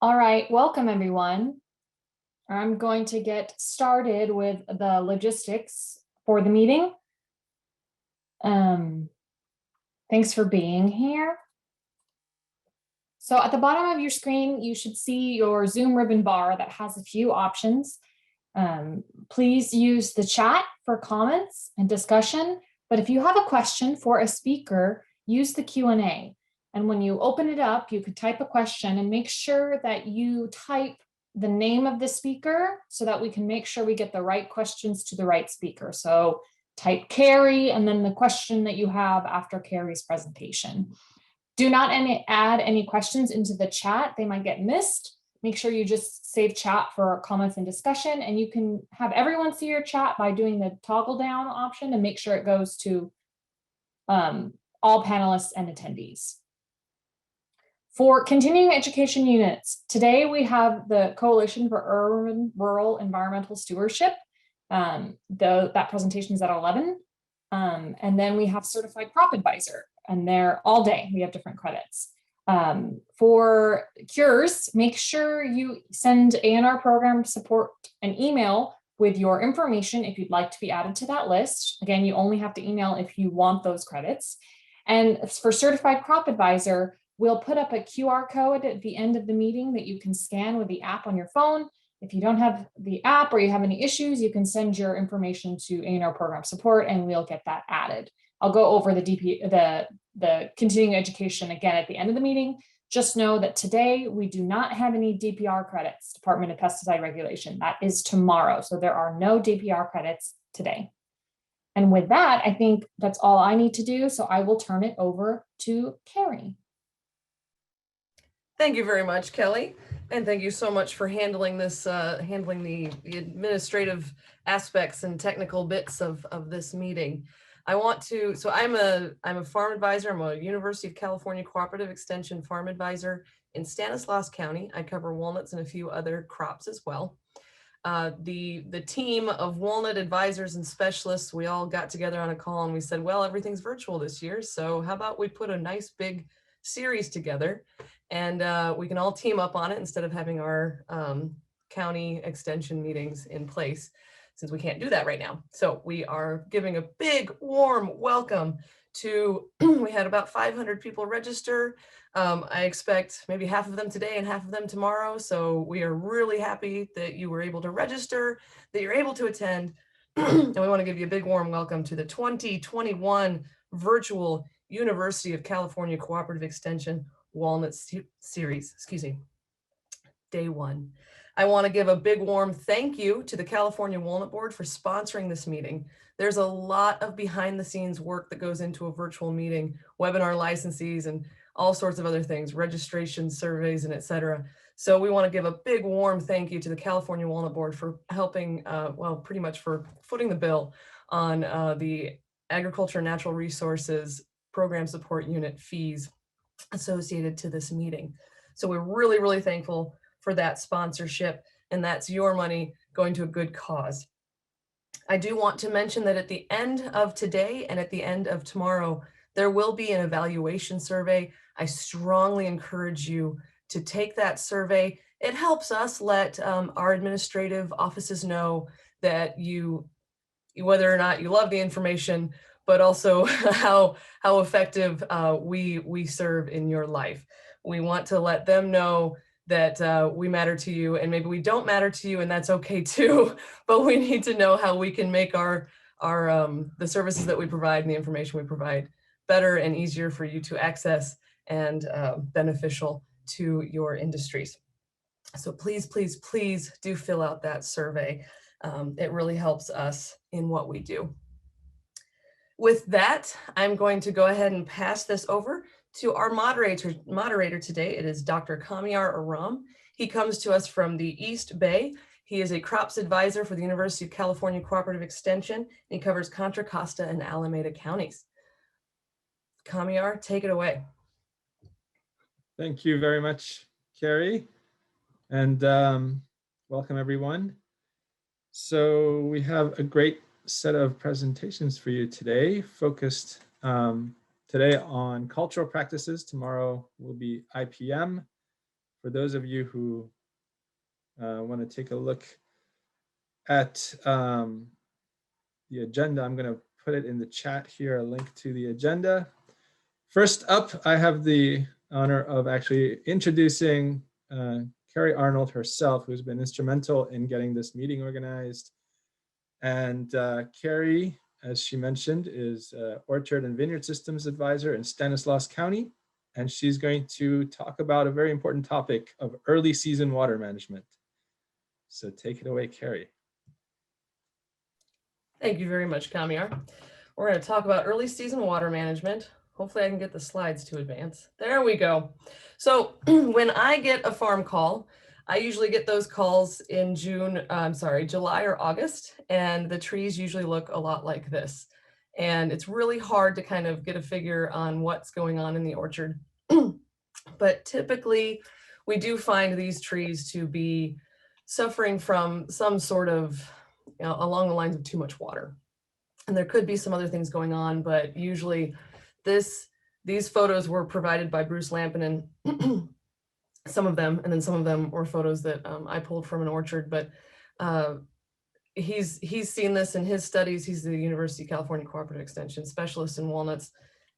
All right, welcome everyone. I'm going to get started with the logistics for the meeting. Thanks for being here. So at the bottom of your screen, you should see your Zoom ribbon bar that has a few options. Please use the chat for comments and discussion, but if you have a question for a speaker, use the Q&A. And when you open it up, you could type a question and make sure that you type the name of the speaker so that we can make sure we get the right questions to the right speaker. So type Carrie and then the question that you have after Carrie's presentation. Do not add any questions into the chat. They might get missed. Make sure you just save chat for comments and discussion, and you can have everyone see your chat by doing the toggle down option and make sure it goes to all panelists and attendees. For continuing education units, today we have the Coalition for Urban Rural Environmental Stewardship. That presentation is at 11. And then we have Certified Crop Advisor, and they're all day. We have different credits. For cures, make sure you send A&R program support an email with your information if you'd like to be added to that list. Again, you only have to email if you want those credits. And for Certified Crop Advisor, we'll put up a QR code at the end of the meeting that you can scan with the app on your phone. If you don't have the app or you have any issues, you can send your information to A&R program support and we'll get that added. I'll go over the continuing education again at the end of the meeting. Just know that today we do not have any DPR credits, Department of Pesticide Regulation. That is tomorrow. So there are no DPR credits today. And with that, I think that's all I need to do. So I will turn it over to Carrie. Thank you very much, Kelly. And thank you so much for handling this, handling the administrative aspects and technical bits of this meeting. I want to, so I'm a farm advisor. I'm a University of California Cooperative Extension farm advisor in Stanislaus County. I cover walnuts and a few other crops as well. The team of walnut advisors and specialists, we all got together on a call and we said, well, everything's virtual this year. So how about we put a nice big series together and we can all team up on it instead of having our county extension meetings in place, since we can't do that right now. So we are giving a big warm welcome to, we had about 500 people register. I expect maybe half of them today and half of them tomorrow. So we are really happy that you were able to register, that you're able to attend. And we want to give you a big warm welcome to the 2021 virtual University of California Cooperative Extension Walnut Series, excuse me, day one. I want to give a big warm thank you to the California Walnut Board for sponsoring this meeting. There's a lot of behind the scenes work that goes into a virtual meeting, webinar licenses and all sorts of other things, registration surveys and etc. So we want to give a big warm thank you to the California Walnut Board for helping, well, pretty much for footing the bill on the Agriculture and Natural Resources Program Support Unit fees associated to this meeting. So we're really, really thankful for that sponsorship, and that's your money going to a good cause. I do want to mention that at the end of today and at the end of tomorrow, there will be an evaluation survey. I strongly encourage you to take that survey. It helps us let our administrative offices know that whether or not you love the information, but also how effective we serve in your life. We want to let them know that we matter to you, and maybe we don't matter to you, and that's okay too, but we need to know how we can make the services that we provide and the information we provide better and easier for you to access and beneficial to your industries. So please, please, please do fill out that survey. It really helps us in what we do. With that, I'm going to go ahead and pass this over to our moderator today. It is Dr. Kamyar Aram. He comes to us from the East Bay. He is a crops advisor for the University of California Cooperative Extension, and he covers Contra Costa and Alameda counties. Kamyar, take it away. Thank you very much, Carrie, and welcome everyone. So we have a great set of presentations for you today, focused today on cultural practices. Tomorrow will be IPM for those of you who want to take a look at the agenda, I'm going to put it in the chat here, a link to the agenda. First up, I have the honor of actually introducing Carrie Arnold herself, who's been instrumental in getting this meeting organized. And Carrie, as she mentioned, is Orchard and Vineyard Systems Advisor in Stanislaus County. And she's going to talk about a very important topic of early season water management. So take it away, Carrie. Thank you very much, Kamiar. We're going to talk about early season water management. Hopefully I can get the slides to advance. There we go. So when I get a farm call, I usually get those calls in July or August, and the trees usually look a lot like this. And it's really hard to kind of get a figure on what's going on in the orchard. But typically we do find these trees to be suffering from some sort of, along the lines of too much water. And there could be some other things going on, but usually these photos were provided by Bruce Lampinen, some of them, and then some of them were photos that I pulled from an orchard, but he's seen this in his studies. He's the University of California Cooperative Extension specialist in walnuts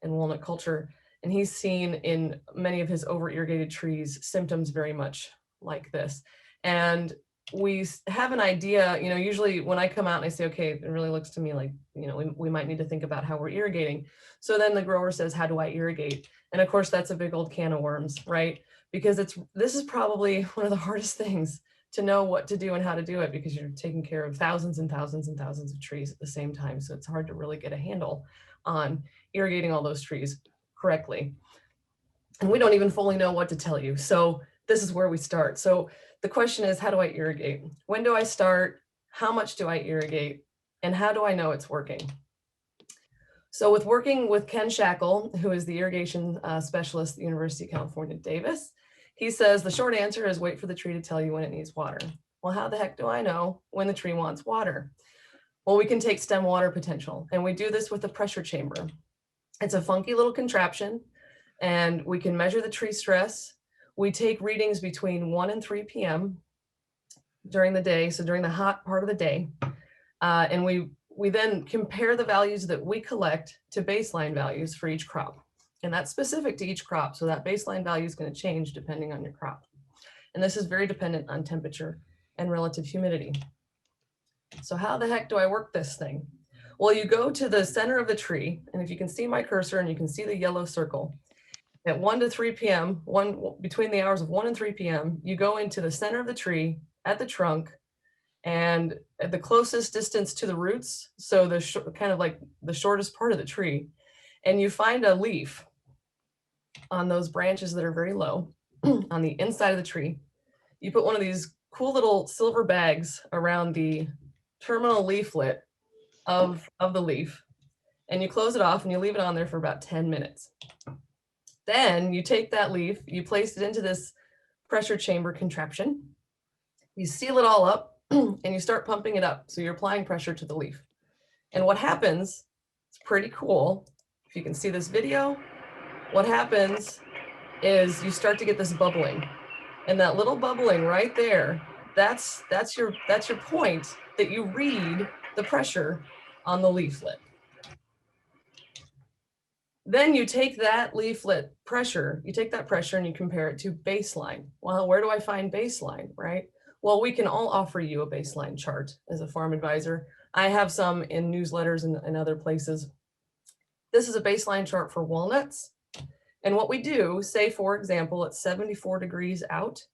and walnut culture. And he's seen in many of his over-irrigated trees symptoms very much like this. And we have an idea, usually when I come out and I say, okay, it really looks to me like, we might need to think about how we're irrigating. So then the grower says, how do I irrigate? And of course, that's a big old can of worms, right? Because this is probably one of the hardest things to know what to do and how to do it, because you're taking care of thousands and thousands and thousands of trees at the same time. So it's hard to really get a handle on irrigating all those trees correctly. And we don't even fully know what to tell you. So this is where we start. So the question is, how do I irrigate? When do I start? How much do I irrigate? And how do I know it's working? So with working with Ken Shackle, who is the irrigation specialist at the University of California, Davis, he says the short answer is wait for the tree to tell you when it needs water. Well, how the heck do I know when the tree wants water? Well, we can take stem water potential, and we do this with a pressure chamber. It's a funky little contraption, and we can measure the tree stress. We take readings between 1 and 3 p.m. during the day, so during the hot part of the day, and we then compare the values that we collect to baseline values for each crop. And that's specific to each crop, so that baseline value is going to change depending on your crop. And this is very dependent on temperature and relative humidity. So how the heck do I work this thing? Well, you go to the center of the tree, and if you can see my cursor and you can see the yellow circle, at 1 to 3 p.m., between the hours of 1 and 3 p.m., you go into the center of the tree at the trunk, and at the closest distance to the roots, so the kind of like the shortest part of the tree, and you find a leaf on those branches that are very low on the inside of the tree. You put one of these cool little silver bags around the terminal leaflet of the leaf, and you close it off and you leave it on there for about 10 minutes. Then you take that leaf, you place it into this pressure chamber contraption, you seal it all up, and you start pumping it up. So you're applying pressure to the leaf. And what happens, it's pretty cool. If you can see this video, what happens is you start to get this bubbling. And that little bubbling right there, that's your point that you read the pressure on the leaflet. Then you take that leaflet pressure, you take that pressure and you compare it to baseline. Well, where do I find baseline, right? Well, we can all offer you a baseline chart as a farm advisor. I have some in newsletters and other places. This is a baseline chart for walnuts. And what we do, say for example, it's 74 degrees out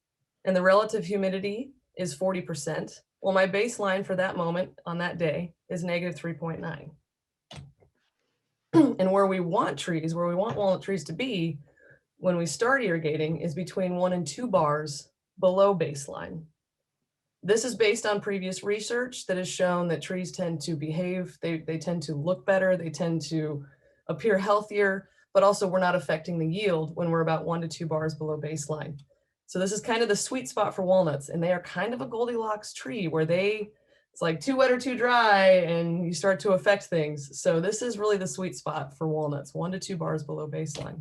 and the relative humidity is 40%. Well, my baseline for that moment on that day is negative 3.9. And where we want trees, where we want walnut trees to be when we start irrigating is between 1 and 2 bars below baseline. This is based on previous research that has shown that trees tend to behave, they tend to look better, they tend to appear healthier, but also we're not affecting the yield when we're about 1 to 2 bars below baseline. So this is kind of the sweet spot for walnuts, and they are kind of a Goldilocks tree where it's like too wet or too dry and you start to affect things. So this is really the sweet spot for walnuts, 1 to 2 bars below baseline.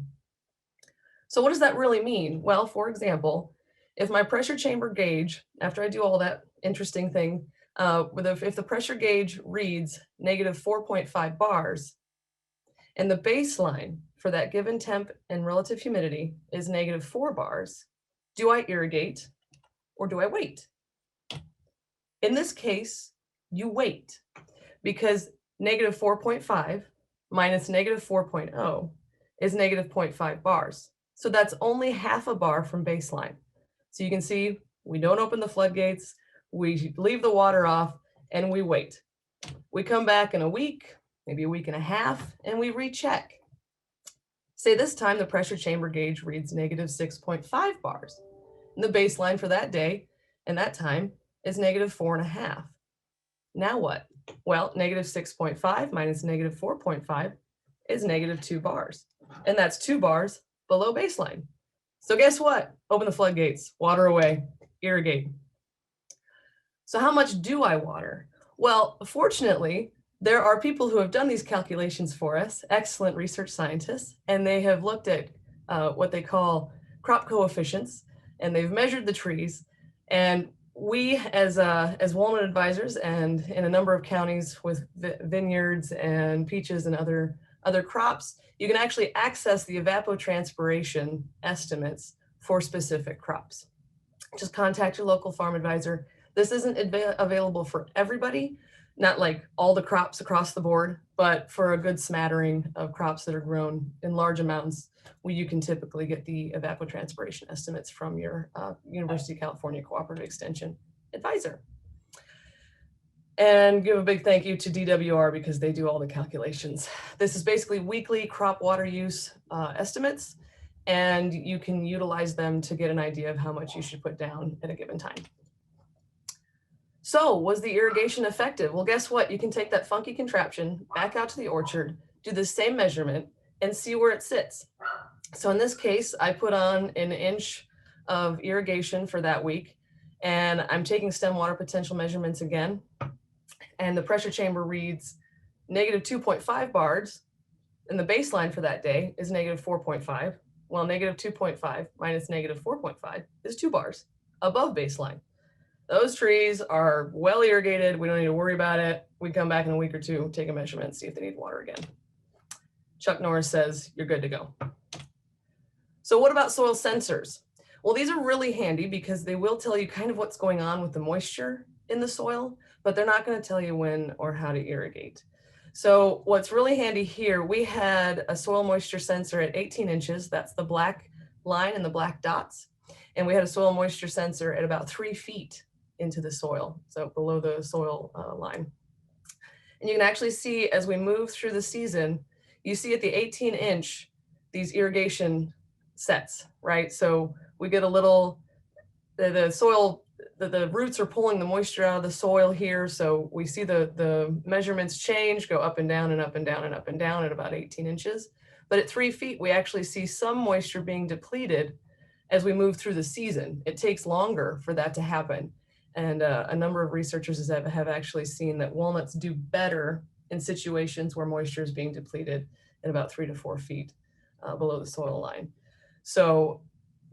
So what does that really mean? Well, for example, If my pressure chamber gauge, after I do all that interesting thing, if the pressure gauge reads -4.5 bars, and the baseline for that given temp and relative humidity is -4 bars, do I irrigate or do I wait? In this case, you wait, because -4.5 minus -4.0 is -0.5 bars. So that's only half a bar from baseline. So you can see we don't open the floodgates, we leave the water off, and we wait. We come back in a week, maybe a week and a half, and we recheck. Say this time the pressure chamber gauge reads -6.5 bars. And the baseline for that day and that time is -4.5. Now what? Well, -6.5 minus -4.5 is -2 bars. And that's 2 bars below baseline. So guess what? Open the floodgates, water away, irrigate. So how much do I water? Well, fortunately, there are people who have done these calculations for us, excellent research scientists, and they have looked at what they call crop coefficients, and they've measured the trees. And we, as walnut advisors, and in a number of counties with vineyards and peaches and other crops, you can actually access the evapotranspiration estimates for specific crops. Just contact your local farm advisor. This isn't available for everybody, not like all the crops across the board, but for a good smattering of crops that are grown in large amounts, you can typically get the evapotranspiration estimates from your University of California Cooperative Extension advisor. And give a big thank you to DWR because they do all the calculations. This is basically weekly crop water use estimates, and you can utilize them to get an idea of how much you should put down at a given time. So was the irrigation effective? Well, guess what? You can take that funky contraption back out to the orchard, do the same measurement, and see where it sits. So in this case, I put on 1 inch of irrigation for that week, and I'm taking stem water potential measurements again. And the pressure chamber reads -2.5 bars, and the baseline for that day is -4.5. Well, -2.5 minus -4.5 is 2 bars above baseline. Those trees are well irrigated. We don't need to worry about it. We come back in a week or two, take a measurement, see if they need water again. Chuck Norris says you're good to go. So what about soil sensors? Well, these are really handy because they will tell you kind of what's going on with the moisture in the soil, but they're not going to tell you when or how to irrigate. So what's really handy here, we had a soil moisture sensor at 18 inches. That's the black line and the black dots. And we had a soil moisture sensor at about 3 feet into the soil, so below the soil line. And you can actually see as we move through the season, you see at the 18 inch, these irrigation sets, right? So we get a little, the soil, the roots are pulling the moisture out of the soil here. So we see the measurements change, go up and down and up and down and up and down at about 18 inches. But at 3 feet, we actually see some moisture being depleted as we move through the season. It takes longer for that to happen. And a number of researchers have actually seen that walnuts do better in situations where moisture is being depleted at about 3 to 4 feet below the soil line. So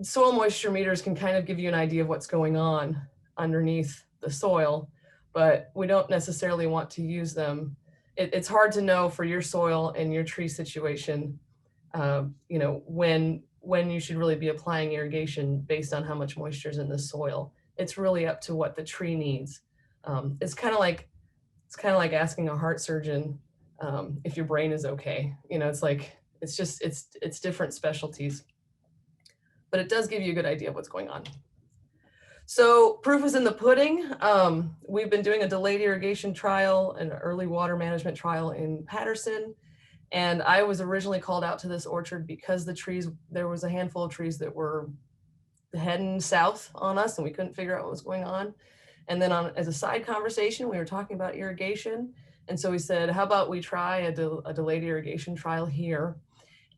soil moisture meters can kind of give you an idea of what's going on underneath the soil, but we don't necessarily want to use them. It's hard to know for your soil and your tree situation, you know, when you should really be applying irrigation based on how much moisture is in the soil. It's really up to what the tree needs. It's kind of like asking a heart surgeon if your brain is okay. You know, it's like, it's different specialties, but it does give you a good idea of what's going on. So proof is in the pudding. We've been doing a delayed irrigation trial, an early water management trial in Patterson. And I was originally called out to this orchard because there was a handful of trees that were heading south on us and we couldn't figure out what was going on. And then as a side conversation, we were talking about irrigation. And so we said, how about we try a delayed irrigation trial here?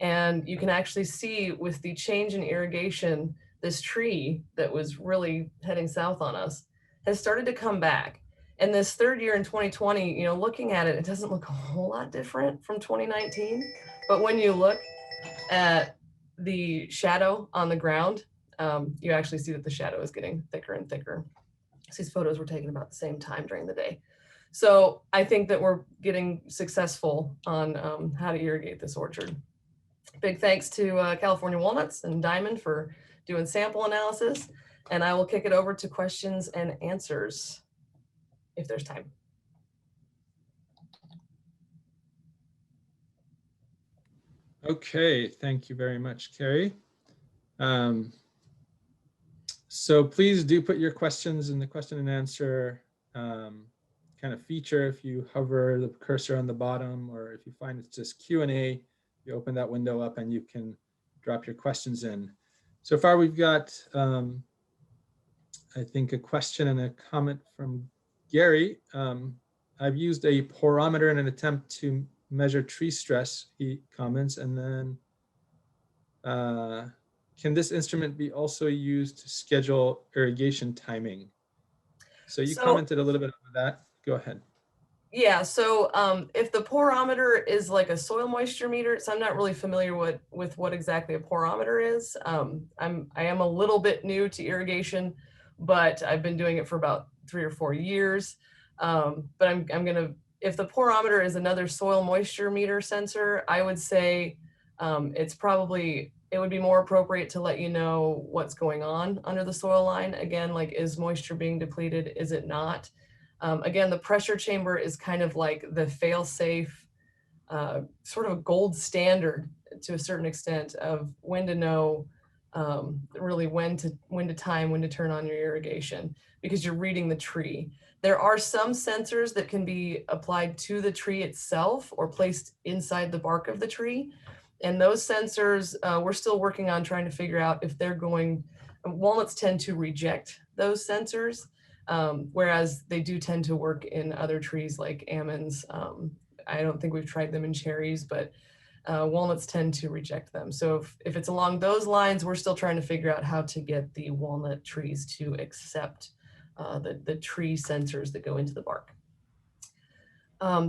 And you can actually see with the change in irrigation, this tree that was really heading south on us has started to come back. And this third year in 2020, you know, looking at it, it doesn't look a whole lot different from 2019. But when you look at the shadow on the ground, you actually see that the shadow is getting thicker and thicker. These photos were taken about the same time during the day. So I think that we're getting successful on how to irrigate this orchard. Big thanks to California Walnuts and Diamond for doing sample analysis. And I will kick it over to questions and answers if there's time. Okay, thank you very much, Carrie. So please do put your questions in the question and answer kind of feature. If you hover the cursor on the bottom, or if you find it's just Q&A, you open that window up and you can drop your questions in. So far we've got, I think, a question and a comment from Gary. I've used a porometer in an attempt to measure tree stress, he comments, and then can this instrument be also used to schedule irrigation timing? So you commented a little bit on that. Go ahead. Yeah, so if the porometer is like a soil moisture meter, so I'm not really familiar with what exactly a porometer is. I am a little bit new to irrigation, but I've been doing it for about 3 or 4 years. But I'm gonna, if the porometer is another soil moisture meter sensor, I would say it would be more appropriate to let you know what's going on under the soil line. Again, like, is moisture being depleted? Is it not? Again, the pressure chamber is kind of like the fail-safe, sort of a gold standard to a certain extent of when to know, really when to turn on your irrigation, because you're reading the tree. There are some sensors that can be applied to the tree itself or placed inside the bark of the tree. And those sensors, we're still working on trying to figure out if they're going, walnuts tend to reject those sensors. Whereas they do tend to work in other trees like almonds. I don't think we've tried them in cherries, but walnuts tend to reject them. So if it's along those lines, we're still trying to figure out how to get the walnut trees to accept the tree sensors that go into the bark.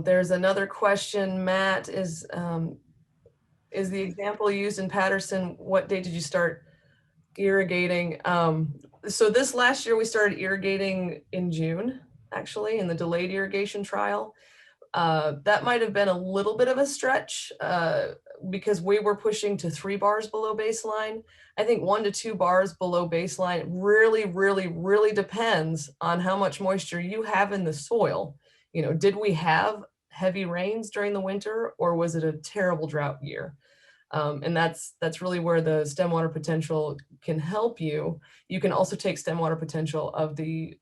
There's another question, Matt, is the example used in Patterson, what day did you start irrigating? So this last year we started irrigating in June, actually, in the delayed irrigation trial. That might have been a little bit of a stretch because we were pushing to 3 bars below baseline. I think 1 to 2 bars below baseline really depends on how much moisture you have in the soil. You know, did we have heavy rains during the winter, or was it a terrible drought year? And that's really where the stem water potential can help you. You can also take stem water potential of the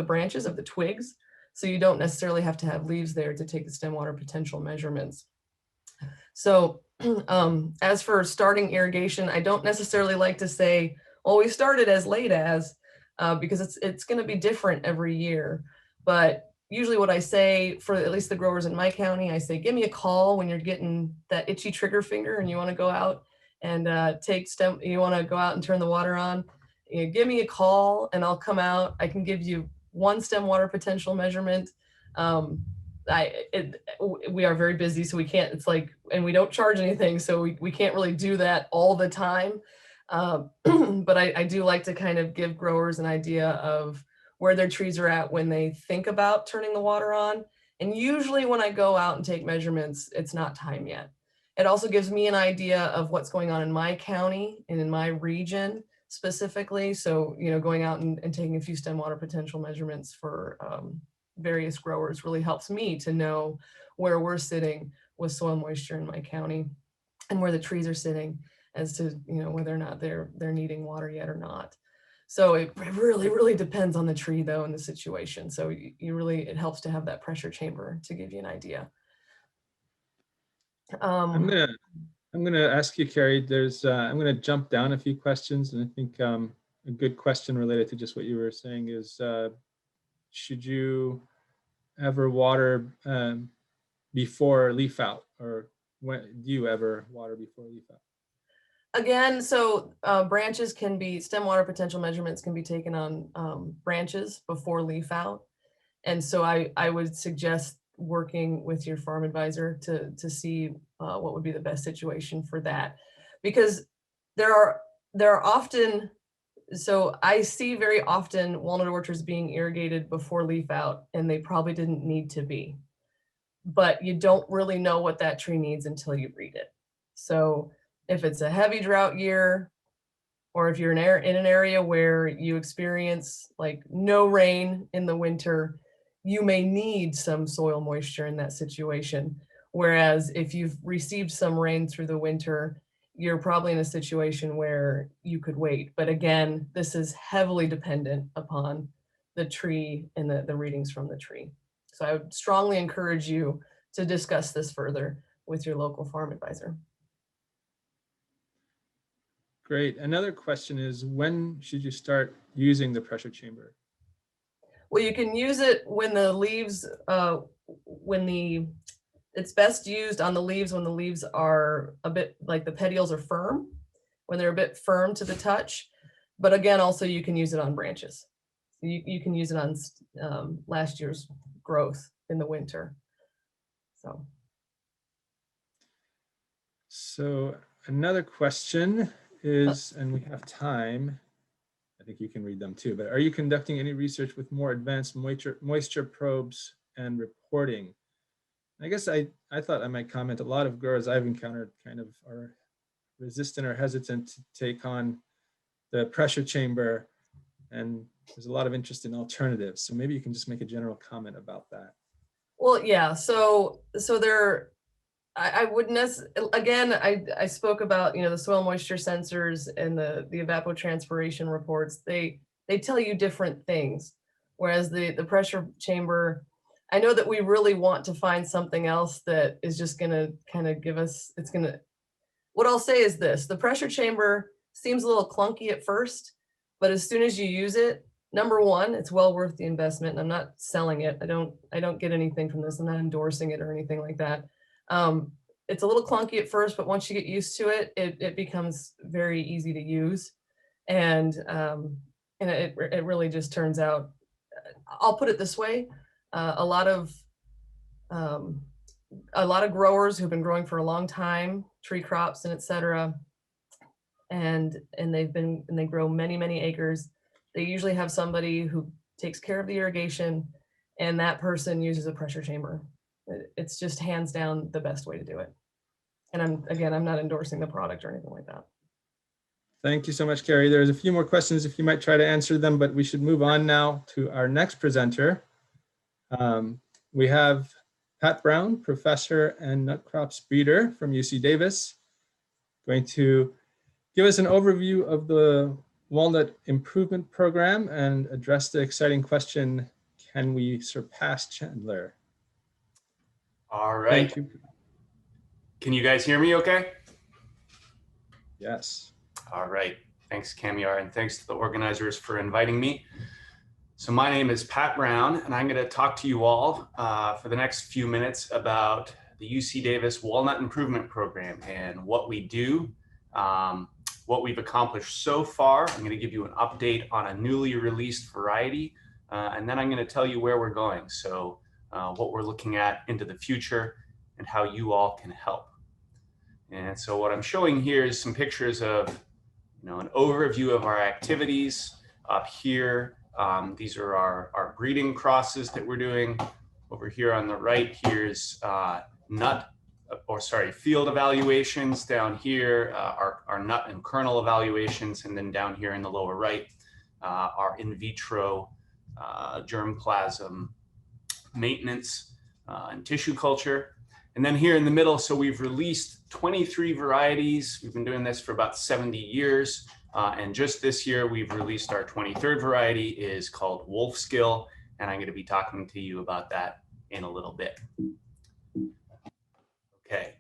branches, of the twigs. So you don't necessarily have to have leaves there to take the stem water potential measurements. So as for starting irrigation, I don't necessarily like to say, well, we started as late as, because it's going to be different every year. But usually what I say, for at least the growers in my county, I say, give me a call when you're getting that itchy trigger finger and you want to go out and you want to go out and turn the water on. You know, give me a call and I'll come out. I can give you 1 stem water potential measurement. We are very busy, so we can't, it's like, and we don't charge anything, so we can't really do that all the time. But I do like to kind of give growers an idea of where their trees are at when they think about turning the water on. And usually when I go out and take measurements, it's not time yet. It also gives me an idea of what's going on in my county and in my region specifically. So, you know, going out and taking a few stem water potential measurements for various growers really helps me to know where we're sitting with soil moisture in my county and where the trees are sitting as to, you know, whether or not they're needing water yet or not. So it really depends on the tree though, and the situation. So it helps to have that pressure chamber to give you an idea. I'm gonna ask you, Carrie, I'm gonna jump down a few questions, and I think a good question related to just what you were saying is, should you ever water before leaf out, or when do you ever water before leaf out? Again, so stem water potential measurements can be taken on branches before leaf out. And so I would suggest working with your farm advisor to see what would be the best situation for that. Because there are often so I see very often walnut orchards being irrigated before leaf out, and they probably didn't need to be. But you don't really know what that tree needs until you read it. So if it's a heavy drought year, or if you're in an area where you experience like no rain in the winter, you may need some soil moisture in that situation. Whereas if you've received some rain through the winter, you're probably in a situation where you could wait. But again, this is heavily dependent upon the tree and the readings from the tree. So I would strongly encourage you to discuss this further with your local farm advisor. Great. Another question is, when should you start using the pressure chamber? Well, you can use it when the leaves, it's best used on the leaves when the leaves are a bit, like the petioles are firm, when they're a bit firm to the touch. But again, also you can use it on branches. You can use it on last year's growth in the winter. So another question is, and we have time, I think you can read them too, but are you conducting any research with more advanced moisture probes and reporting? I guess I thought I might comment, a lot of growers I've encountered kind of are resistant or hesitant to take on the pressure chamber, and there's a lot of interest in alternatives. So maybe you can just make a general comment about that. Well, yeah, so there, I wouldn't again, I spoke about, the soil moisture sensors and the evapotranspiration reports. They tell you different things. Whereas the pressure chamber, I know that we really want to find something else that is just gonna kind of give us, what I'll say is this: the pressure chamber seems a little clunky at first, but as soon as you use it, number one, it's well worth the investment. And I'm not selling it. I don't get anything from this. I'm not endorsing it or anything like that. It's a little clunky at first, but once you get used to it, it becomes very easy to use. And it really just turns out, I'll put it this way, a lot of growers who've been growing for a long time, tree crops and et cetera, and they grow many acres. They usually have somebody who takes care of the irrigation, and that person uses a pressure chamber. It's just hands down the best way to do it. And I'm not endorsing the product or anything like that. Thank you so much, Carrie. There's a few more questions if you might try to answer them, but we should move on now to our next presenter. We have Pat Brown, professor and nut crops breeder from UC Davis, going to give us an overview of the Walnut Improvement Program and address the exciting question, can we surpass Chandler? All right. Thank you. Can you guys hear me okay? Yes. All right. Thanks, Camiar, and thanks to the organizers for inviting me. So my name is Pat Brown, and I'm going to talk to you all for the next few minutes about the UC Davis Walnut Improvement Program and what we do, what we've accomplished so far. I'm going to give you an update on a newly released variety, and then I'm going to tell you where we're going. So what we're looking at into the future and how you all can help. And so what I'm showing here is some pictures of, an overview of our activities up here. These are our breeding crosses that we're doing. Over here on the right, here's field evaluations. Down here, our nut and kernel evaluations. And then down here in the lower right, our in vitro germplasm maintenance and tissue culture. And then here in the middle, so we've released 23 varieties. We've been doing this for about 70 years. And just this year, we've released our 23rd variety, is called Wolfskill. And I'm going to be talking to you about that in a little bit. Okay,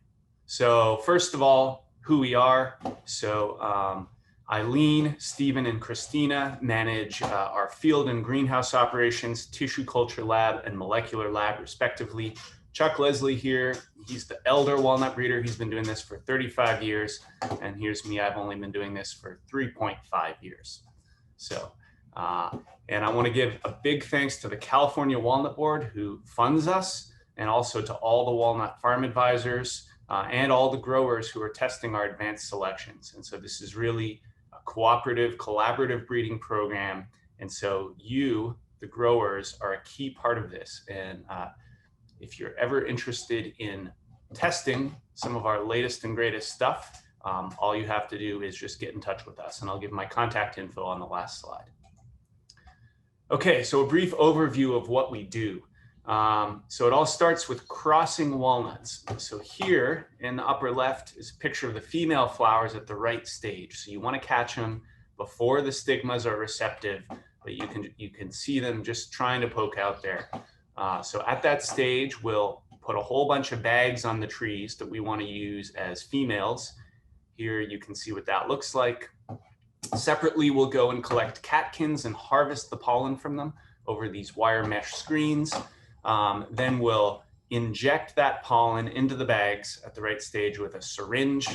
so first of all, who we are. So Eileen, Stephen, and Christina manage our field and greenhouse operations, tissue culture lab, and molecular lab, respectively. Chuck Leslie here, he's the elder walnut breeder. He's been doing this for 35 years. And here's me, I've only been doing this for 3.5 years. So, and I want to give a big thanks to the California Walnut Board, who funds us, and also to all the walnut farm advisors and all the growers who are testing our advanced selections. And so this is really cooperative, collaborative breeding program. And so you, the growers, are a key part of this. And if you're ever interested in testing some of our latest and greatest stuff, all you have to do is just get in touch with us, and I'll give my contact info on the last slide. Okay, so a brief overview of what we do. So it all starts with crossing walnuts. So here in the upper left is a picture of the female flowers at the right stage. So you want to catch them before the stigmas are receptive, but you can see them just trying to poke out there. So at that stage, we'll put a whole bunch of bags on the trees that we want to use as females. Here you can see what that looks like. Separately, we'll go and collect catkins and harvest the pollen from them over these wire mesh screens. Then we'll inject that pollen into the bags at the right stage with a syringe.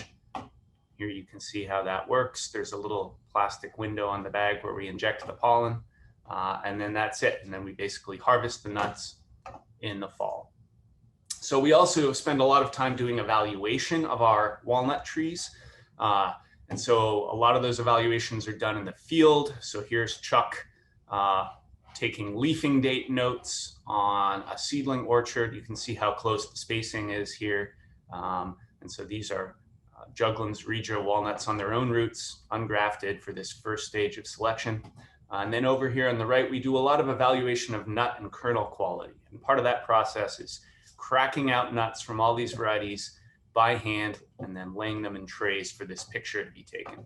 Here you can see how that works. There's a little plastic window on the bag where we inject the pollen, and then that's it. And then we basically harvest the nuts in the fall. So we also spend a lot of time doing evaluation of our walnut trees. And so a lot of those evaluations are done in the field. So here's Chuck taking leafing date notes on a seedling orchard. You can see how close the spacing is here. And so these are Juglans regia walnuts on their own roots, ungrafted for this first stage of selection. And then over here on the right, we do a lot of evaluation of nut and kernel quality. And part of that process is cracking out nuts from all these varieties by hand and then laying them in trays for this picture to be taken.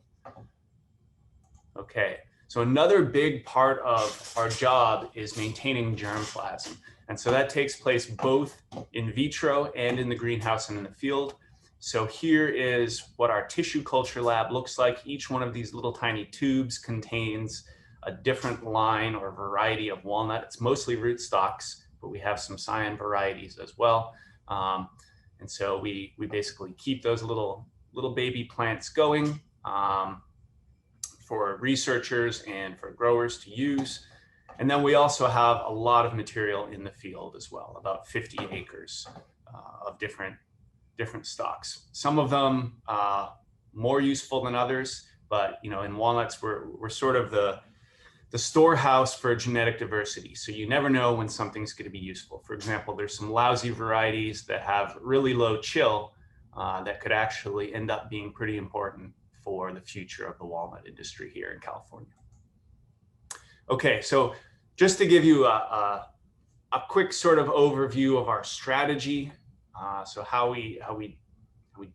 Okay, so another big part of our job is maintaining germplasm. And so that takes place both in vitro and in the greenhouse and in the field. So here is what our tissue culture lab looks like. Each one of these little tiny tubes contains a different line or variety of walnut. It's mostly rootstocks, but we have some scion varieties as well. And so we basically keep those little baby plants going for researchers and for growers to use. And then we also have a lot of material in the field as well, about 50 acres of different stocks. Some of them more useful than others, but in walnuts, we're sort of the storehouse for genetic diversity. So you never know when something's going to be useful. For example, there's some lousy varieties that have really low chill that could actually end up being pretty important for the future of the walnut industry here in California. Okay, so just to give you a quick sort of overview of our strategy, so how we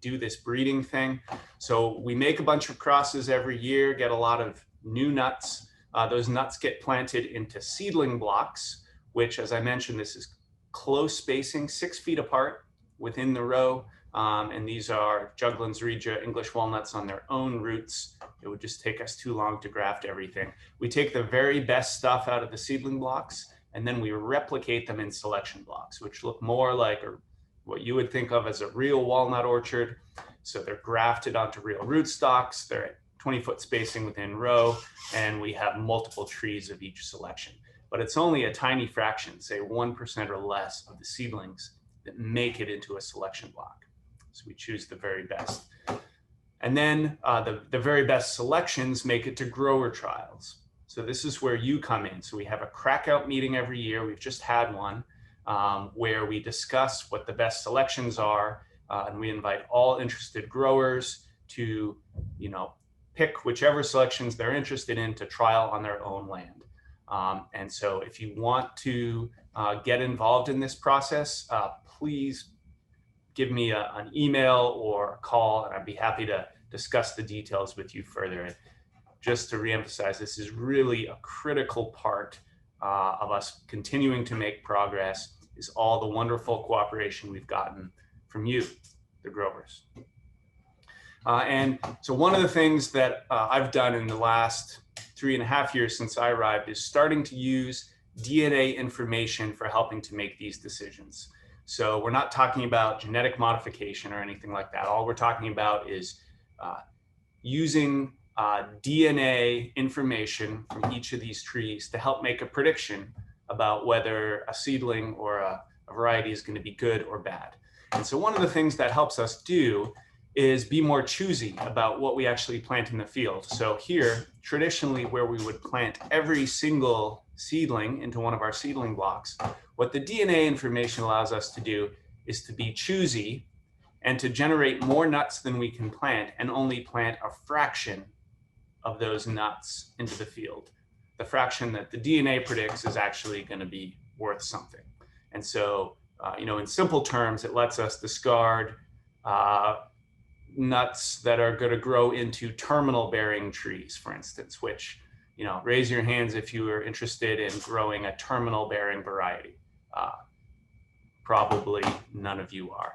do this breeding thing. So we make a bunch of crosses every year, get a lot of new nuts. Those nuts get planted into seedling blocks, which, as I mentioned, this is close spacing, 6 feet apart within the row. And these are Juglans regia English walnuts on their own roots. It would just take us too long to graft everything. We take the very best stuff out of the seedling blocks, and then we replicate them in selection blocks, which look more like what you would think of as a real walnut orchard. So they're grafted onto real rootstocks. They're at 20-foot spacing within row, and we have multiple trees of each selection. But it's only a tiny fraction, say 1% or less of the seedlings that make it into a selection block. So we choose the very best. And then the very best selections make it to grower trials. So this is where you come in. So we have a crackout meeting every year. We've just had one where we discuss what the best selections are, and we invite all interested growers to, pick whichever selections they're interested in to trial on their own land. And so if you want to get involved in this process, please give me an email or a call, and I'd be happy to discuss the details with you further. And just to reemphasize, this is really a critical part of us continuing to make progress, is all the wonderful cooperation we've gotten from you, the growers. And so one of the things that I've done in the last 3.5 years since I arrived is starting to use DNA information for helping to make these decisions. So we're not talking about genetic modification or anything like that. All we're talking about is using DNA information from each of these trees to help make a prediction about whether a seedling or a variety is going to be good or bad. And so one of the things that helps us do is be more choosy about what we actually plant in the field. So here, traditionally where we would plant every single seedling into one of our seedling blocks, what the DNA information allows us to do is to be choosy and to generate more nuts than we can plant and only plant a fraction of those nuts into the field. The fraction that the DNA predicts is actually going to be worth something. And so, in simple terms, it lets us discard nuts that are going to grow into terminal bearing trees, for instance, which, raise your hands if you are interested in growing a terminal bearing variety. Probably none of you are.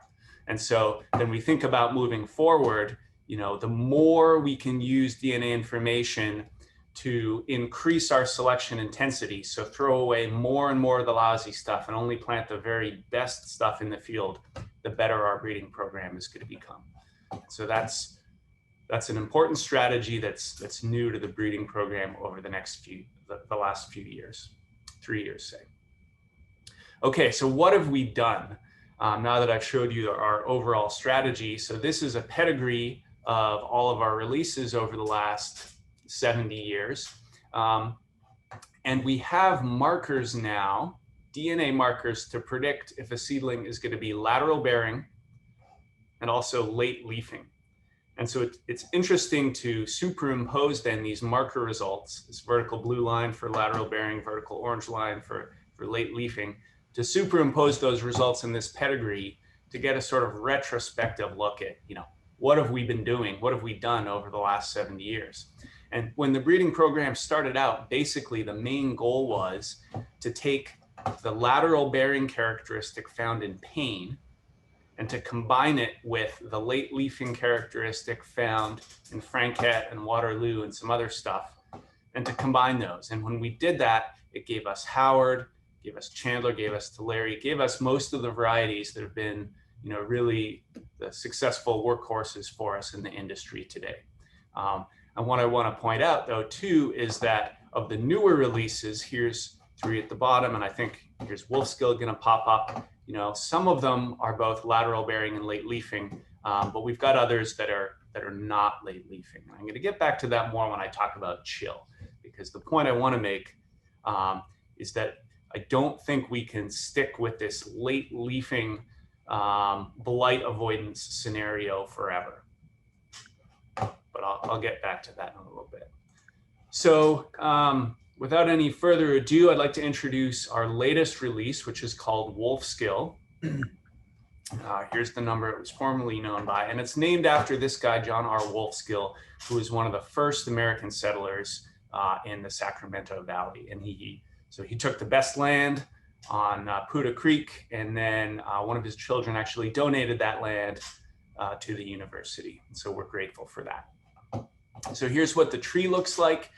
And so then we think about moving forward, the more we can use DNA information to increase our selection intensity, so throw away more and more of the lousy stuff and only plant the very best stuff in the field, the better our breeding program is going to become. So that's an important strategy that's new to the breeding program over the last few years, 3 years, say. Okay, so what have we done now that I've showed you our overall strategy? So this is a pedigree of all of our releases over the last 70 years. And we have markers now, DNA markers, to predict if a seedling is going to be lateral bearing and also late leafing. And so it's interesting to superimpose then these marker results, this vertical blue line for lateral bearing, vertical orange line for late leafing, to superimpose those results in this pedigree to get a sort of retrospective look at, what have we been doing? What have we done over the last 70 years? And when the breeding program started out, basically the main goal was to take the lateral bearing characteristic found in pane and to combine it with the late leafing characteristic found in Franquette and Waterloo and some other stuff, and to combine those. And when we did that, it gave us Howard, gave us Chandler, gave us Tulare, gave us most of the varieties that have been, really the successful workhorses for us in the industry today. And what I want to point out, though, too, is that of the newer releases, here's 3 at the bottom, and I think here's Wolfskill going to pop up. Some of them are both lateral bearing and late leafing, but we've got others that are not late leafing. I'm going to get back to that more when I talk about chill, because the point I want to make is that I don't think we can stick with this late leafing blight avoidance scenario forever. But I'll get back to that in a little bit. So without any further ado, I'd like to introduce our latest release, which is called Wolfskill. Here's the number it was formerly known by, and it's named after this guy, John R. Wolfskill, who was one of the first American settlers in the Sacramento Valley. And he took the best land on Puda Creek, and then one of his children actually donated that land to the university. And so we're grateful for that. So here's what the tree looks like.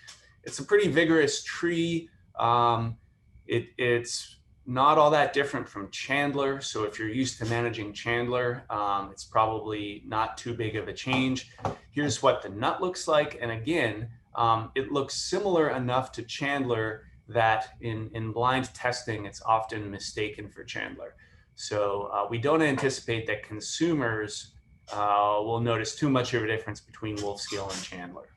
It's a pretty vigorous tree. It's not all that different from Chandler. So if you're used to managing Chandler, it's probably not too big of a change. Here's what the nut looks like. And again, it looks similar enough to Chandler that in blind testing, it's often mistaken for Chandler. So we don't anticipate that consumers will notice too much of a difference between Wolfskill and Chandler.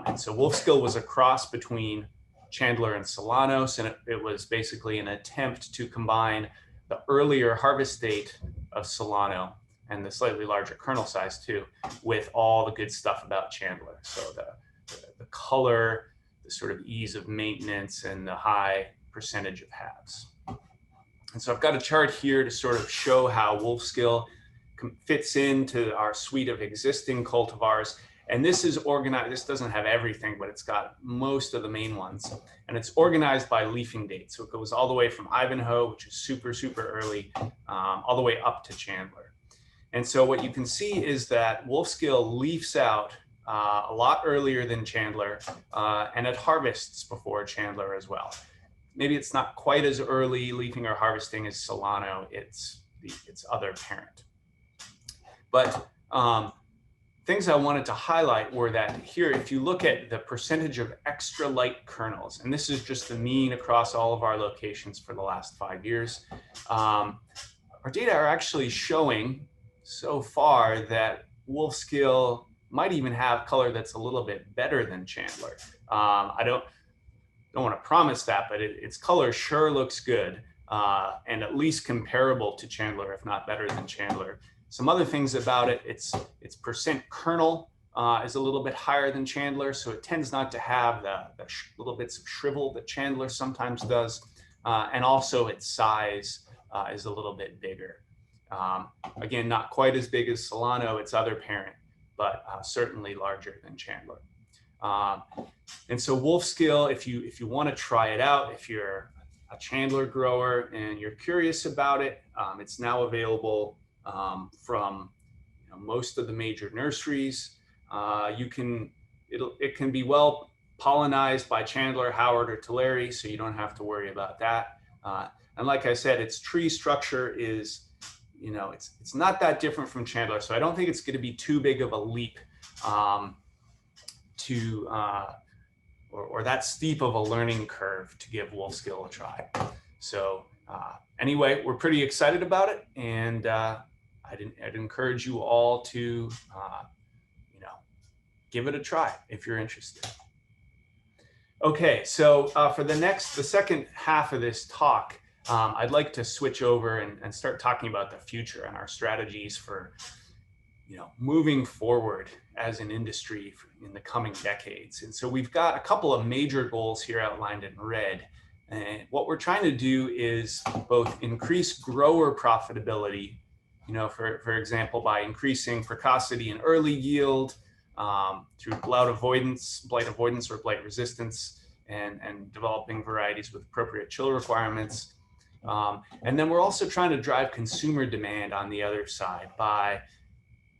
And so Wolfskill was a cross between Chandler and Solanos, and it was basically an attempt to combine the earlier harvest date of Solano and the slightly larger kernel size too, with all the good stuff about Chandler. So the color, the sort of ease of maintenance, and the high percentage of halves. And so I've got a chart here to sort of show how Wolfskill fits into our suite of existing cultivars. And this is organized, this doesn't have everything, but it's got most of the main ones. And it's organized by leafing date. So it goes all the way from Ivanhoe, which is super, super early, all the way up to Chandler. And so what you can see is that Wolfskill leafs out a lot earlier than Chandler, and it harvests before Chandler as well. Maybe it's not quite as early leafing or harvesting as Solano, its other parent. But things I wanted to highlight were that here, if you look at the percentage of extra light kernels, and this is just the mean across all of our locations for the last 5 years, our data are actually showing so far that Wolfskill might even have color that's a little bit better than Chandler. I don't want to promise that, but its color sure looks good, and at least comparable to Chandler, if not better than Chandler. Some other things about it, its percent kernel is a little bit higher than Chandler, so it tends not to have the little bits of shrivel that Chandler sometimes does, and also its size is a little bit bigger. Again, not quite as big as Solano, its other parent, but certainly larger than Chandler. And so Wolfskill, if you want to try it out, if you're a Chandler grower and you're curious about it, it's now available from most of the major nurseries. It can be well pollinized by Chandler, Howard, or Tulare, so you don't have to worry about that. And like I said, its tree structure is, it's not that different from Chandler, so I don't think it's going to be too big of a leap or that steep of a learning curve to give Wolfskill a try. So anyway, we're pretty excited about it, and I'd encourage you all to give it a try if you're interested. Okay, so for the second half of this talk, I'd like to switch over and start talking about the future and our strategies for moving forward as an industry in the coming decades. And so we've got a couple of major goals here outlined in red. And what we're trying to do is both increase grower profitability, for example, by increasing precocity and early yield through blight avoidance or blight resistance, and developing varieties with appropriate chill requirements. And then we're also trying to drive consumer demand on the other side by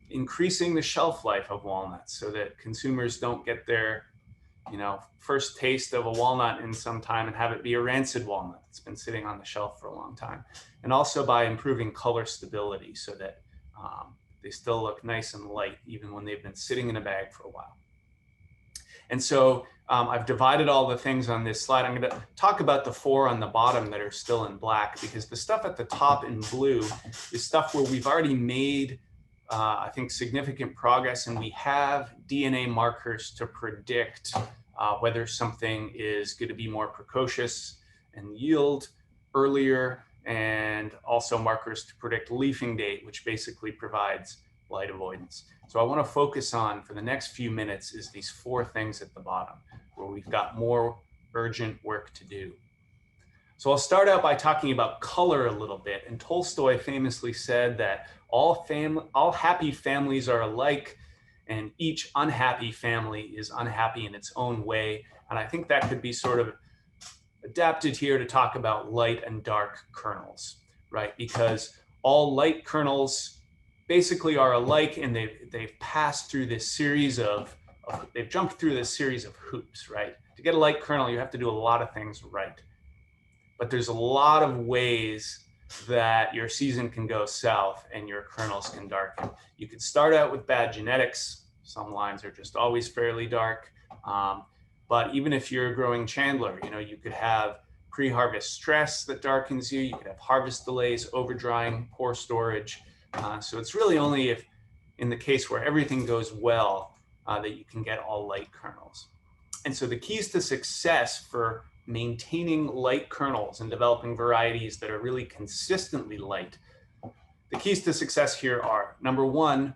increasing the shelf life of walnuts so that consumers don't get their first taste of a walnut in some time and have it be a rancid walnut that's been sitting on the shelf for a long time. And also by improving color stability so that they still look nice and light even when they've been sitting in a bag for a while. And so I've divided all the things on this slide. I'm going to talk about the 4 on the bottom that are still in black, because the stuff at the top in blue is stuff where we've already made I think significant progress, and we have DNA markers to predict whether something is going to be more precocious and yield earlier, and also markers to predict leafing date, which basically provides blight avoidance. So I want to focus on, for the next few minutes, is these 4 things at the bottom where we've got more urgent work to do. So I'll start out by talking about color a little bit. And Tolstoy famously said that all happy families are alike, and each unhappy family is unhappy in its own way. And I think that could be sort of adapted here to talk about light and dark kernels, right? Because all light kernels basically are alike, and they've passed through this series they've jumped through this series of hoops, right? To get a light kernel, you have to do a lot of things right. But there's a lot of ways that your season can go south and your kernels can darken. You could start out with bad genetics. Some lines are just always fairly dark. But even if you're growing Chandler, you could have pre-harvest stress that darkens you. You could have harvest delays, over-drying, poor storage. So it's really only if, in the case where everything goes well, that you can get all light kernels. And so the keys to success for maintaining light kernels and developing varieties that are really consistently light, the keys to success here are, number 1,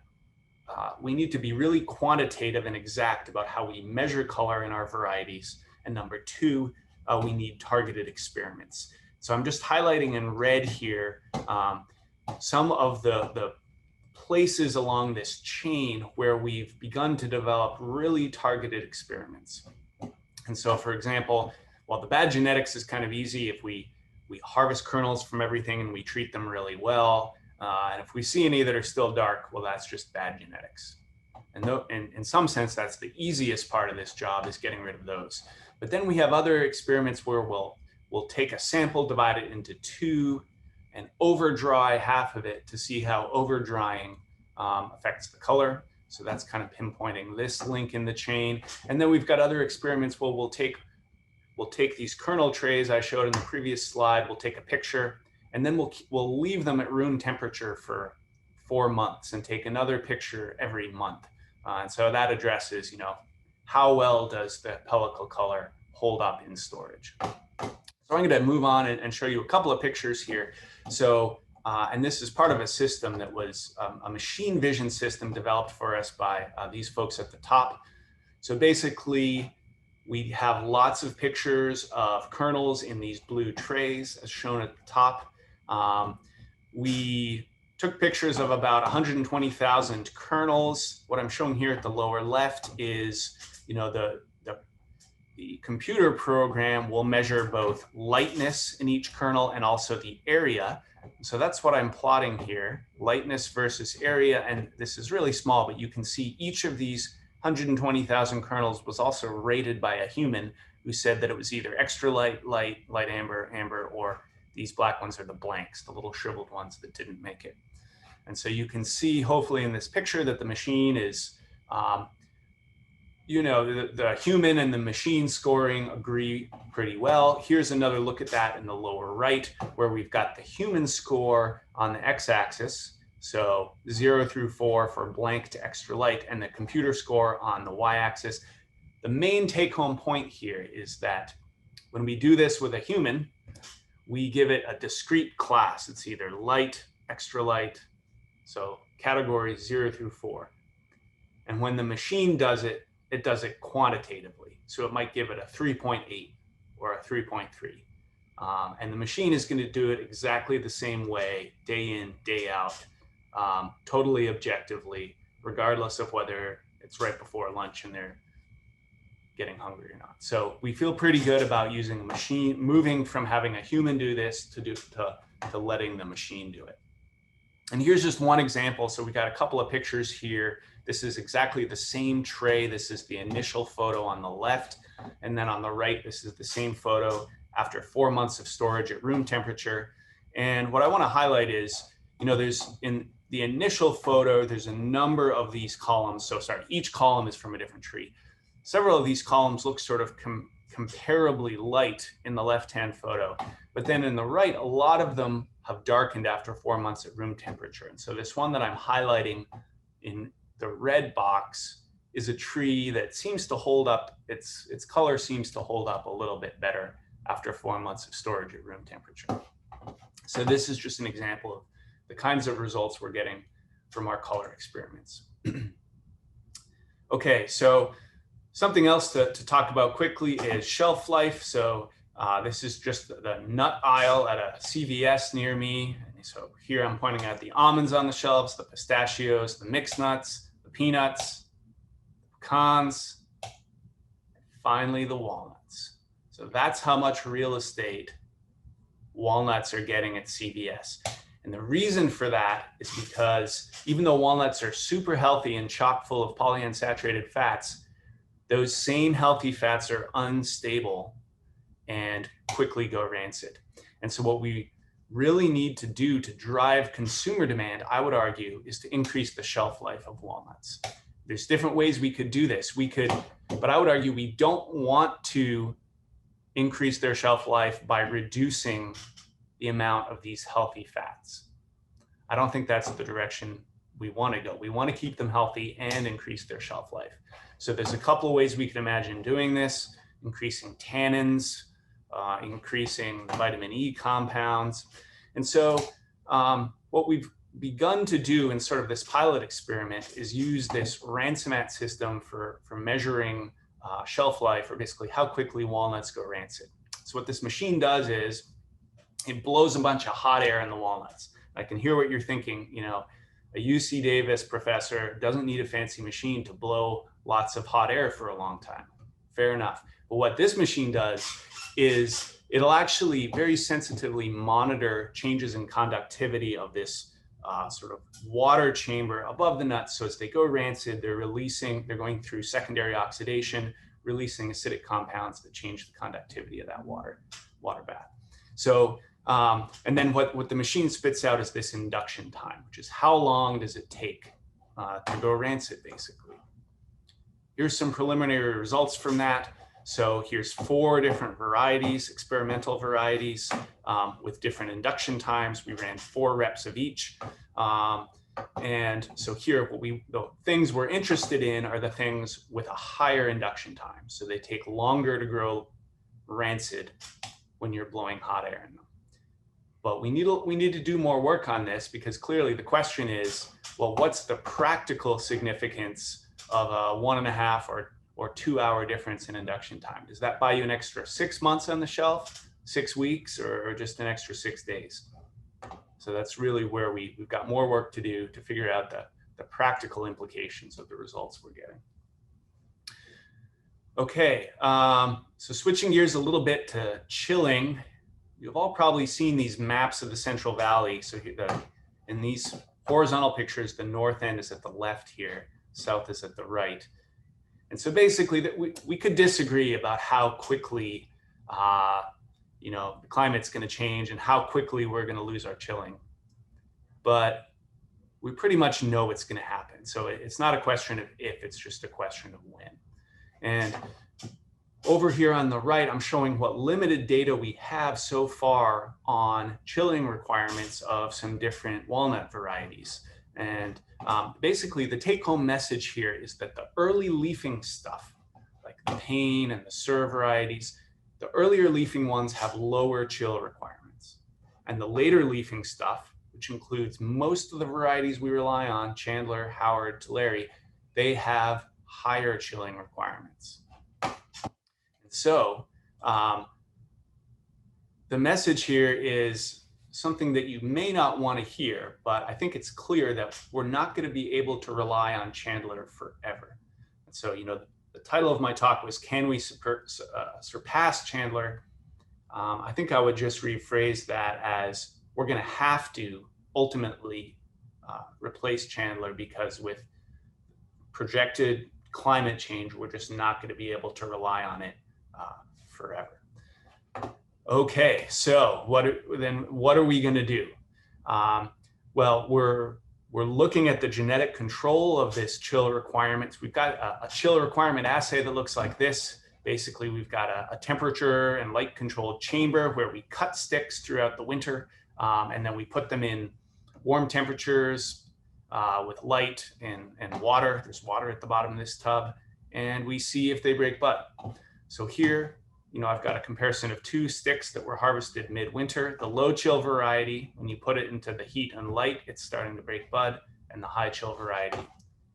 we need to be really quantitative and exact about how we measure color in our varieties. And number 2, we need targeted experiments. So I'm just highlighting in red here some of the places along this chain where we've begun to develop really targeted experiments. And so, for example, while the bad genetics is kind of easy, if we harvest kernels from everything and we treat them really well, and if we see any that are still dark, well, that's just bad genetics. And in some sense, that's the easiest part of this job, is getting rid of those. But then we have other experiments where we'll take a sample, divide it into 2, and over dry half of it to see how over drying affects the color. So that's kind of pinpointing this link in the chain. And then we've got other experiments where we'll take these kernel trays I showed in the previous slide, we'll take a picture, and then we'll leave them at room temperature for 4 months and take another picture every month. And so that addresses, how well does the pellicle color hold up in storage? So I'm going to move on and show you a couple of pictures here. So, and this is part of a system that was a machine vision system developed for us by these folks at the top. So basically, we have lots of pictures of kernels in these blue trays as shown at the top. We took pictures of about 120,000 kernels. What I'm showing here at the lower left is, the computer program will measure both lightness in each kernel and also the area. So that's what I'm plotting here, lightness versus area. And this is really small, but you can see each of these 120,000 kernels was also rated by a human who said that it was either extra light, light amber, or these black ones are the blanks, the little shriveled ones that didn't make it. And so you can see, hopefully in this picture, that the machine is, the human and the machine scoring agree pretty well. Here's another look at that in the lower right, where we've got the human score on the x-axis. So 0 through 4 for blank to extra light, and the computer score on the y-axis. The main take-home point here is that when we do this with a human, we give it a discrete class. It's either light, extra light, so categories 0 through 4. And when the machine does it, it does it quantitatively. So it might give it a 3.8 or a 3.3. And the machine is going to do it exactly the same way, day in, day out, totally objectively, regardless of whether it's right before lunch and they're getting hungry or not. So we feel pretty good about using a machine, moving from having a human do this to letting the machine do it. And here's just one example. So we got a couple of pictures here. This is exactly the same tray. This is the initial photo on the left. And then on the right, this is the same photo after 4 months of storage at room temperature. And what I want to highlight is, there's in the initial photo, there's a number of these columns. So sorry, each column is from a different tree. Several of these columns look sort of comparably light in the left-hand photo. But then in the right, a lot of them have darkened after 4 months at room temperature. And so this one that I'm highlighting in the red box is a tree that seems to hold up, its color seems to hold up a little bit better after 4 months of storage at room temperature. So this is just an example of the kinds of results we're getting from our color experiments. Okay, so something else to talk about quickly is shelf life. So this is just the nut aisle at a CVS near me. So here I'm pointing at the almonds on the shelves, the pistachios, the mixed nuts, the peanuts, pecans, and finally the walnuts. So that's how much real estate walnuts are getting at CVS. And the reason for that is because even though walnuts are super healthy and chock full of polyunsaturated fats, those same healthy fats are unstable and quickly go rancid. And so what we really need to do to drive consumer demand, I would argue, is to increase the shelf life of walnuts. There's different ways we could do this. But I would argue we don't want to increase their shelf life by reducing the amount of these healthy fats. I don't think that's the direction we want to go. We want to keep them healthy and increase their shelf life. So there's a couple of ways we can imagine doing this: increasing tannins, increasing the vitamin E compounds. And so what we've begun to do in sort of this pilot experiment is use this ransomat system for measuring shelf life, or basically how quickly walnuts go rancid. So what this machine does is it blows a bunch of hot air in the walnuts. I can hear what you're thinking. A UC Davis professor doesn't need a fancy machine to blow lots of hot air for a long time. Fair enough. But what this machine does is it'll actually very sensitively monitor changes in conductivity of this sort of water chamber above the nuts. So as they go rancid, they're going through secondary oxidation, releasing acidic compounds that change the conductivity of that water bath. So, and then what the machine spits out is this induction time, which is how long does it take to go rancid, basically. Here's some preliminary results from that. So here's 4 different varieties, experimental varieties with different induction times. We ran 4 reps of each. And so here, the things we're interested in are the things with a higher induction time. So they take longer to grow rancid when you're blowing hot air in them. But we need to do more work on this, because clearly the question is, well, what's the practical significance of a 1.5 or 2 hour difference in induction time? Does that buy you an extra 6 months on the shelf, 6 weeks, or just an extra 6 days? So that's really where we've got more work to do to figure out the practical implications of the results we're getting. Okay, so switching gears a little bit to chilling. You've all probably seen these maps of the Central Valley. So in these horizontal pictures, the north end is at the left here, south is at the right. And so basically we could disagree about how quickly the climate's going to change and how quickly we're going to lose our chilling. But we pretty much know it's going to happen. So it's not a question of if, it's just a question of when. And over here on the right, I'm showing what limited data we have so far on chilling requirements of some different walnut varieties. And basically the take-home message here is that the early leafing stuff, like the Pain and the Sur varieties, the earlier leafing ones have lower chill requirements. And the later leafing stuff, which includes most of the varieties we rely on, Chandler, Howard, Tulare, they have higher chilling requirements. So the message here is something that you may not want to hear, but I think it's clear that we're not going to be able to rely on Chandler forever. And so, the title of my talk was, can we surpass Chandler? I think I would just rephrase that as, we're going to have to ultimately replace Chandler, because with projected climate change, we're just not going to be able to rely on it forever. Okay, so what are we going to do? Well, we're looking at the genetic control of this chill requirements. We've got a chill requirement assay that looks like this. Basically, we've got a temperature and light controlled chamber where we cut sticks throughout the winter, and then we put them in warm temperatures with light and water. There's water at the bottom of this tub, and we see if they break bud. So here, I've got a comparison of 2 sticks that were harvested midwinter. The low chill variety, when you put it into the heat and light, it's starting to break bud, and the high chill variety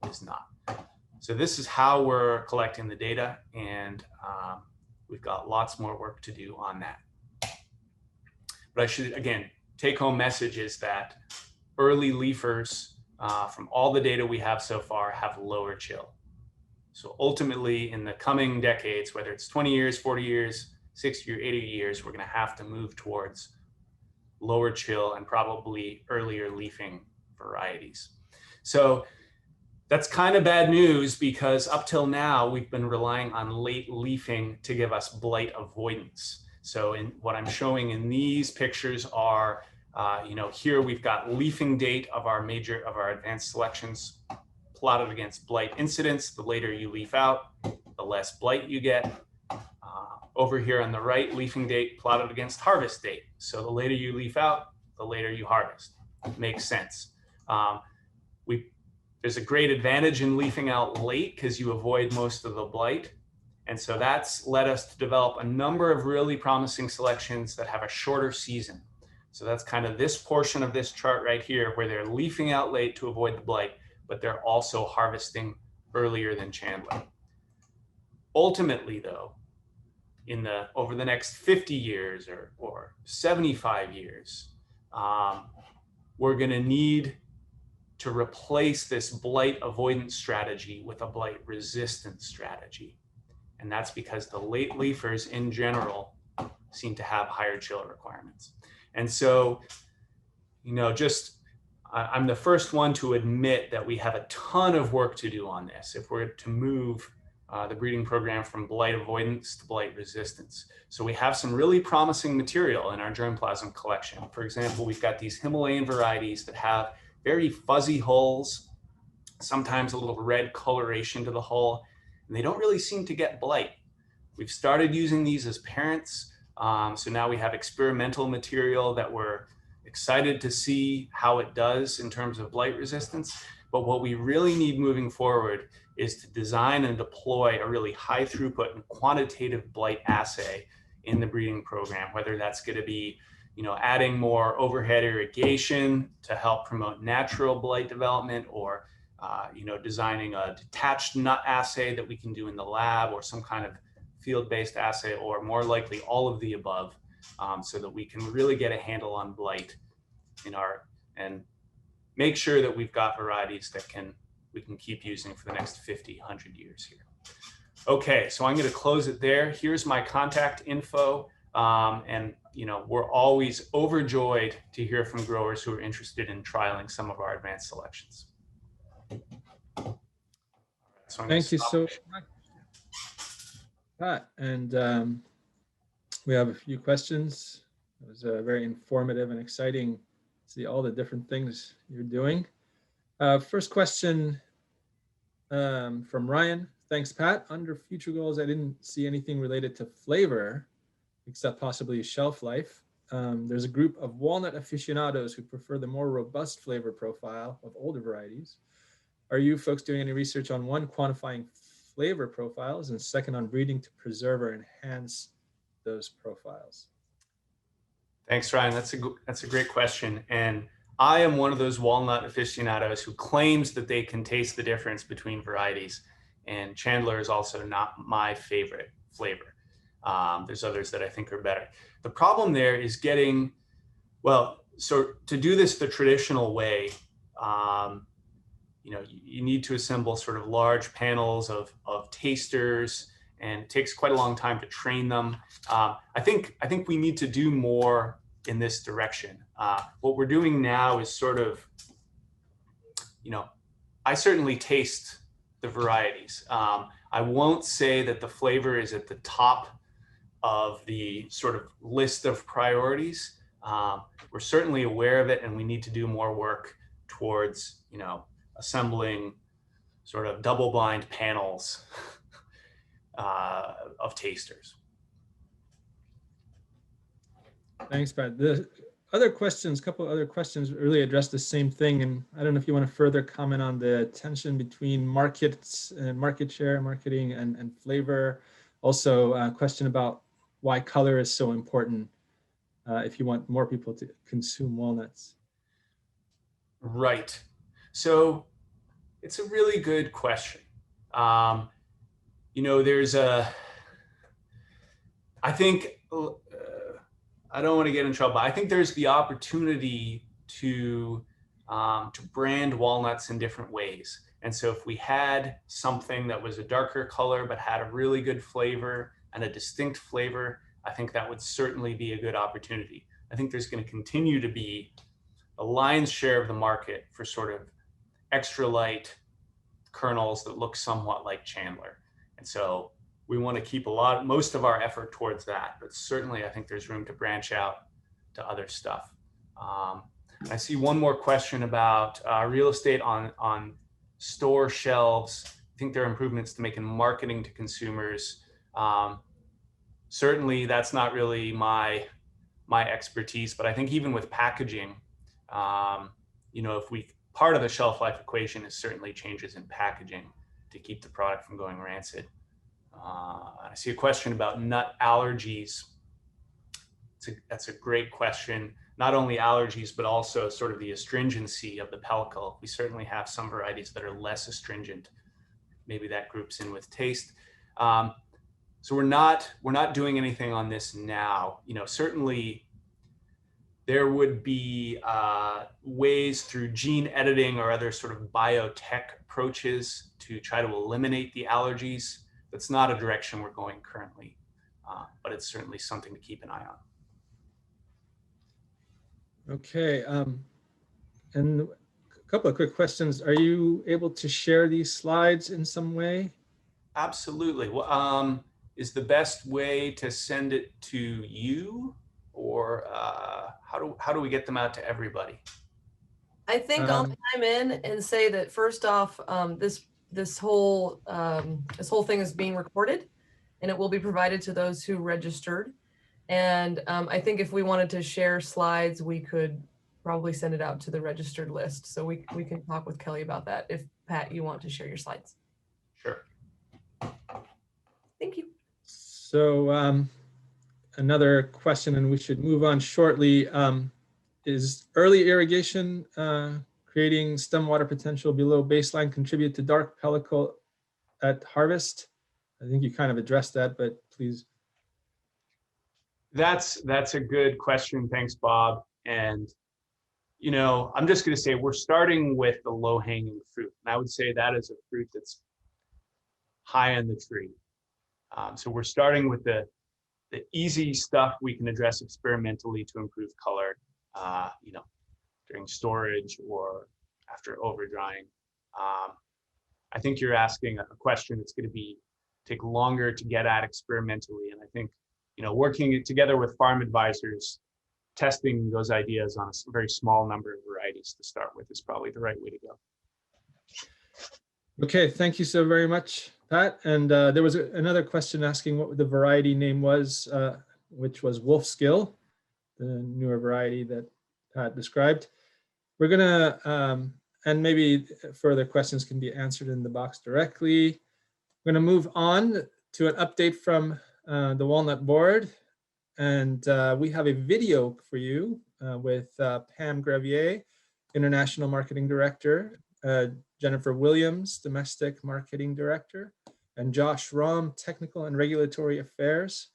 is not. So this is how we're collecting the data, and we've got lots more work to do on that. But I should, again, take home message is that early leafers, from all the data we have so far, have lower chill. So ultimately, in the coming decades, whether it's 20 years, 40 years, 60 or 80 years, we're going to have to move towards lower chill and probably earlier leafing varieties. So that's kind of bad news, because up till now, we've been relying on late leafing to give us blight avoidance. So what I'm showing in these pictures are, here we've got leafing date of our advanced selections plotted against blight incidence. The later you leaf out, the less blight you get. Over here on the right, leafing date plotted against harvest date. So the later you leaf out, the later you harvest. Makes sense. There's a great advantage in leafing out late because you avoid most of the blight. And so that's led us to develop a number of really promising selections that have a shorter season. So that's kind of this portion of this chart right here, where they're leafing out late to avoid the blight, but they're also harvesting earlier than Chandler. Ultimately, though, over the next 50 years or 75 years, we're going to need to replace this blight avoidance strategy with a blight resistance strategy. And that's because the late leafers in general seem to have higher chill requirements. And so, I'm the first one to admit that we have a ton of work to do on this if we're to move the breeding program from blight avoidance to blight resistance. So we have some really promising material in our germplasm collection. For example, we've got these Himalayan varieties that have very fuzzy hulls, sometimes a little red coloration to the hull, and they don't really seem to get blight. We've started using these as parents. So now we have experimental material that we're excited to see how it does in terms of blight resistance. But what we really need moving forward is to design and deploy a really high throughput and quantitative blight assay in the breeding program, whether that's going to be, adding more overhead irrigation to help promote natural blight development, or designing a detached nut assay that we can do in the lab, or some kind of field-based assay, or more likely all of the above, so that we can really get a handle on blight and make sure that we've got varieties that we can keep using for the next 50, 100 years here. Okay, so I'm going to close it there. Here's my contact info. And we're always overjoyed to hear from growers who are interested in trialing some of our advanced selections. So Thank you so much, Pat. And we have a few questions. It was very informative and exciting to see all the different things you're doing. First question from Ryan. Thanks, Pat. Under future goals, I didn't see anything related to flavor, except possibly shelf life. There's a group of walnut aficionados who prefer the more robust flavor profile of older varieties. Are you folks doing any research on, one, quantifying flavor profiles, and second, on breeding to preserve or enhance those profiles? Thanks, Ryan. That's a great question. And I am one of those walnut aficionados who claims that they can taste the difference between varieties. And Chandler is also not my favorite flavor. There's others that I think are better. The problem there is so to do this the traditional way, you need to assemble sort of large panels of tasters, and it takes quite a long time to train them. I think we need to do more in this direction. What we're doing now is sort of, I certainly taste the varieties. I won't say that the flavor is at the top of the sort of list of priorities. We're certainly aware of it, and we need to do more work towards, assembling sort of double-blind panels of tasters. Thanks, Pat. The other questions, couple other questions really address the same thing. And I don't know if you want to further comment on the tension between markets and market share, marketing and flavor. Also a question about why color is so important if you want more people to consume walnuts. Right. So it's a really good question. I think, I don't want to get in trouble, but I think there's the opportunity to brand walnuts in different ways. And so if we had something that was a darker color but had a really good flavor and a distinct flavor, I think that would certainly be a good opportunity. I think there's going to continue to be a lion's share of the market for sort of extra light kernels that look somewhat like Chandler. And so we want to keep most of our effort towards that, but certainly I think there's room to branch out to other stuff. I see one more question about real estate on store shelves. I think there are improvements to making marketing to consumers. Certainly that's not really my expertise, but I think even with packaging, part of the shelf life equation is certainly changes in packaging to keep the product from going rancid. I see a question about nut allergies. That's a great question. Not only allergies, but also sort of the astringency of the pellicle. We certainly have some varieties that are less astringent. Maybe that groups in with taste. So we're not doing anything on this now. Certainly there would be ways through gene editing or other sort of biotech approaches to try to eliminate the allergies. That's not a direction we're going currently, but it's certainly something to keep an eye on. Okay, and a couple of quick questions. Are you able to share these slides in some way? Absolutely. Well, is the best way to send it to you, or how do we get them out to everybody? I think I'll chime in and say that first off, this whole thing is being recorded, and it will be provided to those who registered. And I think if we wanted to share slides, we could probably send it out to the registered list. So we can talk with Kelly about that if, Pat, you want to share your slides. Sure. Thank you. So another question, and we should move on shortly. Is early irrigation creating stem water potential below baseline contribute to dark pellicle at harvest? I think you kind of addressed that, but please. That's a good question. Thanks, Bob. And, you know, I'm just going to say we're starting with the low hanging fruit. And I would say that is a fruit that's high on the tree. So we're starting with the easy stuff we can address experimentally to improve color, you know, during storage or after over drying. I think you're asking a question that's going to take longer to get at experimentally. And I think, you know, working together with farm advisors, testing those ideas on a very small number of varieties to start with is probably the right way to go. Okay, thank you so very much, Pat. And there was another question asking what the variety name was, which was Wolfskill, the newer variety that Pat described. We're gonna, and maybe further questions can be answered in the box directly. We're gonna move on to an update from the Walnut board. And we have a video for you with Pam Gravier, International Marketing Director, Jennifer Williams, Domestic Marketing Director, and Josh Rom, Technical and Regulatory Affairs.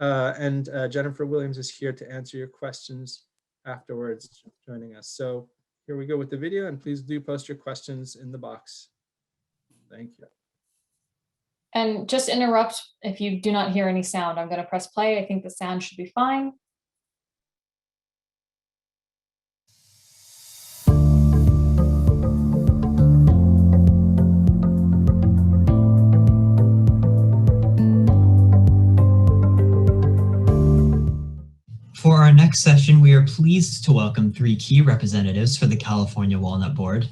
And Jennifer Williams is here to answer your questions afterwards, joining us. So here we go with the video, and please do post your questions in the box. Thank you. And just interrupt if you do not hear any sound. I'm going to press play. I think the sound should be fine. For our next session, we are pleased to welcome 3 key representatives for the California Walnut Board: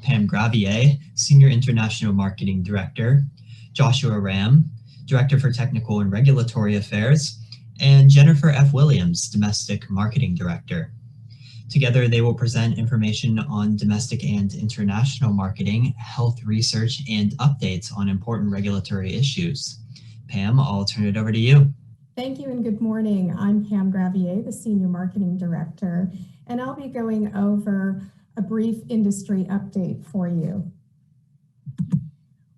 Pam Gravier, Senior International Marketing Director; Joshua Ram, Director for Technical and Regulatory Affairs; and Jennifer F. Williams, Domestic Marketing Director. Together, they will present information on domestic and international marketing, health research, and updates on important regulatory issues. Pam, I'll turn it over to you. Thank you and good morning. I'm Pam Gravier, the Senior Marketing Director, and I'll be going over a brief industry update for you.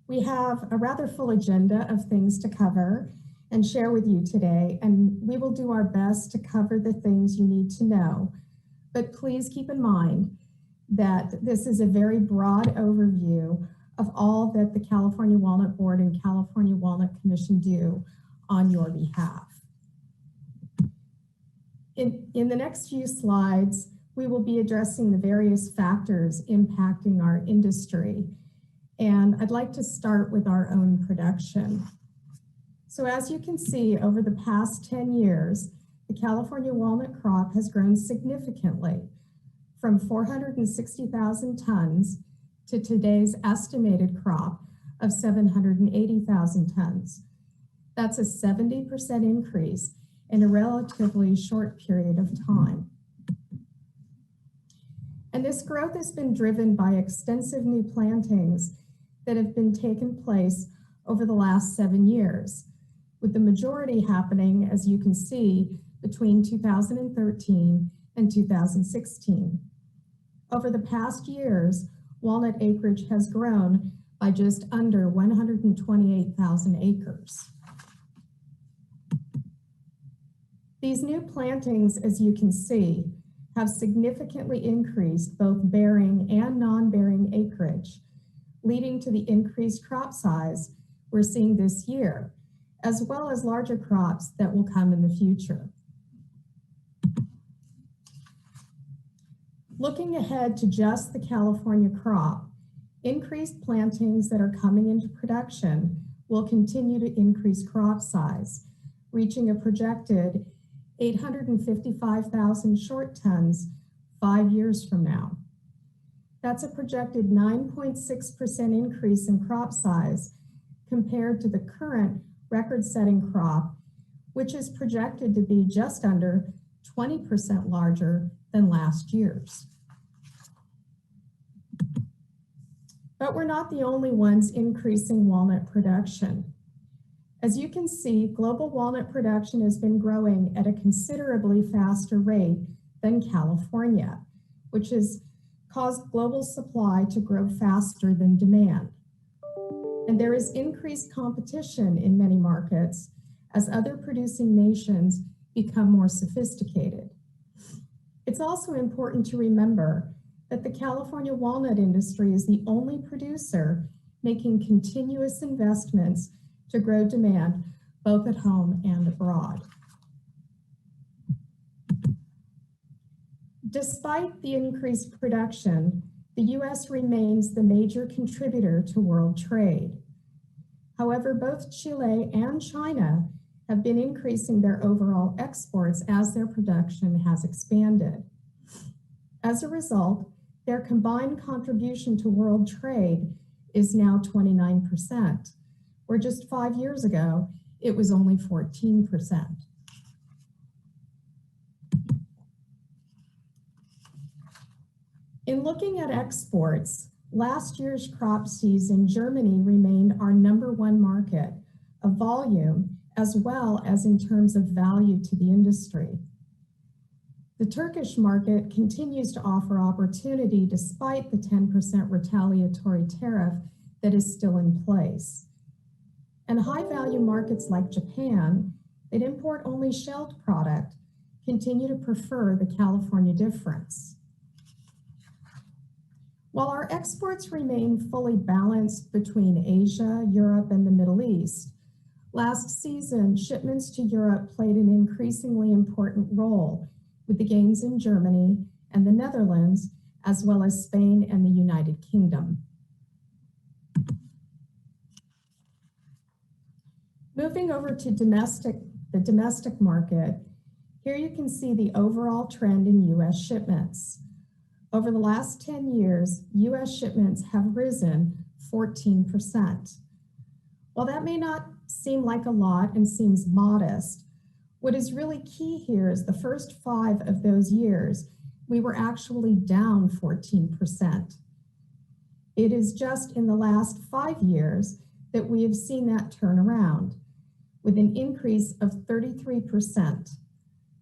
We have a rather full agenda of things to cover and share with you today, and we will do our best to cover the things you need to know. But please keep in mind that this is a very broad overview of all that the California Walnut Board and California Walnut Commission do on your behalf. In the next few slides, we will be addressing the various factors impacting our industry. And I'd like to start with our own production. So as you can see, over the past 10 years, the California walnut crop has grown significantly from 460,000 tons to today's estimated crop of 780,000 tons. That's a 70% increase in a relatively short period of time. And this growth has been driven by extensive new plantings that have been taking place over the last 7 years, with the majority happening, as you can see, between 2013 and 2016. Over the past years, walnut acreage has grown by just under 128,000 acres. These new plantings, as you can see, have significantly increased both bearing and non-bearing acreage, leading to the increased crop size we're seeing this year, as well as larger crops that will come in the future. Looking ahead to just the California crop, increased plantings that are coming into production will continue to increase crop size, reaching a projected 855,000 short tons 5 years from now. That's a projected 9.6% increase in crop size compared to the current record-setting crop, which is projected to be just under 20% larger than last year's. But we're not the only ones increasing walnut production. As you can see, global walnut production has been growing at a considerably faster rate than California, which has caused global supply to grow faster than demand. And there is increased competition in many markets as other producing nations become more sophisticated. It's also important to remember that the California walnut industry is the only producer making continuous investments to grow demand both at home and abroad. Despite the increased production, the U.S. remains the major contributor to world trade. However, both Chile and China have been increasing their overall exports as their production has expanded. As a result, their combined contribution to world trade is now 29%, where just 5 years ago, it was only 14%. In looking at exports, last year's crop season, Germany remained our #1 market of volume as well as in terms of value to the industry. The Turkish market continues to offer opportunity despite the 10% retaliatory tariff that is still in place. And high-value markets like Japan, that import only shelled product, continue to prefer the California difference. While our exports remain fully balanced between Asia, Europe, and the Middle East, last season, shipments to Europe played an increasingly important role with the gains in Germany and the Netherlands, as well as Spain and the United Kingdom. Moving over to the domestic market, here you can see the overall trend in U.S. shipments. Over the last 10 years, U.S. shipments have risen 14%. While that may not seem like a lot and seems modest, what is really key here is the first 5 of those years, we were actually down 14%. It is just in the last 5 years that we have seen that turn around, with an increase of 33%,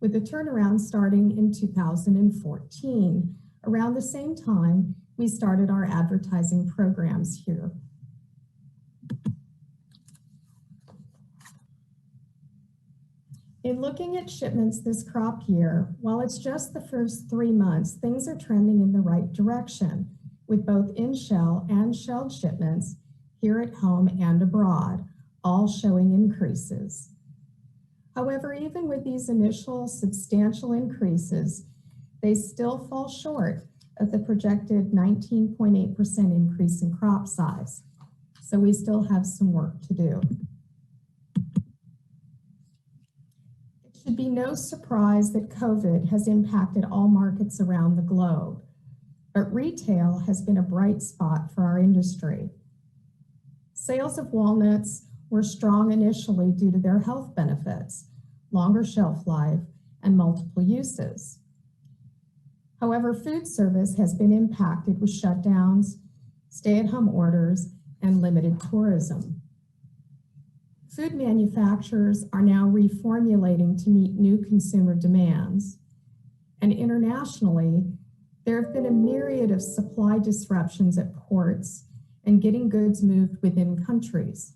with the turnaround starting in 2014, around the same time we started our advertising programs here. In looking at shipments this crop year, while it's just the first 3 months, things are trending in the right direction, with both in-shell and shelled shipments here at home and abroad, all showing increases. However, even with these initial substantial increases, they still fall short of the projected 19.8% increase in crop size. So we still have some work to do. It should be no surprise that COVID has impacted all markets around the globe, but retail has been a bright spot for our industry. Sales of walnuts were strong initially due to their health benefits, longer shelf life, and multiple uses. However, food service has been impacted with shutdowns, stay-at-home orders, and limited tourism. Food manufacturers are now reformulating to meet new consumer demands. And internationally, there have been a myriad of supply disruptions at ports and getting goods moved within countries.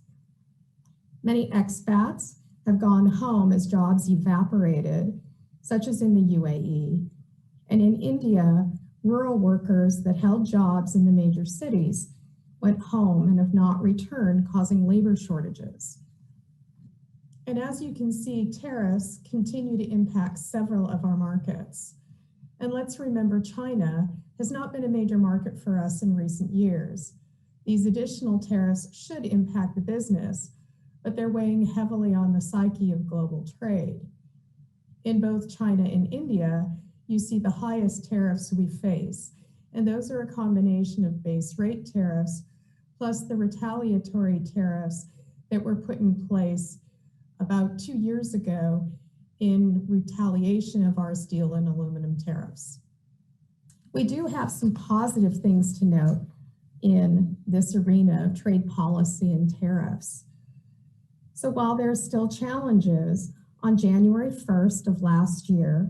Many expats have gone home as jobs evaporated, such as in the UAE. And in India, rural workers that held jobs in the major cities went home and have not returned, causing labor shortages. And as you can see, tariffs continue to impact several of our markets. And let's remember, China has not been a major market for us in recent years. These additional tariffs should impact the business, but they're weighing heavily on the psyche of global trade. In both China and India, you see the highest tariffs we face, and those are a combination of base rate tariffs plus the retaliatory tariffs that were put in place about 2 years ago in retaliation of our steel and aluminum tariffs. We do have some positive things to note in this arena of trade policy and tariffs. So while there's still challenges, on January 1st of last year,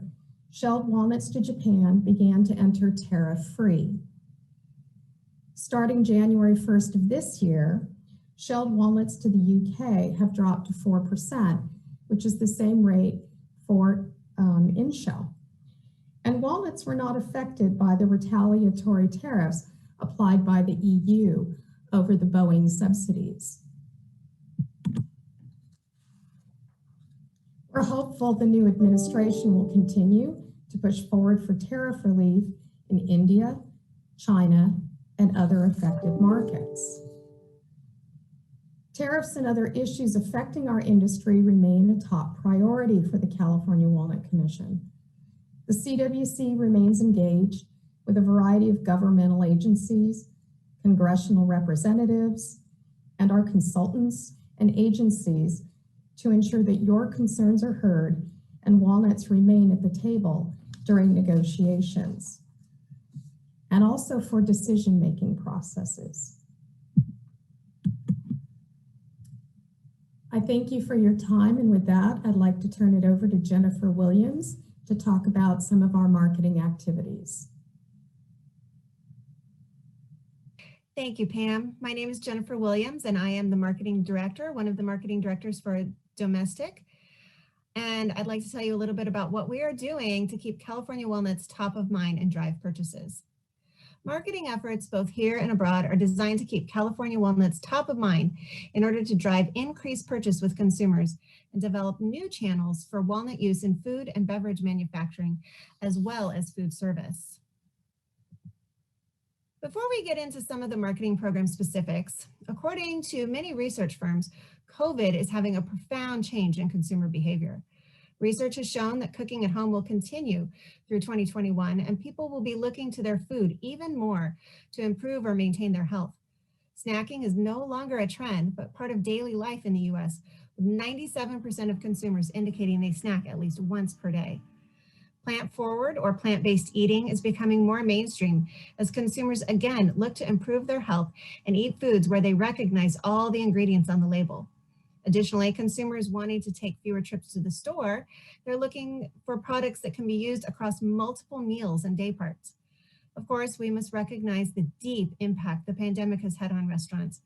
shelled walnuts to Japan began to enter tariff-free. Starting January 1st of this year, shelled walnuts to the UK have dropped to 4%, which is the same rate for in-shell. And walnuts were not affected by the retaliatory tariffs applied by the EU over the Boeing subsidies. We're hopeful the new administration will continue to push forward for tariff relief in India, China, and other affected markets. Tariffs and other issues affecting our industry remain a top priority for the California Walnut Commission. The CWC remains engaged with a variety of governmental agencies, congressional representatives, and our consultants and agencies to ensure that your concerns are heard and walnuts remain at the table during negotiations, and also for decision-making processes. I thank you for your time, and with that, I'd like to turn it over to Jennifer Williams to talk about some of our marketing activities. Thank you, Pam. My name is Jennifer Williams, and I am the marketing director, one of the marketing directors for Domestic. And I'd like to tell you a little bit about what we are doing to keep California walnuts top of mind and drive purchases. Marketing efforts both here and abroad are designed to keep California walnuts top of mind in order to drive increased purchase with consumers and develop new channels for walnut use in food and beverage manufacturing, as well as food service. Before we get into some of the marketing program specifics, according to many research firms, COVID is having a profound change in consumer behavior. Research has shown that cooking at home will continue through 2021, and people will be looking to their food even more to improve or maintain their health. Snacking is no longer a trend, but part of daily life in the US, with 97% of consumers indicating they snack at least once per day. Plant-forward or plant-based eating is becoming more mainstream as consumers again look to improve their health and eat foods where they recognize all the ingredients on the label. Additionally, consumers wanting to take fewer trips to the store, they're looking for products that can be used across multiple meals and day parts. Of course, we must recognize the deep impact the pandemic has had on restaurants.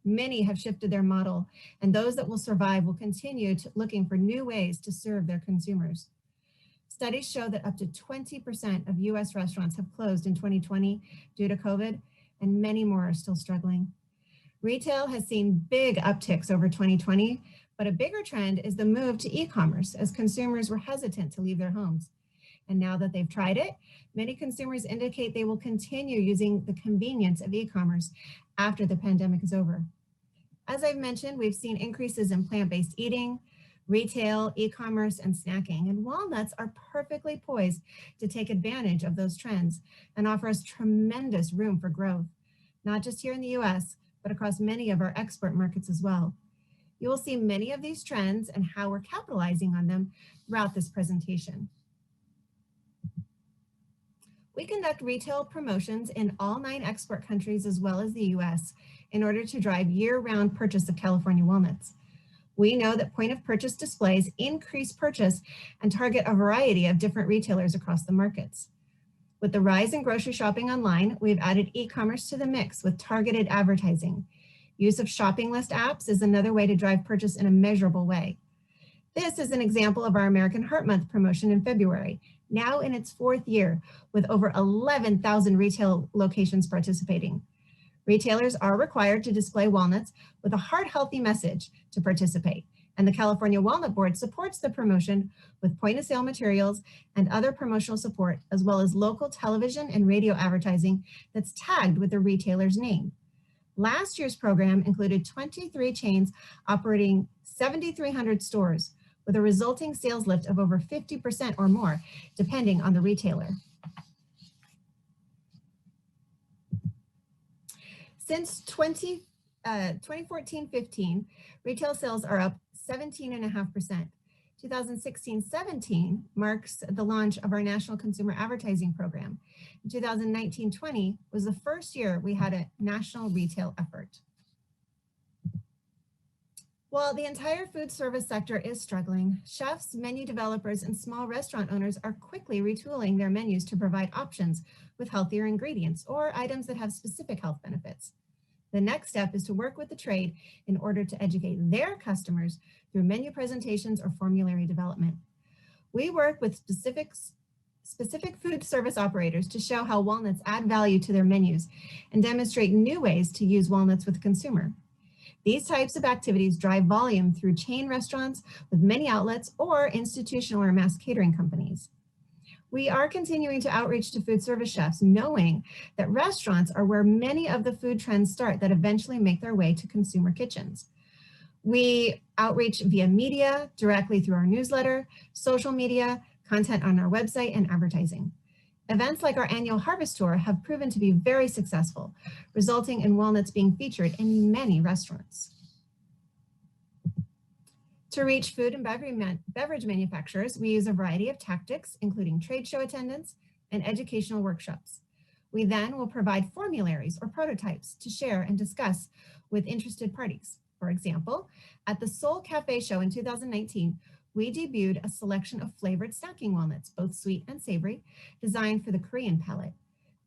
Many have shifted their model, and those that will survive will continue looking for new ways to serve their consumers. Studies show that up to 20% of US restaurants have closed in 2020 due to COVID, and many more are still struggling. Retail has seen big upticks over 2020, but a bigger trend is the move to e-commerce as consumers were hesitant to leave their homes. And now that they've tried it, many consumers indicate they will continue using the convenience of e-commerce after the pandemic is over. As I've mentioned, we've seen increases in plant-based eating, retail, e-commerce, and snacking, and walnuts are perfectly poised to take advantage of those trends and offer us tremendous room for growth, not just here in the US, but across many of our export markets as well. You will see many of these trends and how we're capitalizing on them throughout this presentation. We conduct retail promotions in all 9 export countries as well as the US in order to drive year-round purchase of California walnuts. We know that point of purchase displays increase purchase and target a variety of different retailers across the markets. With the rise in grocery shopping online, we've added e-commerce to the mix with targeted advertising. Use of shopping list apps is another way to drive purchase in a measurable way. This is an example of our American Heart Month promotion in February, now in its 4th year, with over 11,000 retail locations participating. Retailers are required to display walnuts with a heart-healthy message to participate, and the California Walnut Board supports the promotion with point-of-sale materials and other promotional support, as well as local television and radio advertising that's tagged with the retailer's name. Last year's program included 23 chains operating 7,300 stores, with a resulting sales lift of over 50% or more, depending on the retailer. Since 2014-15, retail sales are up 17.5%. 2016-17 marks the launch of our National Consumer Advertising Program. 2019-20 was the first year we had a national retail effort. While the entire food service sector is struggling, chefs, menu developers, and small restaurant owners are quickly retooling their menus to provide options with healthier ingredients or items that have specific health benefits. The next step is to work with the trade in order to educate their customers through menu presentations or formulary development. We work with specific food service operators to show how walnuts add value to their menus and demonstrate new ways to use walnuts with the consumer. These types of activities drive volume through chain restaurants with many outlets or institutional or mass catering companies. We are continuing to outreach to food service chefs, knowing that restaurants are where many of the food trends start that eventually make their way to consumer kitchens. We outreach via media, directly through our newsletter, social media, content on our website, and advertising. Events like our annual Harvest Tour have proven to be very successful, resulting in walnuts being featured in many restaurants. To reach food and beverage manufacturers, we use a variety of tactics, including trade show attendance and educational workshops. We then will provide formularies or prototypes to share and discuss with interested parties. For example, at the Seoul Cafe Show in 2019, we debuted a selection of flavored snacking walnuts, both sweet and savory, designed for the Korean palate.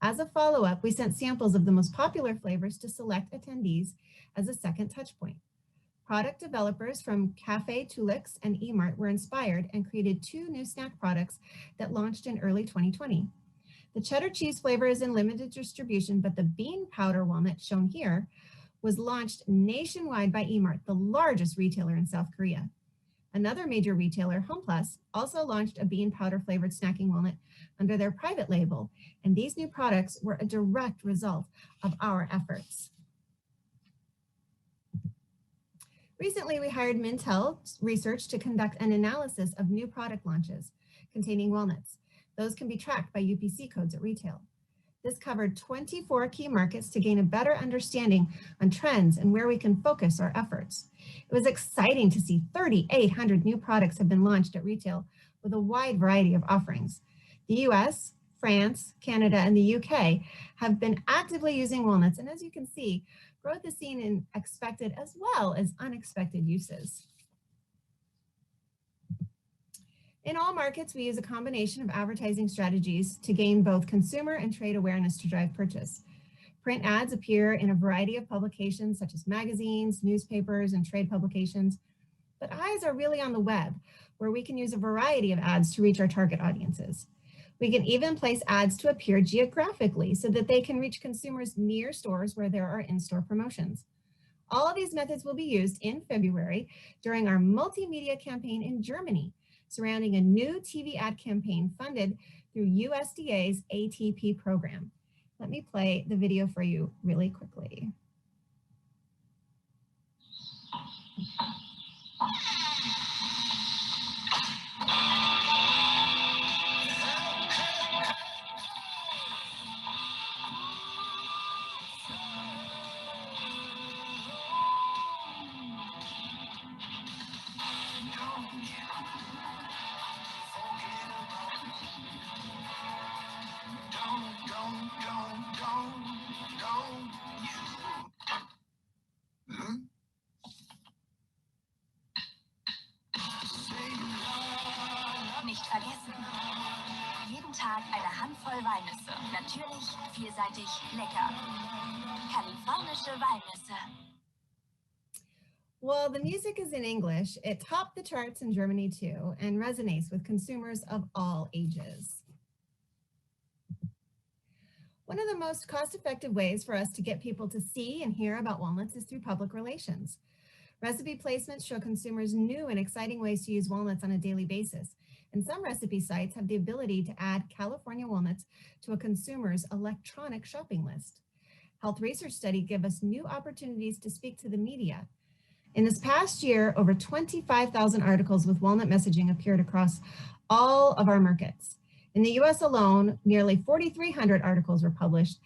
As a follow-up, we sent samples of the most popular flavors to select attendees as a second touch point. Product developers from Cafe Tulix and Emart were inspired and created 2 new snack products that launched in early 2020. The cheddar cheese flavor is in limited distribution, but the bean powder walnut shown here was launched nationwide by Emart, the largest retailer in South Korea. Another major retailer, HomePlus, also launched a bean powder flavored snacking walnut under their private label, and these new products were a direct result of our efforts. Recently, we hired Mintel Research to conduct an analysis of new product launches containing walnuts. Those can be tracked by UPC codes at retail. This covered 24 key markets to gain a better understanding on trends and where we can focus our efforts. It was exciting to see 3,800 new products have been launched at retail with a wide variety of offerings. The US, France, Canada, and the UK have been actively using walnuts, and as you can see, growth is seen in expected as well as unexpected uses. In all markets, we use a combination of advertising strategies to gain both consumer and trade awareness to drive purchase. Print ads appear in a variety of publications such as magazines, newspapers, and trade publications, but eyes are really on the web, where we can use a variety of ads to reach our target audiences. We can even place ads to appear geographically so that they can reach consumers near stores where there are in-store promotions. All of these methods will be used in February during our multimedia campaign in Germany, surrounding a new TV ad campaign funded through USDA's ATP program. Let me play the video for you really quickly. Nicht vergessen. Jeden Tag eine Handvoll Walnüsse. Natürlich, vielseitig, lecker. Kalifornische Walnüsse. While the music is in English, it topped the charts in Germany too and resonates with consumers of all ages. One of the most cost-effective ways for us to get people to see and hear about walnuts is through public relations. Recipe placements show consumers new and exciting ways to use walnuts on a daily basis, and some recipe sites have the ability to add California walnuts to a consumer's electronic shopping list. Health research studies give us new opportunities to speak to the media. In this past year, over 25,000 articles with walnut messaging appeared across all of our markets. In the US alone, nearly 4,300 articles were published,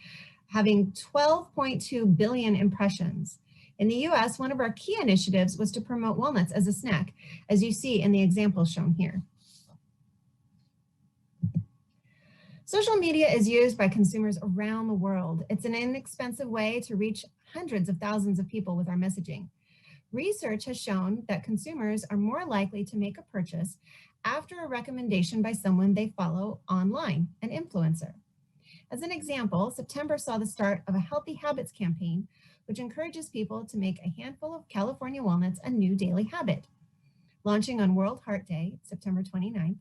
having 12.2 billion impressions. In the US, one of our key initiatives was to promote walnuts as a snack, as you see in the example shown here. Social media is used by consumers around the world. It's an inexpensive way to reach hundreds of thousands of people with our messaging. Research has shown that consumers are more likely to make a purchase after a recommendation by someone they follow online, an influencer. As an example, September saw the start of a Healthy Habits campaign, which encourages people to make a handful of California walnuts a new daily habit. Launching on World Heart Day, September 29th,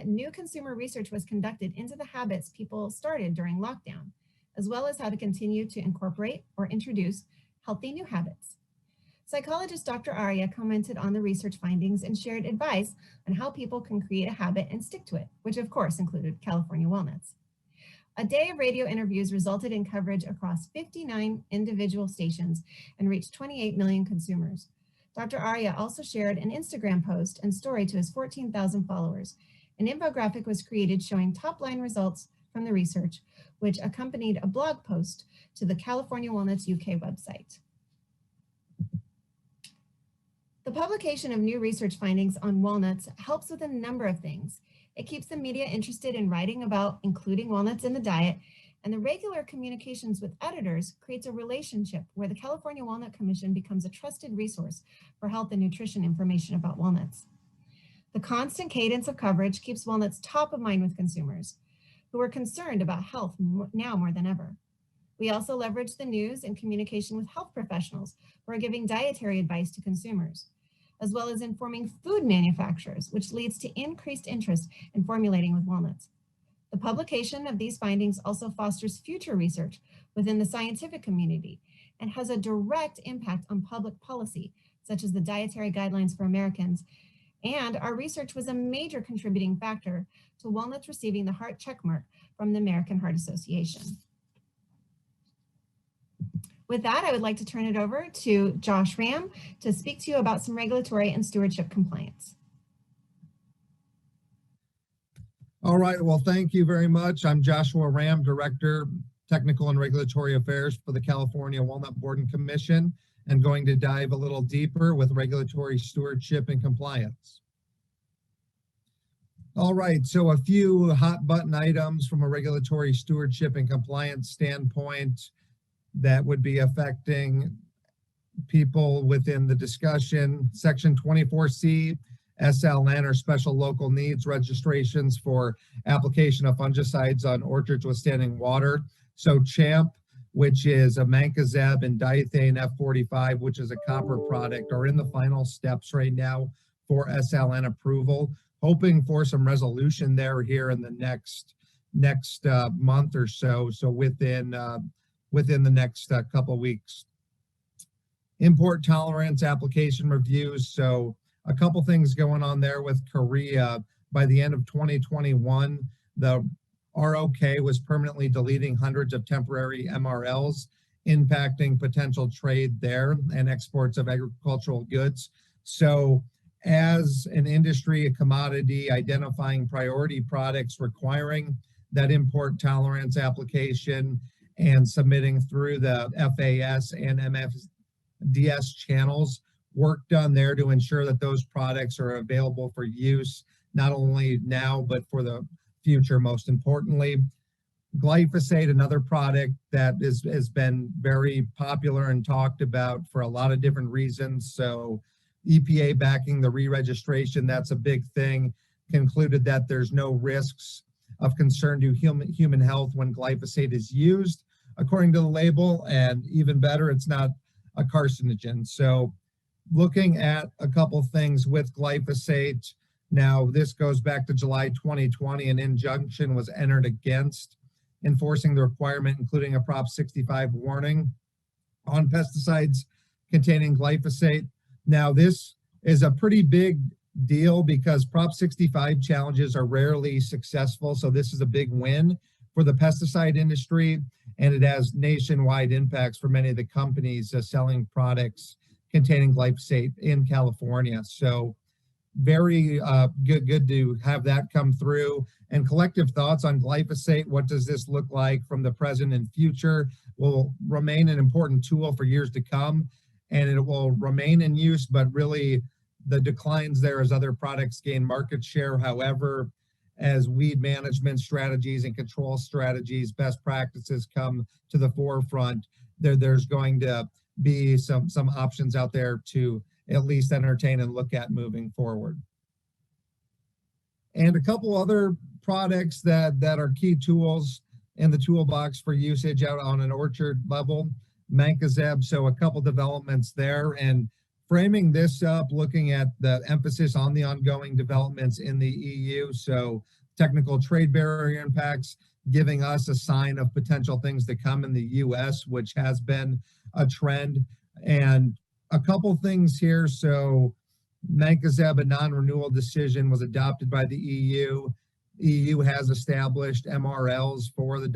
new consumer research was conducted into the habits people started during lockdown, as well as how to continue to incorporate or introduce healthy new habits. Psychologist Dr. Arya commented on the research findings and shared advice on how people can create a habit and stick to it, which of course included California walnuts. A day of radio interviews resulted in coverage across 59 individual stations and reached 28 million consumers. Dr. Arya also shared an Instagram post and story to his 14,000 followers. An infographic was created showing top-line results from the research, which accompanied a blog post to the California Walnuts UK website. The publication of new research findings on walnuts helps with a number of things. It keeps the media interested in writing about including walnuts in the diet, and the regular communications with editors creates a relationship where the California Walnut Commission becomes a trusted resource for health and nutrition information about walnuts. The constant cadence of coverage keeps walnuts top of mind with consumers who are concerned about health now more than ever. We also leverage the news and communication with health professionals who are giving dietary advice to consumers, as well as informing food manufacturers, which leads to increased interest in formulating with walnuts. The publication of these findings also fosters future research within the scientific community and has a direct impact on public policy, such as the Dietary Guidelines for Americans. And our research was a major contributing factor to walnuts receiving the heart checkmark from the American Heart Association. With that, I would like to turn it over to Josh Ram to speak to you about some regulatory and stewardship compliance. All right, well, thank you very much. I'm Joshua Ram, Director, Technical and Regulatory Affairs for the California Walnut Board and Commission, and going to dive a little deeper with regulatory stewardship and compliance. All right, so a few hot button items from a regulatory stewardship and compliance standpoint that would be affecting people within the discussion. Section 24C, SLN or special local needs registrations for application of fungicides on orchards with standing water. So CHAMP, which is a mancozeb and diethane F45, which is a copper product, are in the final steps right now for SLN approval, hoping for some resolution there here in the next month or so. So within the next couple weeks. Import tolerance application reviews. So a couple things going on there with Korea. By the end of 2021, the ROK was permanently deleting hundreds of temporary MRLs, impacting potential trade there and exports of agricultural goods. So as an industry, a commodity, identifying priority products requiring that import tolerance application and submitting through the FAS and MFDS channels, work done there to ensure that those products are available for use, not only now, but for the future, most importantly. Glyphosate, another product that has been very popular and talked about for a lot of different reasons. So EPA backing the re-registration, that's a big thing, concluded that there's no risks of concern to human health when glyphosate is used, according to the label, and even better, it's not a carcinogen. So looking at a couple things with glyphosate, now this goes back to July 2020, an injunction was entered against enforcing the requirement, including a Prop 65 warning on pesticides containing glyphosate. Now this is a pretty big deal because Prop 65 challenges are rarely successful. So this is a big win for the pesticide industry, and it has nationwide impacts for many of the companies selling products containing glyphosate in California. So very good to have that come through. And collective thoughts on glyphosate, what does this look like from the present and future, will remain an important tool for years to come. and it will remain in use, but really the declines there as other products gain market share. However, as weed management strategies and control strategies, best practices come to the forefront, there's going to be some options out there to at least entertain and look at moving forward. And a couple other products that are key tools in the toolbox for usage out on an orchard level, mancozeb. So a couple developments there, and framing this up, looking at the emphasis on the ongoing developments in the EU. So technical trade barrier impacts, giving us a sign of potential things to come in the US, which has been a trend. And a couple things here. So mancozeb, a non-renewal decision, was adopted by the EU. EU has established MRLs for the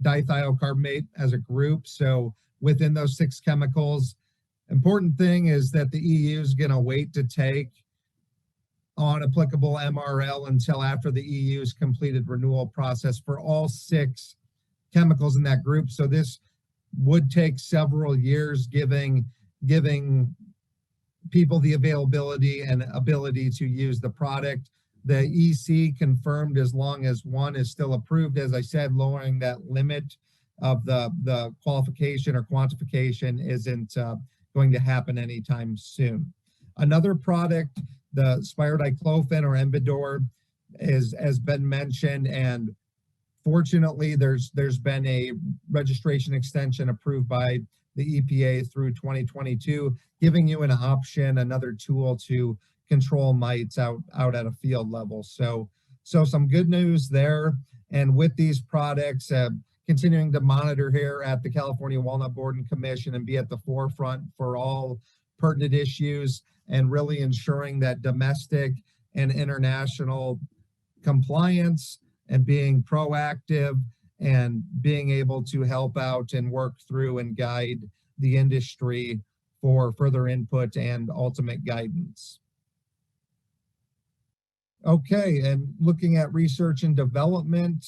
dithiocarbamate as a group. So within those 6 chemicals, important thing is that the EU is going to wait to take on applicable MRL until after the EU's completed renewal process for all 6 chemicals in that group. So this would take several years, giving people the availability and ability to use the product. The EC confirmed as long as one is still approved, as I said, lowering that limit of the qualification or quantification isn't going to happen anytime soon. Another product, the spirodiclofan or Embidor, has been mentioned, and fortunately there's been a registration extension approved by the EPA through 2022, giving you an option, another tool to control mites out at a field level. So some good news there. And with these products, continuing to monitor here at the California Walnut Board and Commission and be at the forefront for all pertinent issues, and really ensuring that domestic and international compliance and being proactive and being able to help out and work through and guide the industry for further input and ultimate guidance. Okay, and looking at research and development,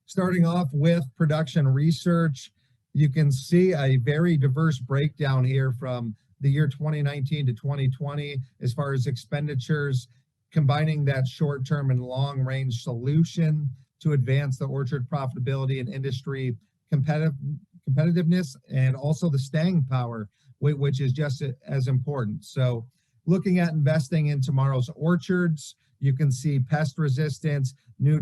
starting off with production research, you can see a very diverse breakdown here from the year 2019 to 2020 as far as expenditures, combining that short-term and long-range solution to advance the orchard profitability and industry competitiveness, and also the staying power, which is just as important. So looking at investing in tomorrow's orchards, you can see pest resistance, new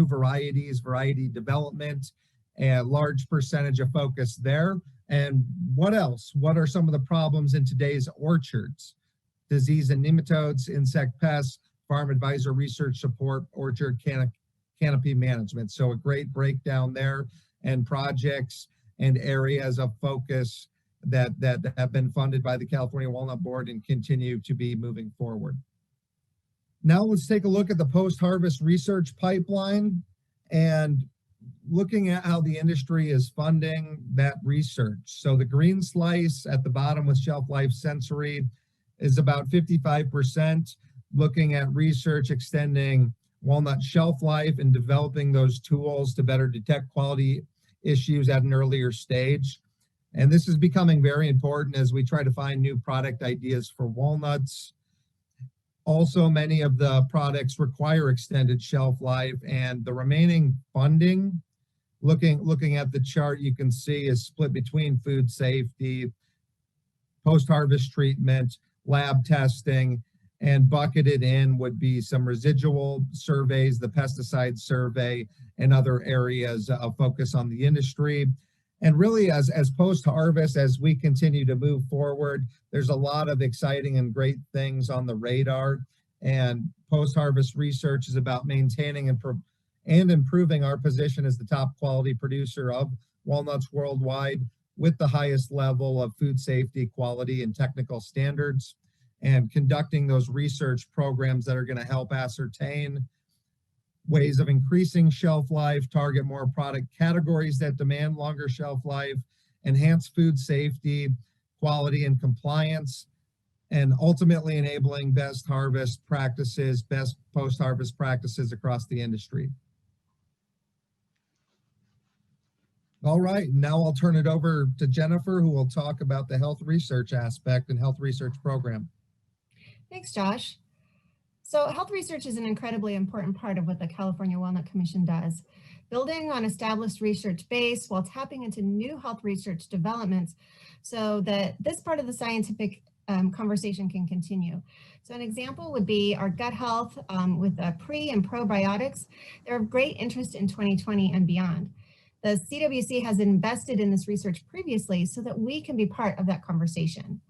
varieties, variety development, and large percentage of focus there. And what else? What are some of the problems in today's orchards? Disease and nematodes, insect pests, farm advisor research support, orchard canopy management. So a great breakdown there, and projects and areas of focus that have been funded by the California Walnut Board and continue to be moving forward. Now let's take a look at the post-harvest research pipeline and looking at how the industry is funding that research. So the green slice at the bottom with shelf life sensory is about 55%, looking at research extending walnut shelf life and developing those tools to better detect quality issues at an earlier stage. And this is becoming very important as we try to find new product ideas for walnuts. Also, many of the products require extended shelf life, and the remaining funding, looking at the chart, you can see is split between food safety, post-harvest treatment, lab testing, and bucketed in would be some residual surveys, the pesticide survey, and other areas of focus on the industry. And really, as post-harvest, as we continue to move forward, there's a lot of exciting and great things on the radar. And post-harvest research is about maintaining and improving our position as the top quality producer of walnuts worldwide, with the highest level of food safety, quality, and technical standards, and conducting those research programs that are going to help ascertain ways of increasing shelf life, target more product categories that demand longer shelf life, enhance food safety, quality, and compliance, and ultimately enabling best harvest practices, best post-harvest practices across the industry. All right, now I'll turn it over to Jennifer, who will talk about the health research aspect and health research program. Thanks, Josh. So health research is an incredibly important part of what the California Walnut Commission does. Building on established research base while tapping into new health research developments so that this part of the scientific conversation can continue. So an example would be our gut health with pre and probiotics. They're of great interest in 2020 and beyond. The CWC has invested in this research previously so that we can be part of that conversation.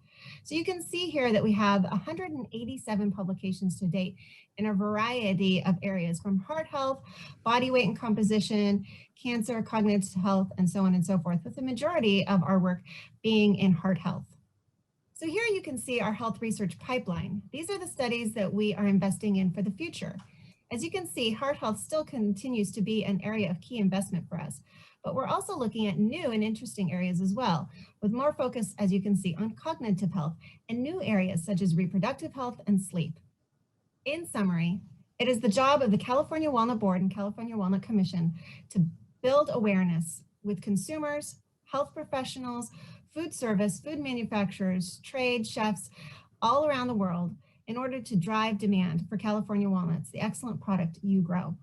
So you can see here that we have 187 publications to date in a variety of areas, from heart health, body weight and composition, cancer, cognitive health, and so on and so forth, with the majority of our work being in heart health. So here you can see our health research pipeline. These are the studies that we are investing in for the future. As you can see, heart health still continues to be an area of key investment for us, but we're also looking at new and interesting areas as well, with more focus, as you can see, on cognitive health and new areas such as reproductive health and sleep. In summary, it is the job of the California Walnut Board and California Walnut Commission to build awareness with consumers, health professionals, food service, food manufacturers, trade, chefs, all around the world in order to drive demand for California walnuts, the excellent product you grow.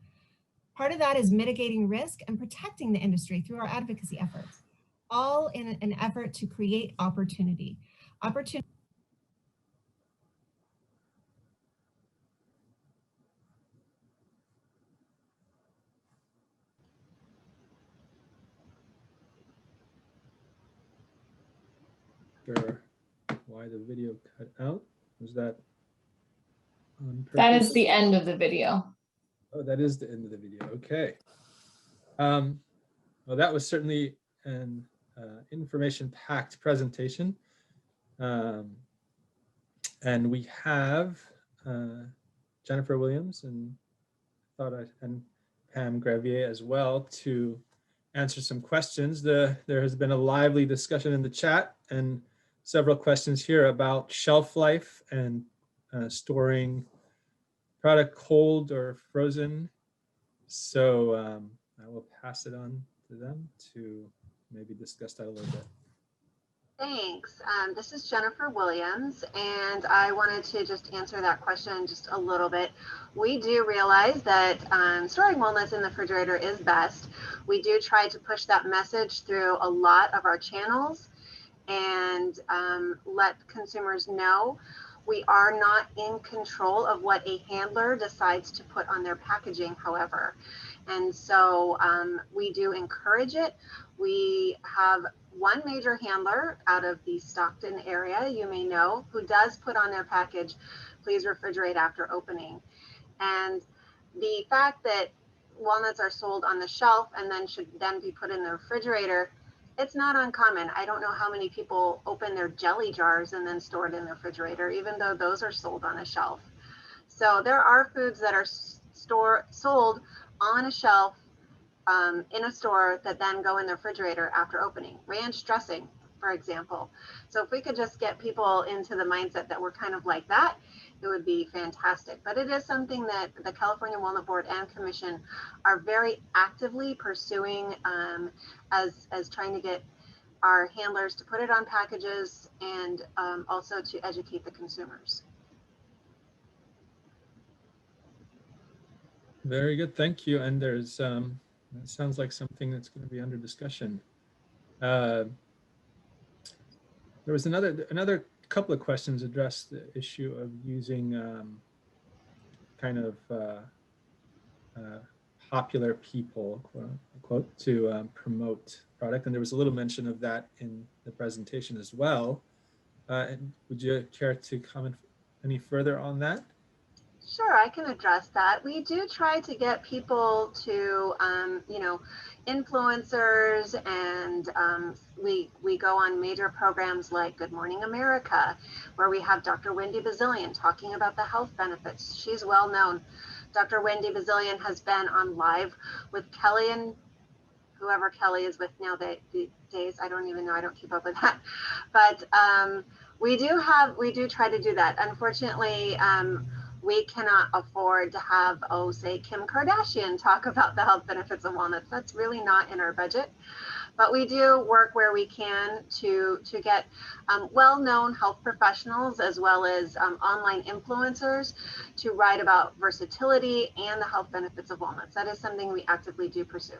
Part of that is mitigating risk and protecting the industry through our advocacy efforts, all in an effort to create opportunity. Sure. Why the video cut out? Was that on purpose? That is the end of the video. Oh, that is the end of the video. Okay. Well, that was certainly an information-packed presentation. And we have Jennifer Williams and Pam Gravier as well to answer some questions. There has been a lively discussion in the chat and several questions here about shelf life and storing product cold or frozen. So I will pass it on to them to maybe discuss that a little bit. Thanks. This is Jennifer Williams, and I wanted to just answer that question just a little bit. We do realize that storing walnuts in the refrigerator is best. We do try to push that message through a lot of our channels and let consumers know we are not in control of what a handler decides to put on their packaging, however. And so we do encourage it. We have one major handler out of the Stockton area, you may know, who does put on their package, please refrigerate after opening. And the fact that walnuts are sold on the shelf and then should then be put in the refrigerator, it's not uncommon. I don't know how many people open their jelly jars and then store it in the refrigerator, even though those are sold on a shelf. So there are foods that are sold on a shelf in a store that then go in the refrigerator after opening. Ranch dressing, for example. So if we could just get people into the mindset that we're kind of like that, it would be fantastic. But it is something that the California Walnut Board and Commission are very actively pursuing as trying to get our handlers to put it on packages and also to educate the consumers. Very good, thank you. And there's it sounds like something that's going to be under discussion. There was another couple of questions addressed the issue of using kind of popular people, quote unquote, to promote product. And there was a little mention of that in the presentation as well. And would you care to comment any further on that? Sure, I can address that. We do try to get people to, you know, influencers, and we go on major programs like Good Morning America, where we have Dr. Wendy Bazillion talking about the health benefits. She's well known. Dr. Wendy Bazillion has been on live with Kelly and whoever Kelly is with now the days. I don't even know. I don't keep up with that. But we do try to do that. Unfortunately, we cannot afford to have, say, Kim Kardashian talk about the health benefits of walnuts. That's really not in our budget. but we do work where we can to get well-known health professionals as well as online influencers to write about versatility and the health benefits of walnuts. That is something we actively do pursue.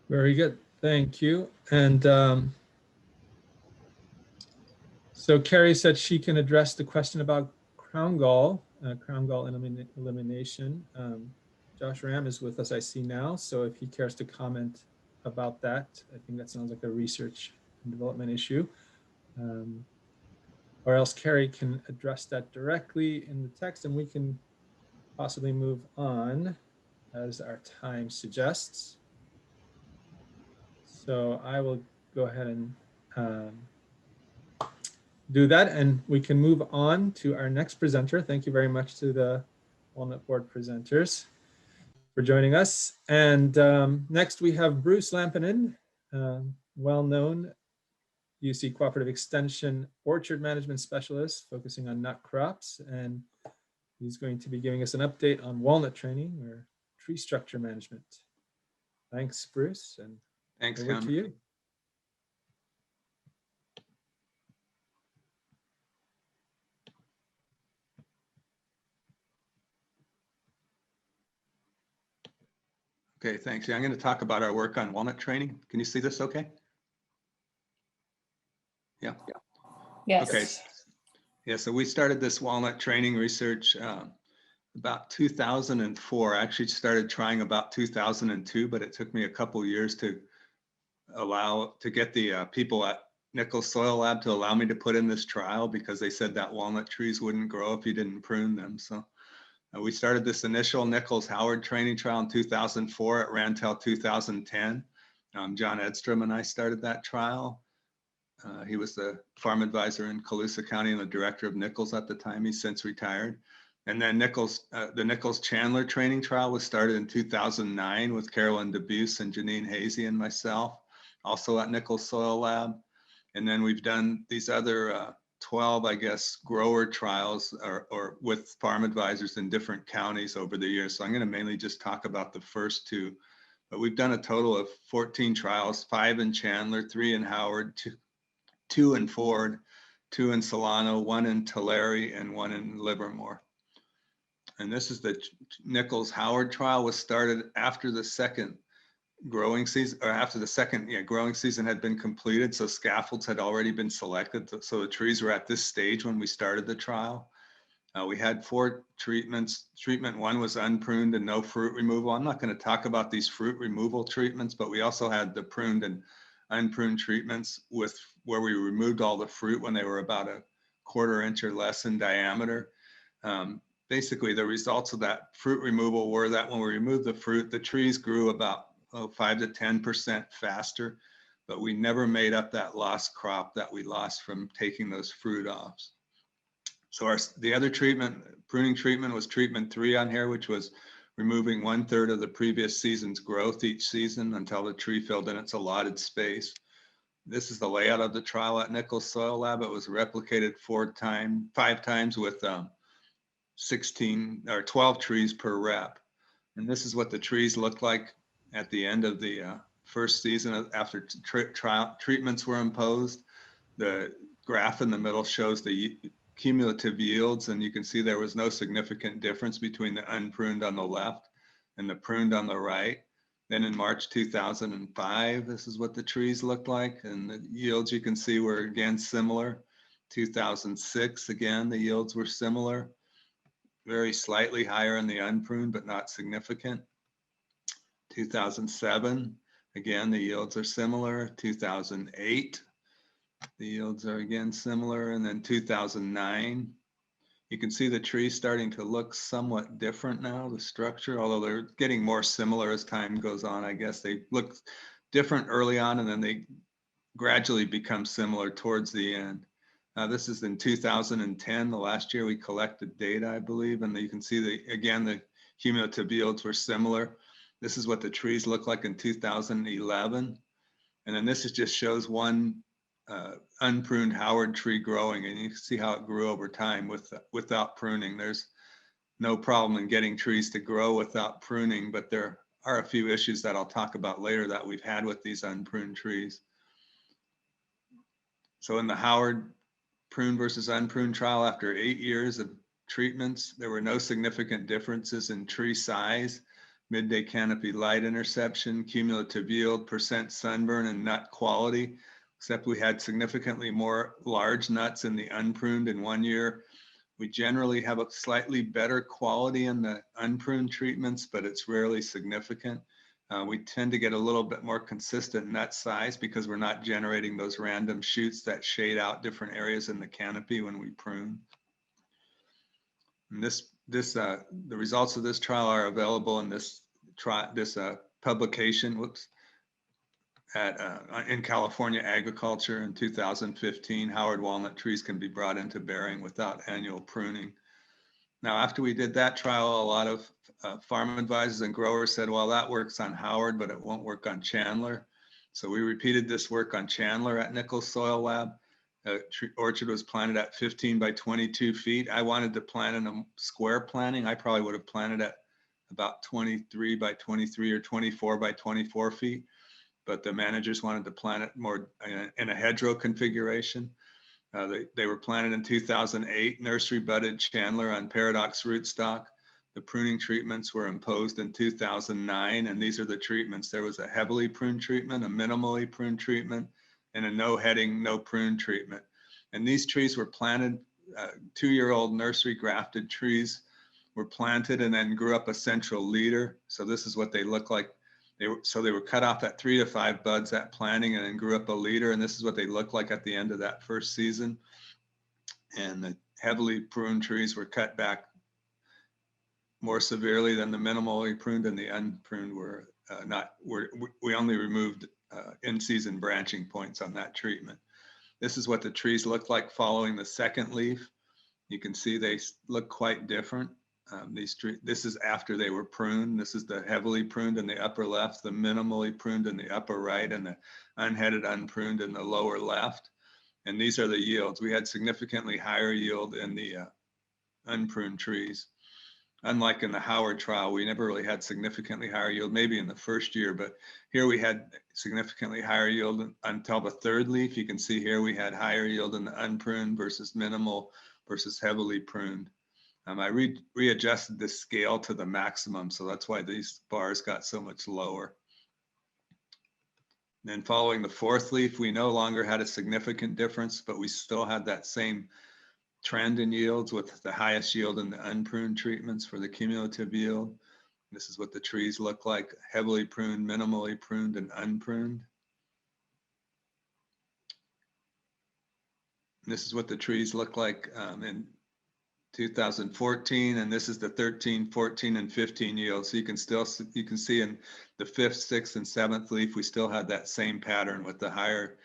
Very good, thank you. And so Carrie said she can address the question about crown gall elimination. Josh Ram is with us, I see now. So if he cares to comment about that, I think that sounds like a research and development issue. Or else Carrie can address that directly in the text and we can possibly move on as our time suggests. So I will go ahead and do that, and we can move on to our next presenter. Thank you very much to the Walnut Board presenters for joining us. And next we have Bruce Lampinen, well-known UC Cooperative Extension Orchard Management Specialist focusing on nut crops. And he's going to be giving us an update on walnut training or tree structure management. Thanks, Bruce. And thanks, over to you. Okay, thanks. Yeah, I'm going to talk about our work on walnut training. Can you see this okay? Yeah. Yes. Okay. Yeah, so we started this walnut training research about 2004. I actually started trying about 2002, but it took me a couple years to get the people at Nichols Soil Lab to allow me to put in this trial because they said that walnut trees wouldn't grow if you didn't prune them. So we started this initial Nichols-Howard training trial in 2004. It ran till 2010. John Edstrom and I started that trial. He was the farm advisor in Colusa County and the director of Nichols at the time. He's since retired. And then the Nichols-Chandler training trial was started in 2009 with Carolyn DeBuse and Janine Hazy and myself, also at Nichols Soil Lab. And then we've done these other 12, I guess, grower trials or with farm advisors in different counties over the years. So I'm going to mainly just talk about the first two, but we've done a total of 14 trials, 5 in Chandler, 3 in Howard, 2 in Ford, 2 in Solano, 1 in Tulare, and 1 in Livermore. And this is the Nichols-Howard trial was started after the second growing season, or after the second growing season had been completed. So scaffolds had already been selected. So the trees were at this stage when we started the trial. We had 4 treatments. Treatment 1 was unpruned and no fruit removal. I'm not going to talk about these fruit removal treatments, but we also had the pruned and unpruned treatments where we removed all the fruit when they were about a 1/4 inch or less in diameter. Basically, the results of that fruit removal were that when we removed the fruit, the trees grew about 5 to 10% faster, but we never made up that lost crop that we lost from taking those fruit off. So the other pruning treatment was treatment 3 on here, which was removing 1/3 of the previous season's growth each season until the tree filled in its allotted space. This is the layout of the trial at Nichols Soil Lab. It was replicated 5 times with 16 or 12 trees per rep. And this is what the trees looked like at the end of the first season after treatments were imposed. The graph in the middle shows the cumulative yields, and you can see there was no significant difference between the unpruned on the left and the pruned on the right. Then in March 2005, this is what the trees looked like, and the yields you can see were again similar. 2006, again, the yields were similar, very slightly higher in the unpruned, but not significant. 2007, again, the yields are similar. 2008, the yields are again similar. And then 2009, you can see the trees starting to look somewhat different now, the structure, although they're getting more similar as time goes on. I guess they look different early on and then they gradually become similar towards the end. This is in 2010, the last year we collected data, I believe, and you can see the cumulative yields were similar. This is what the trees look like in 2011. And then this just shows one unpruned Howard tree growing, and you can see how it grew over time without pruning. There's no problem in getting trees to grow without pruning, but there are a few issues that I'll talk about later that we've had with these unpruned trees. So in the Howard prune versus unpruned trial, after 8 years of treatments, there were no significant differences in tree size, midday canopy light interception, cumulative yield, percent sunburn, and nut quality, except we had significantly more large nuts in the unpruned in 1 year. We generally have a slightly better quality in the unpruned treatments, but it's rarely significant. We tend to get a little bit more consistent nut size because we're not generating those random shoots that shade out different areas in the canopy when we prune. And the results of this trial are available in this publication. In California Agriculture in 2015. Howard walnut trees can be brought into bearing without annual pruning. Now, after we did that trial, a lot of farm advisors and growers said, well, that works on Howard, but it won't work on Chandler. So we repeated this work on Chandler at Nichols Soil Lab. Orchard was planted at 15 by 22 feet. I wanted to plant in a square planting. I probably would have planted at about 23 by 23 or 24 by 24 feet. But the managers wanted to plant it more in a hedgerow configuration. They were planted in 2008, nursery budded Chandler on paradox rootstock. The pruning treatments were imposed in 2009, and these are the treatments. There was a heavily pruned treatment, a minimally pruned treatment, and a no heading, no prune treatment. And these trees were planted, 2-year-old nursery grafted trees were planted and then grew up a central leader. So this is what they look like. They were cut off at 3 to 5 buds at planting and then grew up a leader. And this is what they look like at the end of that first season. And the heavily pruned trees were cut back more severely than the minimally pruned, and the unpruned were we only removed in-season branching points on that treatment. This is what the trees look like following the second leaf. You can see they look quite different. This is after they were pruned. This is the heavily pruned in the upper left, the minimally pruned in the upper right, and the unheaded unpruned in the lower left. And these are the yields. We had significantly higher yield in the unpruned trees. Unlike in the Howard trial, we never really had significantly higher yield, maybe in the first year, but here we had significantly higher yield until the third leaf. You can see here we had higher yield in the unpruned versus minimal versus heavily pruned. I readjusted the scale to the maximum, so that's why these bars got so much lower. Then following the fourth leaf, we no longer had a significant difference, but we still had that same trend in yields with the highest yield in the unpruned treatments for the cumulative yield. This is what the trees look like, heavily pruned, minimally pruned, and unpruned. This is what the trees look like in 2014, and this is the 13, 14, and 15 yield. So you can see in the 5th, 6th, and 7th leaf, we still had that same pattern with the higher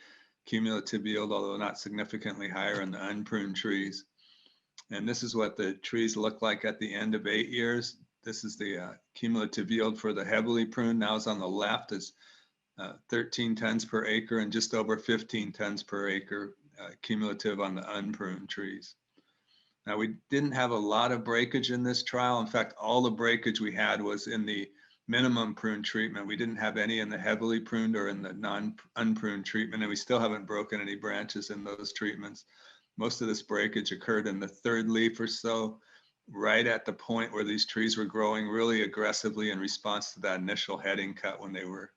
cumulative yield, although not significantly higher in the unpruned trees. And this is what the trees look like at the end of 8 years. This is the cumulative yield for the heavily pruned. Now it's on the left is 13 tons per acre and just over 15 tons per acre cumulative on the unpruned trees. Now, we didn't have a lot of breakage in this trial. In fact, all the breakage we had was in the minimum prune treatment. We didn't have any in the heavily pruned or in the unpruned treatment, and we still haven't broken any branches in those treatments. Most of this breakage occurred in the third leaf or so, right at the point where these trees were growing really aggressively in response to that initial heading cut when they were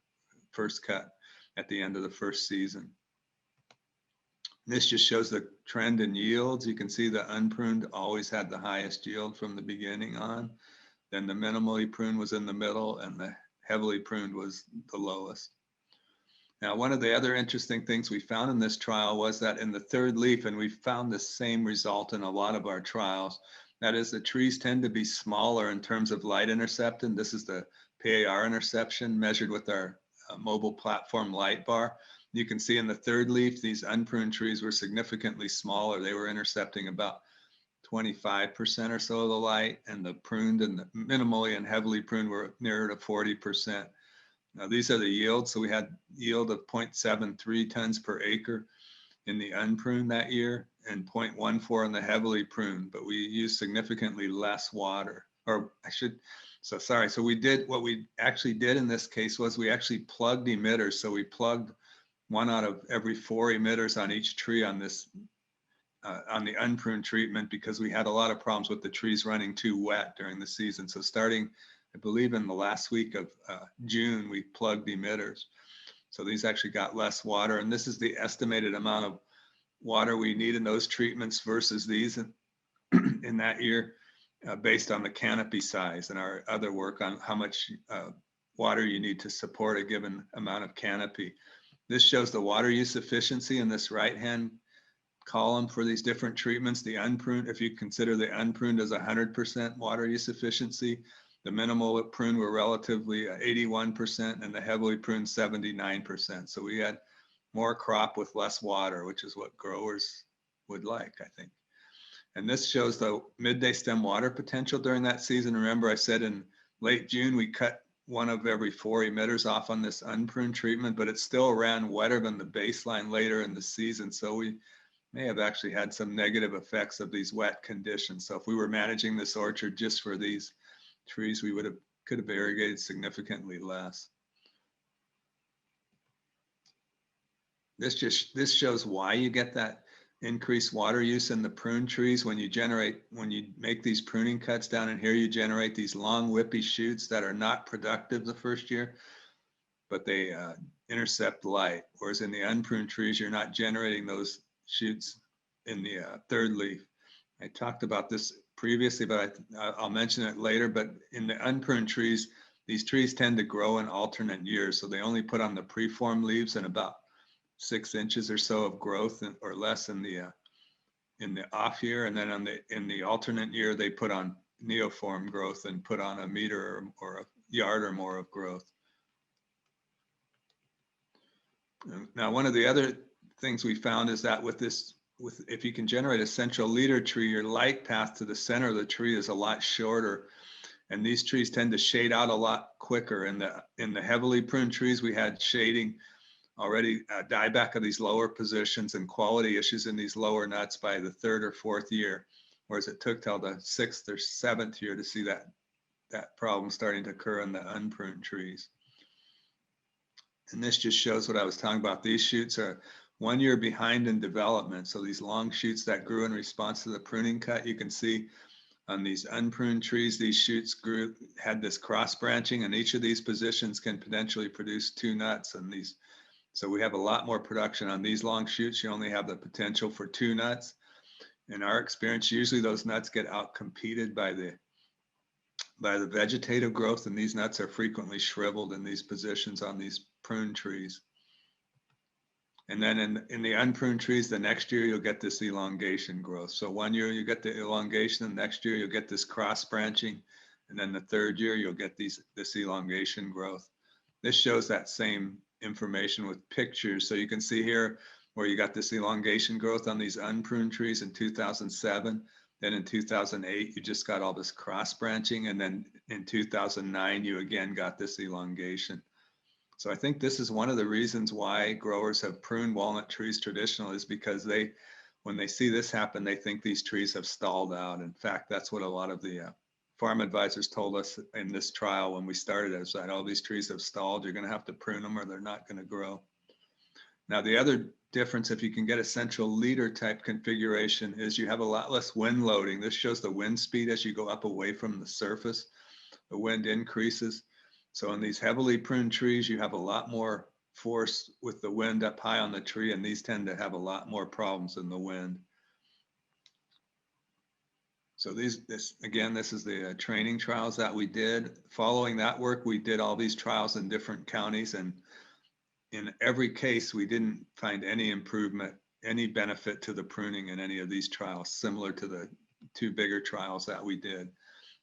first cut at the end of the first season. This just shows the trend in yields. You can see the unpruned always had the highest yield from the beginning on. Then the minimally pruned was in the middle and the heavily pruned was the lowest. Now, one of the other interesting things we found in this trial was that in the third leaf, and we found the same result in a lot of our trials, that is the trees tend to be smaller in terms of light interception. This is the PAR interception measured with our mobile platform light bar. You can see in the third leaf, these unpruned trees were significantly smaller. They were intercepting about 25% or so of the light, and the pruned and the minimally and heavily pruned were nearer to 40%. Now these are the yields. So we had yield of 0.73 tons per acre in the unpruned that year and 0.14 in the heavily pruned, but we used significantly less water, or I should, so sorry. So we did, what we actually did in this case was we actually plugged emitters. So we plugged 1 out of every 4 emitters on each tree on this, on the unpruned treatment, because we had a lot of problems with the trees running too wet during the season. So starting, I believe in the last week of June, we plugged emitters. So these actually got less water. And this is the estimated amount of water we need in those treatments versus these in that year, based on the canopy size and our other work on how much water you need to support a given amount of canopy. This shows the water use efficiency in this right-hand column for these different treatments. The unpruned, if you consider the unpruned as 100% water use efficiency, the minimal pruned were relatively 81% and the heavily pruned 79%. So we had more crop with less water, which is what growers would like, I think. And this shows the midday stem water potential during that season. Remember, I said in late June, we cut 1 of every 4 emitters off on this unpruned treatment, but it still ran wetter than the baseline later in the season. So we may have actually had some negative effects of these wet conditions. So if we were managing this orchard just for these trees, we could have irrigated significantly less. This shows why you get that increased water use in the prune trees when you make these pruning cuts down in here. You generate these long whippy shoots that are not productive the first year, but they intercept light. Whereas in the unpruned trees, you're not generating those shoots in the third leaf. I talked about this previously, but I'll mention it later. But in the unpruned trees, these trees tend to grow in alternate years. So they only put on the preformed leaves in about 6 inches or so of growth or less in the off year. And then in the alternate year, they put on neoform growth and put on a meter or a yard or more of growth. Now, one of the other things we found is that if you can generate a central leader tree, your light path to the center of the tree is a lot shorter. And these trees tend to shade out a lot quicker. In the heavily pruned trees, we had shading already, dieback of these lower positions and quality issues in these lower nuts by the 3rd or 4th year, whereas it took till the 6th or 7th year to see that problem starting to occur in the unpruned trees. And this just shows what I was talking about. These shoots are 1 year behind in development. So these long shoots that grew in response to the pruning cut, you can see on these unpruned trees, these shoots had this cross branching, and each of these positions can potentially produce 2 nuts. And so we have a lot more production on these long shoots. You only have the potential for 2 nuts. In our experience, usually those nuts get out-competed by the vegetative growth, and these nuts are frequently shriveled in these positions on these pruned trees. And then in the unpruned trees, the next year you'll get this elongation growth. So 1 year you get the elongation, and next year you'll get this cross branching, and then the 3rd year you'll get this elongation growth. This shows that same information with pictures. So you can see here where you got this elongation growth on these unpruned trees in 2007. Then in 2008, you just got all this cross branching. And then in 2009, you again got this elongation. So I think this is one of the reasons why growers have pruned walnut trees traditionally, is because when they see this happen, they think these trees have stalled out. In fact, that's what a lot of the farm advisors told us in this trial when we started, is that all these trees have stalled. You're going to have to prune them or they're not going to grow. Now, the other difference, if you can get a central leader type configuration, is you have a lot less wind loading. This shows the wind speed as you go up away from the surface. The wind increases. So in these heavily pruned trees, you have a lot more force with the wind up high on the tree, and these tend to have a lot more problems in the wind. So this is the training trials that we did. Following that work, we did all these trials in different counties, and in every case, we didn't find any improvement, any benefit to the pruning in any of these trials, similar to the 2 bigger trials that we did.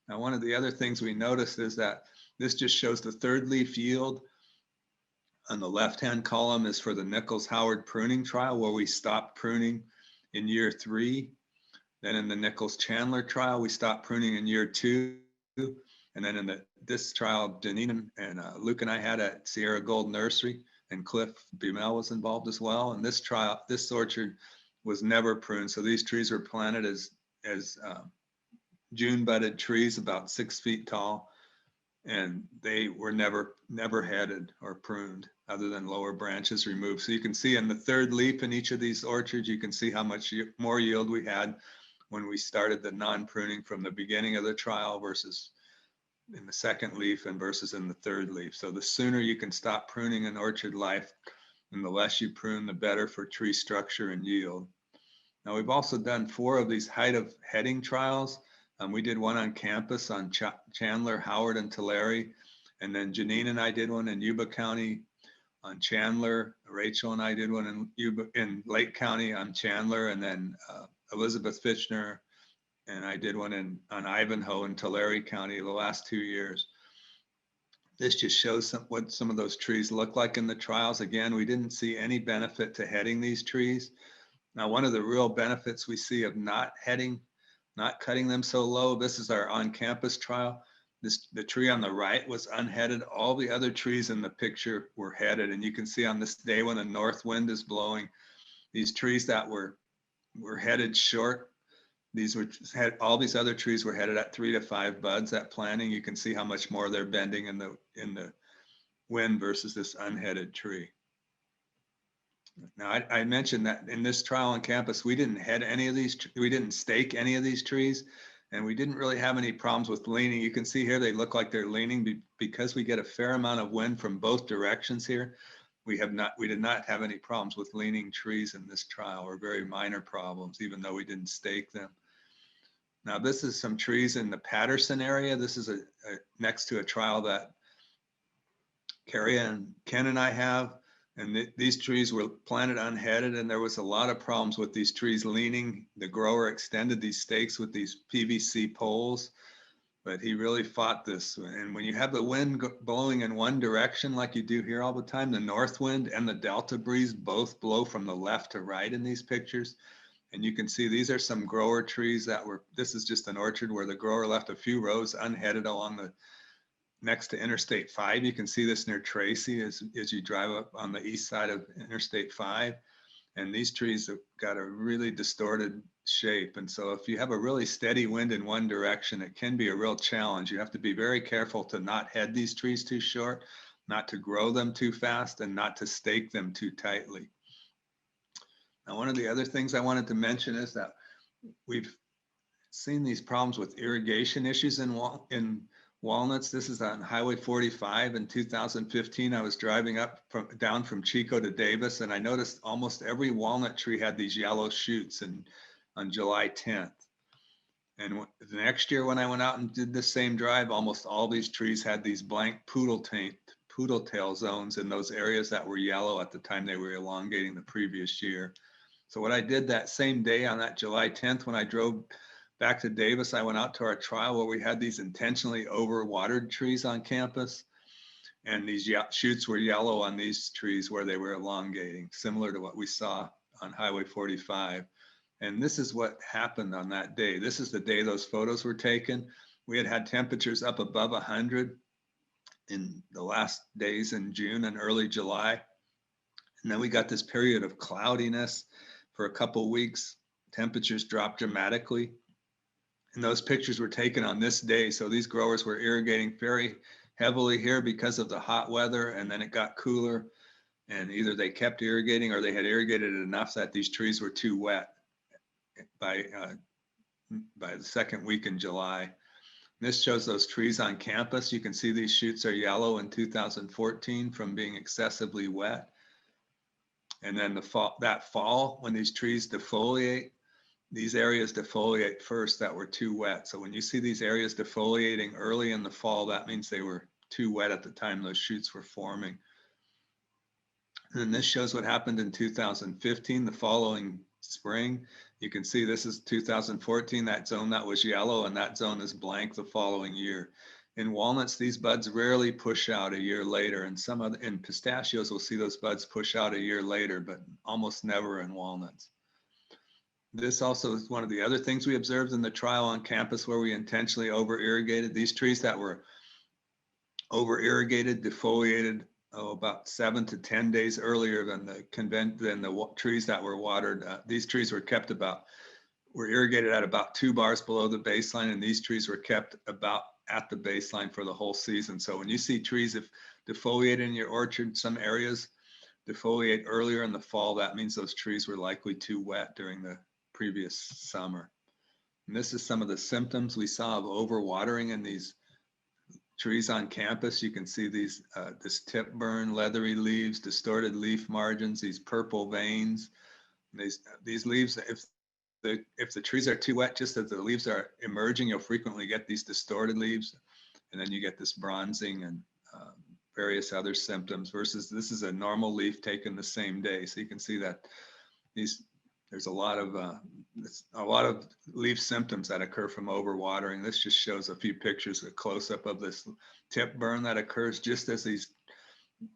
Now, one of the other things we noticed is that this just shows the 3rd leaf yield. On the left-hand column is for the Nichols-Howard pruning trial, where we stopped pruning in year 3. Then in the Nichols-Chandler trial, we stopped pruning in year 2. And then in this trial, Janine and Luke and I had at Sierra Gold Nursery, and Cliff Bumel was involved as well. And this trial, this orchard was never pruned. So these trees were planted as June budded trees about 6 feet tall, and they were never headed or pruned other than lower branches removed. So you can see in the third leaf in each of these orchards, you can see how much more yield we had when we started the non-pruning from the beginning of the trial versus in the second leaf and versus in the third leaf. So the sooner you can stop pruning in orchard life and the less you prune, the better for tree structure and yield. Now we've also done 4 of these height of heading trials. We did one on campus on Chandler, Howard, and Tulare. And then Janine and I did one in Yuba County on Chandler. Rachel and I did one in Lake County on Chandler. And then Elizabeth Fitchner and I did one on Ivanhoe in Tulare County the last 2 years. This just shows what some of those trees look like in the trials. Again, we didn't see any benefit to heading these trees. Now, one of the real benefits we see of not cutting them so low, this is our on-campus trial. The tree on the right was unheaded. All the other trees in the picture were headed. And you can see on this day when the north wind is blowing, these trees that were headed short, all these other trees were headed at 3 to 5 buds at planting. You can see how much more they're bending in the wind versus this unheaded tree. Now, I mentioned that in this trial on campus, we didn't head any of these, we didn't stake any of these trees, and we didn't really have any problems with leaning. You can see here, they look like they're leaning because we get a fair amount of wind from both directions here. We did not have any problems with leaning trees in this trial, or very minor problems, even though we didn't stake them. Now, this is some trees in the Patterson area. This is next to a trial that Carrie and Ken and I have. And these trees were planted unheaded, and there was a lot of problems with these trees leaning. The grower extended these stakes with these PVC poles, but he really fought this. And when you have the wind blowing in one direction, like you do here all the time, the north wind and the delta breeze both blow from the left to right in these pictures. And you can see these are some grower trees this is just an orchard where the grower left a few rows unheaded along next to Interstate 5. You can see this near Tracy as you drive up on the east side of Interstate 5. And these trees have got a really distorted shape. And so if you have a really steady wind in one direction, it can be a real challenge. You have to be very careful to not head these trees too short, not to grow them too fast, and not to stake them too tightly. Now, one of the other things I wanted to mention is that we've seen these problems with irrigation issues in walnuts. This is on Highway 45 in 2015. I was driving down from Chico to Davis, and I noticed almost every walnut tree had these yellow shoots on July 10th. And the next year when I went out and did the same drive, almost all these trees had these blank poodle tail zones in those areas that were yellow at the time they were elongating the previous year. So what I did that same day on that July 10th, when I drove back to Davis, I went out to our trial where we had these intentionally overwatered trees on campus. And these shoots were yellow on these trees where they were elongating, similar to what we saw on Highway 45. And this is what happened on that day. This is the day those photos were taken. We had temperatures up above 100 in the last days in June and early July. And then we got this period of cloudiness for a couple weeks. Temperatures dropped dramatically. And those pictures were taken on this day. So these growers were irrigating very heavily here because of the hot weather, and then it got cooler, and either they kept irrigating or they had irrigated enough that these trees were too wet by the second week in July. This shows those trees on campus. You can see these shoots are yellow in 2014 from being excessively wet. And then that fall, when these trees defoliate, these areas defoliate first that were too wet. So when you see these areas defoliating early in the fall, that means they were too wet at the time those shoots were forming. And then this shows what happened in 2015, the following spring. You can see this is 2014, that zone that was yellow, and that zone is blank the following year. In walnuts, these buds rarely push out a year later, and in pistachios, we'll see those buds push out a year later, but almost never in walnuts. This also is one of the other things we observed in the trial on campus where we intentionally over-irrigated. These trees that were over-irrigated, defoliated about 7 to 10 days earlier than the trees that were watered. These trees were kept about were irrigated at about 2 bars below the baseline, and these trees were kept about at the baseline for the whole season. So when you see trees if defoliate in your orchard, some areas defoliate earlier in the fall, that means those trees were likely too wet during the previous summer. And this is some of the symptoms we saw of overwatering in these trees on campus. You can see these this tip burn, leathery leaves, distorted leaf margins, these purple veins. These leaves, if the trees are too wet, just as the leaves are emerging, you'll frequently get these distorted leaves, and then you get this bronzing and various other symptoms, versus this is a normal leaf taken the same day. So you can see that there's a lot of leaf symptoms that occur from overwatering. This just shows a few pictures, a close-up of this tip burn that occurs just as these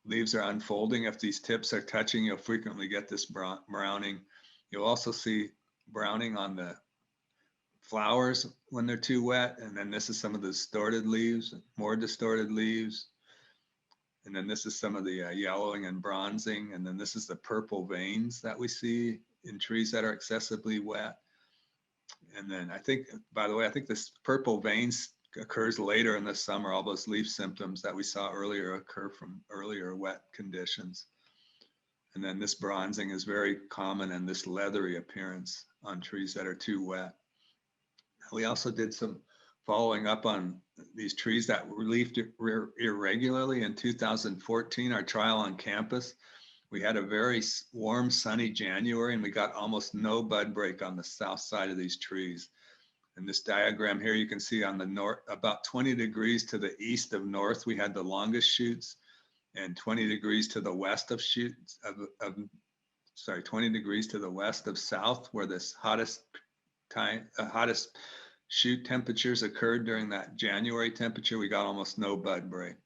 leaves are unfolding. If these tips are touching, you'll frequently get this browning. You'll also see browning on the flowers when they're too wet. And then this is some of the distorted leaves, more distorted leaves. And then this is some of the yellowing and bronzing. And then this is the purple veins that we see in trees that are excessively wet. And then I think, by the way, I think this purple veins occurs later in the summer. All those leaf symptoms that we saw earlier occur from earlier wet conditions. And then this bronzing is very common, and this leathery appearance on trees that are too wet. We also did some following up on these trees that were leafed irregularly in 2014, our trial on campus. We had a very warm, sunny January, and we got almost no bud break on the south side of these trees. In this diagram here, you can see on the north, about 20 degrees to the east of north, we had the longest shoots, and 20 degrees to the west of shoots, 20 degrees to the west of south, where this hottest shoot temperatures occurred during that January temperature, we got almost no bud break.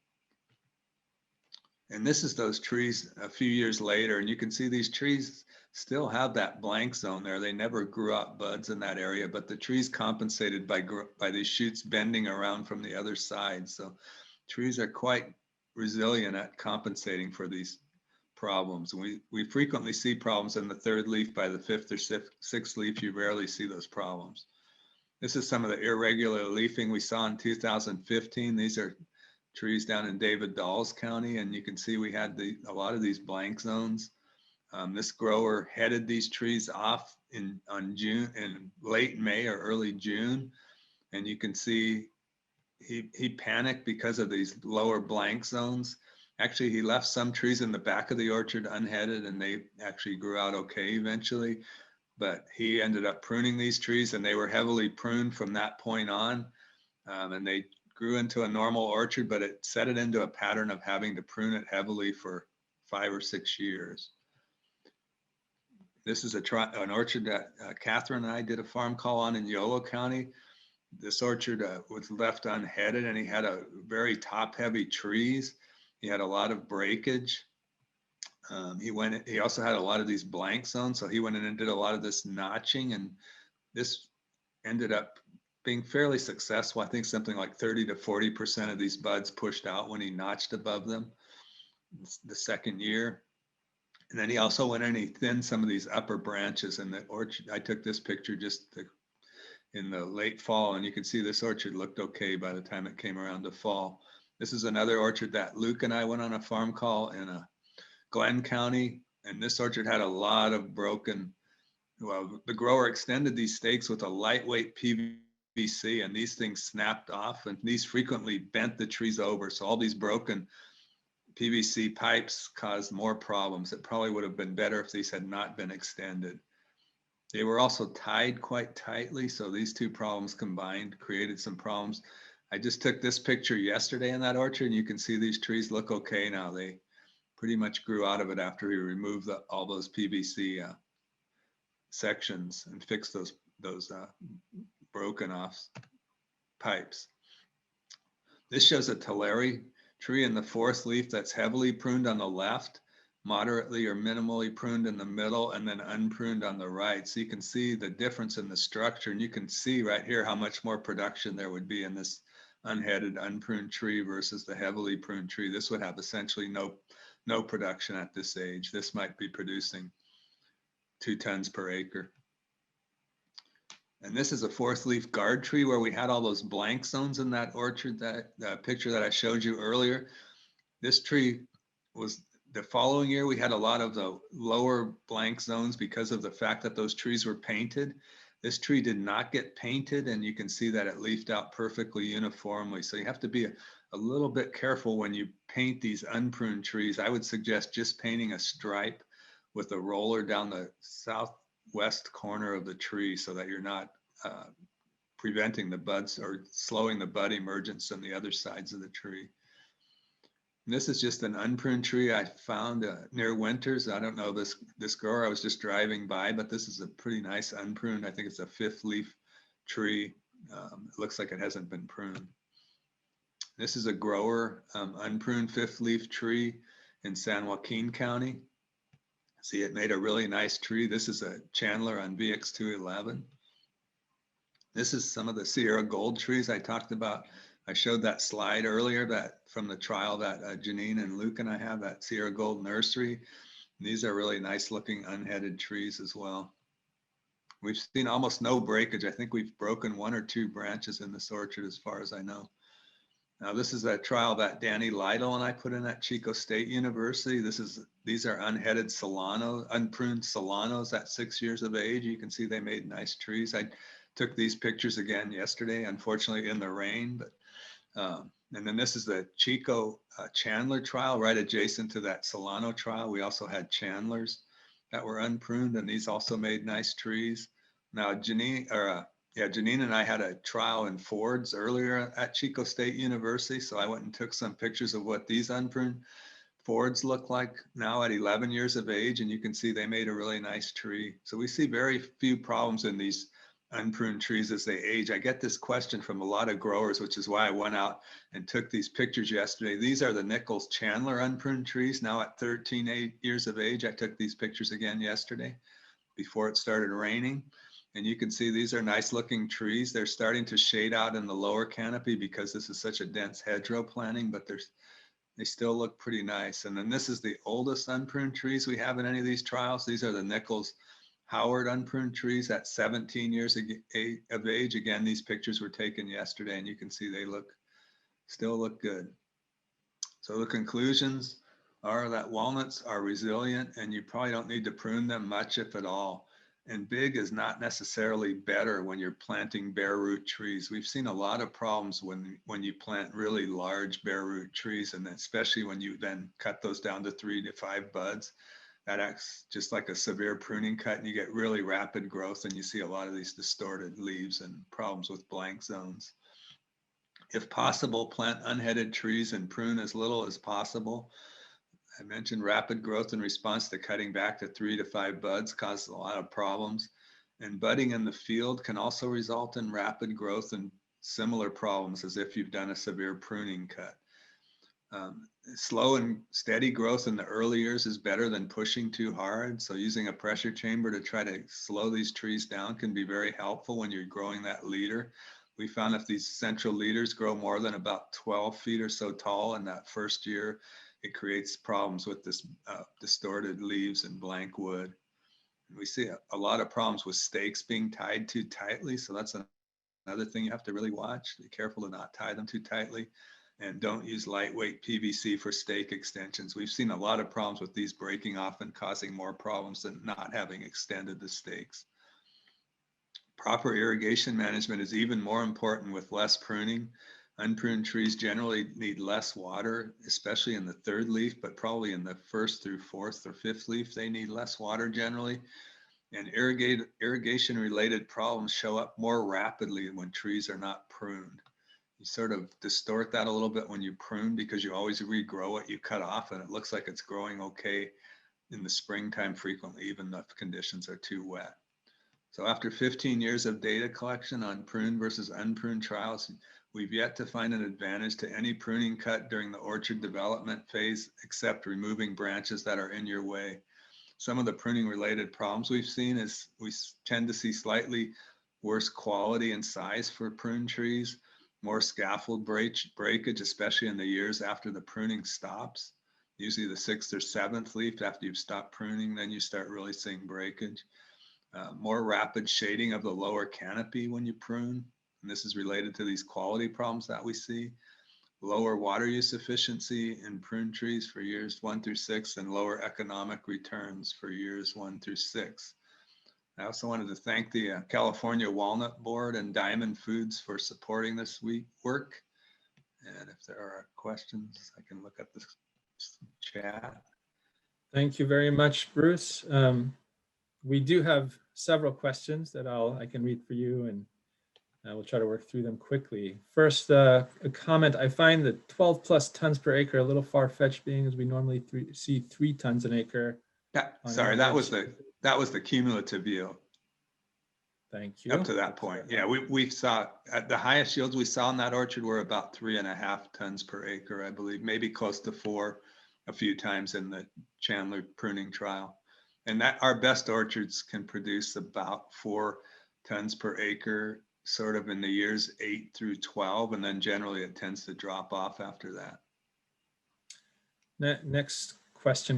And this is those trees a few years later, and you can see these trees still have that blank zone there. They never grew out buds in that area, but the trees compensated by these shoots bending around from the other side. So trees are quite resilient at compensating for these problems. We frequently see problems in the third leaf. By the fifth or sixth leaf, you rarely see those problems. This is some of the irregular leafing we saw in 2015. These are trees down in David Dawes County, and you can see we had a lot of these blank zones. This grower headed these trees off in late May or early June, and you can see he panicked because of these lower blank zones. Actually, he left some trees in the back of the orchard unheaded, and they actually grew out okay eventually. But he ended up pruning these trees, and they were heavily pruned from that point on, and they grew into a normal orchard, but it set it into a pattern of having to prune it heavily for 5 or 6 years. This is an orchard that Catherine and I did a farm call on in Yolo County. This orchard was left unheaded, and he had a very top-heavy trees. He had a lot of breakage. He also had a lot of these blank zones, so he went in and did a lot of this notching, and this ended up being fairly successful. I think something like 30 to 40% of these buds pushed out when he notched above them the second year. And then he also went in and he thinned some of these upper branches in the orchard. I took this picture in the late fall, and you can see this orchard looked okay by the time it came around to fall. This is another orchard that Luke and I went on a farm call in Glenn County, and this orchard had a lot of broken, well, the grower extended these stakes with a lightweight PVC, and these things snapped off, and these frequently bent the trees over. So all these broken PVC pipes caused more problems. It probably would have been better if these had not been extended. They were also tied quite tightly, so these two problems combined created some problems. I just took this picture yesterday in that orchard, and you can see these trees look okay now. They pretty much grew out of it after we removed all those PVC sections and fixed those broken off pipes. This shows a Tulare tree in the fourth leaf that's heavily pruned on the left, moderately or minimally pruned in the middle, and then unpruned on the right. So you can see the difference in the structure, and you can see right here how much more production there would be in this unheaded, unpruned tree versus the heavily pruned tree. This would have essentially no production at this age. This might be producing 2 tons per acre. And this is a 4th leaf guard tree where we had all those blank zones in that orchard, that picture that I showed you earlier. This tree was, the following year, we had a lot of the lower blank zones because of the fact that those trees were painted. This tree did not get painted, and you can see that it leafed out perfectly uniformly. So you have to be a little bit careful when you paint these unpruned trees. I would suggest just painting a stripe with a roller down the southwest corner of the tree so that you're not preventing the buds or slowing the bud emergence on the other sides of the tree. And this is just an unpruned tree I found near Winters. I don't know this grower, I was just driving by, but this is a pretty nice unpruned. I think it's a 5th leaf tree. It looks like it hasn't been pruned. This is a grower unpruned 5th leaf tree in San Joaquin County. See, it made a really nice tree. This is a Chandler on VX211. This is some of the Sierra Gold trees I talked about. I showed that slide earlier that from the trial that Janine and Luke and I have, that Sierra Gold nursery. And these are really nice looking unheaded trees as well. We've seen almost no breakage. I think we've broken 1 or 2 branches in this orchard as far as I know. Now this is a trial that Danny Lytle and I put in at Chico State University. These are unheaded Solano, unpruned Solanos at 6 years of age. You can see they made nice trees. I took these pictures again yesterday, unfortunately in the rain, but and then this is the Chico Chandler trial right adjacent to that Solano trial. We also had Chandlers that were unpruned, and these also made nice trees. Now Janine and I had a trial in Fords earlier at Chico State University, so I went and took some pictures of what these unpruned Fords look like now at 11 years of age, and you can see they made a really nice tree. So we see very few problems in these unpruned trees as they age. I get this question from a lot of growers, which is why I went out and took these pictures yesterday. These are the Nichols Chandler unpruned trees now at 13 years of age. I took these pictures again yesterday before it started raining. And you can see these are nice looking trees. They're starting to shade out in the lower canopy because this is such a dense hedgerow planting, but they still look pretty nice. And then this is the oldest unpruned trees we have in any of these trials. These are the Nichols Howard unpruned trees at 17 years of age. Again, these pictures were taken yesterday, and you can see they still look good. So the conclusions are that walnuts are resilient, and you probably don't need to prune them much, if at all. And big is not necessarily better when you're planting bare root trees. We've seen a lot of problems when you plant really large bare root trees, and especially when you then cut those down to 3 to 5 buds. That acts just like a severe pruning cut, and you get really rapid growth, and you see a lot of these distorted leaves and problems with blank zones. If possible, plant unheaded trees and prune as little as possible. I mentioned rapid growth in response to cutting back to 3 to 5 buds causes a lot of problems. And budding in the field can also result in rapid growth and similar problems as if you've done a severe pruning cut. Slow and steady growth in the early years is better than pushing too hard. So using a pressure chamber to try to slow these trees down can be very helpful when you're growing that leader. We found if these central leaders grow more than about 12 feet or so tall in that first year, it creates problems with this distorted leaves and blank wood. And we see a lot of problems with stakes being tied too tightly. So that's another thing you have to really watch. Be careful to not tie them too tightly. And don't use lightweight PVC for stake extensions. We've seen a lot of problems with these breaking off and causing more problems than not having extended the stakes. Proper irrigation management is even more important with less pruning. Unpruned trees generally need less water, especially in the 3rd leaf, but probably in the 1st through 4th or 5th leaf, they need less water generally. And irrigation related problems show up more rapidly when trees are not pruned. You sort of distort that a little bit when you prune because you always regrow what you cut off, and it looks like it's growing okay in the springtime frequently, even if conditions are too wet. So after 15 years of data collection on pruned versus unpruned trials, we've yet to find an advantage to any pruning cut during the orchard development phase, except removing branches that are in your way. Some of the pruning related problems we've seen is we tend to see slightly worse quality and size for pruned trees, more scaffold breakage, especially in the years after the pruning stops. Usually the 6th or 7th leaf after you've stopped pruning, then you start really seeing breakage. more rapid shading of the lower canopy when you prune. And this is related to these quality problems that we see. Lower water use efficiency in prune trees for years 1 through 6, and lower economic returns for years 1 through 6. I also wanted to thank the California Walnut Board and Diamond Foods for supporting this work. And if there are questions, I can look at the chat. Thank you very much, Bruce. We do have several questions that I can read for you, and we'll try to work through them quickly. First, a comment: I find that 12 plus tons per acre a little far-fetched, being as we normally see 3 tons an acre. Yeah, sorry, that was the cumulative yield. Thank you. Up to that point, yeah, we saw at the highest yields we saw in that orchard were about 3.5 tons per acre, I believe, maybe close to 4 a few times in the Chandler pruning trial. And that our best orchards can produce about 4 tons per acre, sort of in the years 8 through 12, and then generally it tends to drop off after that. Next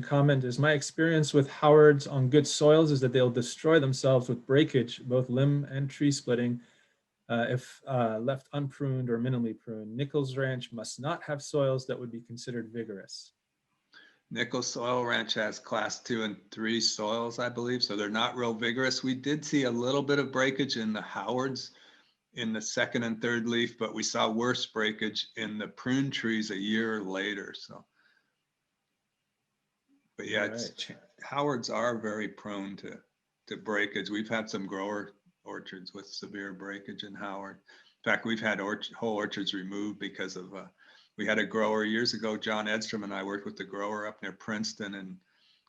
comment is: my experience with Howards on good soils is that they'll destroy themselves with breakage, both limb and tree splitting, if left unpruned or minimally pruned. Nichols Ranch must not have soils that would be considered vigorous. Nichols Soil Ranch has class 2 and 3 soils, I believe, so they're not real vigorous. We did see a little bit of breakage in the Howards in the 2nd and 3rd leaf, but we saw worse breakage in the prune trees a year later. So, but yeah, Howards are very prone to breakage. We've had some grower orchards with severe breakage in Howard. In fact, we've had whole orchards removed because of we had a grower years ago, John Edstrom and I worked with the grower up near Princeton and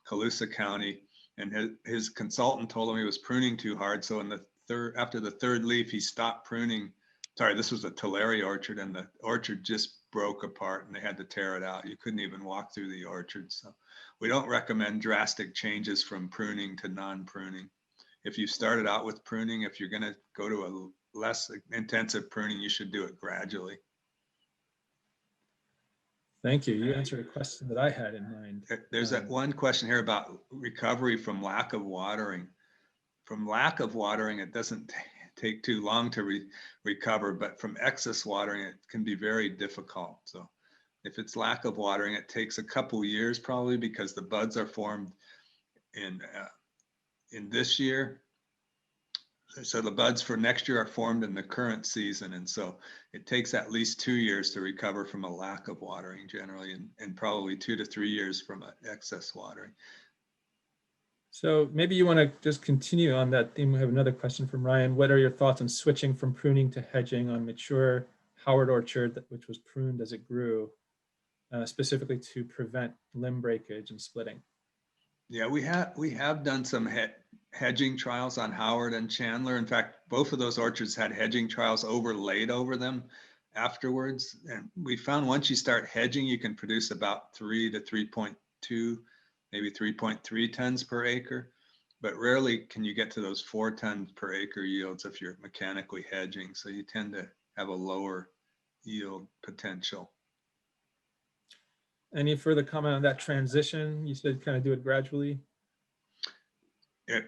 Colusa County, and his consultant told him he was pruning too hard. So in the after the 3rd leaf, he stopped pruning. Sorry, this was a Tulare orchard, and the orchard just broke apart and they had to tear it out. You couldn't even walk through the orchard. So we don't recommend drastic changes from pruning to non-pruning. If you started out with pruning, if you're gonna go to a less intensive pruning, you should do it gradually. Thank you. You answered a question that I had in mind. There's that one question here about recovery from lack of watering. From lack of watering, it doesn't take too long to recover, but from excess watering, it can be very difficult. So if it's lack of watering, it takes a couple years probably, because the buds are formed in this year. So the buds for next year are formed in the current season. And so it takes at least 2 years to recover from a lack of watering generally, and probably 2 to 3 years from excess watering. So maybe you want to just continue on that theme. We have another question from Ryan. What are your thoughts on switching from pruning to hedging on mature Howard orchard, which was pruned as it grew, specifically to prevent limb breakage and splitting? Yeah, we have done some hedging trials on Howard and Chandler. In fact, both of those orchards had hedging trials overlaid over them afterwards. And we found once you start hedging, you can produce about 3 to 3.2, maybe 3.3 tons per acre. But rarely can you get to those 4 tons per acre yields if you're mechanically hedging. So you tend to have a lower yield potential. Any further comment on that transition? You said kind of do it gradually.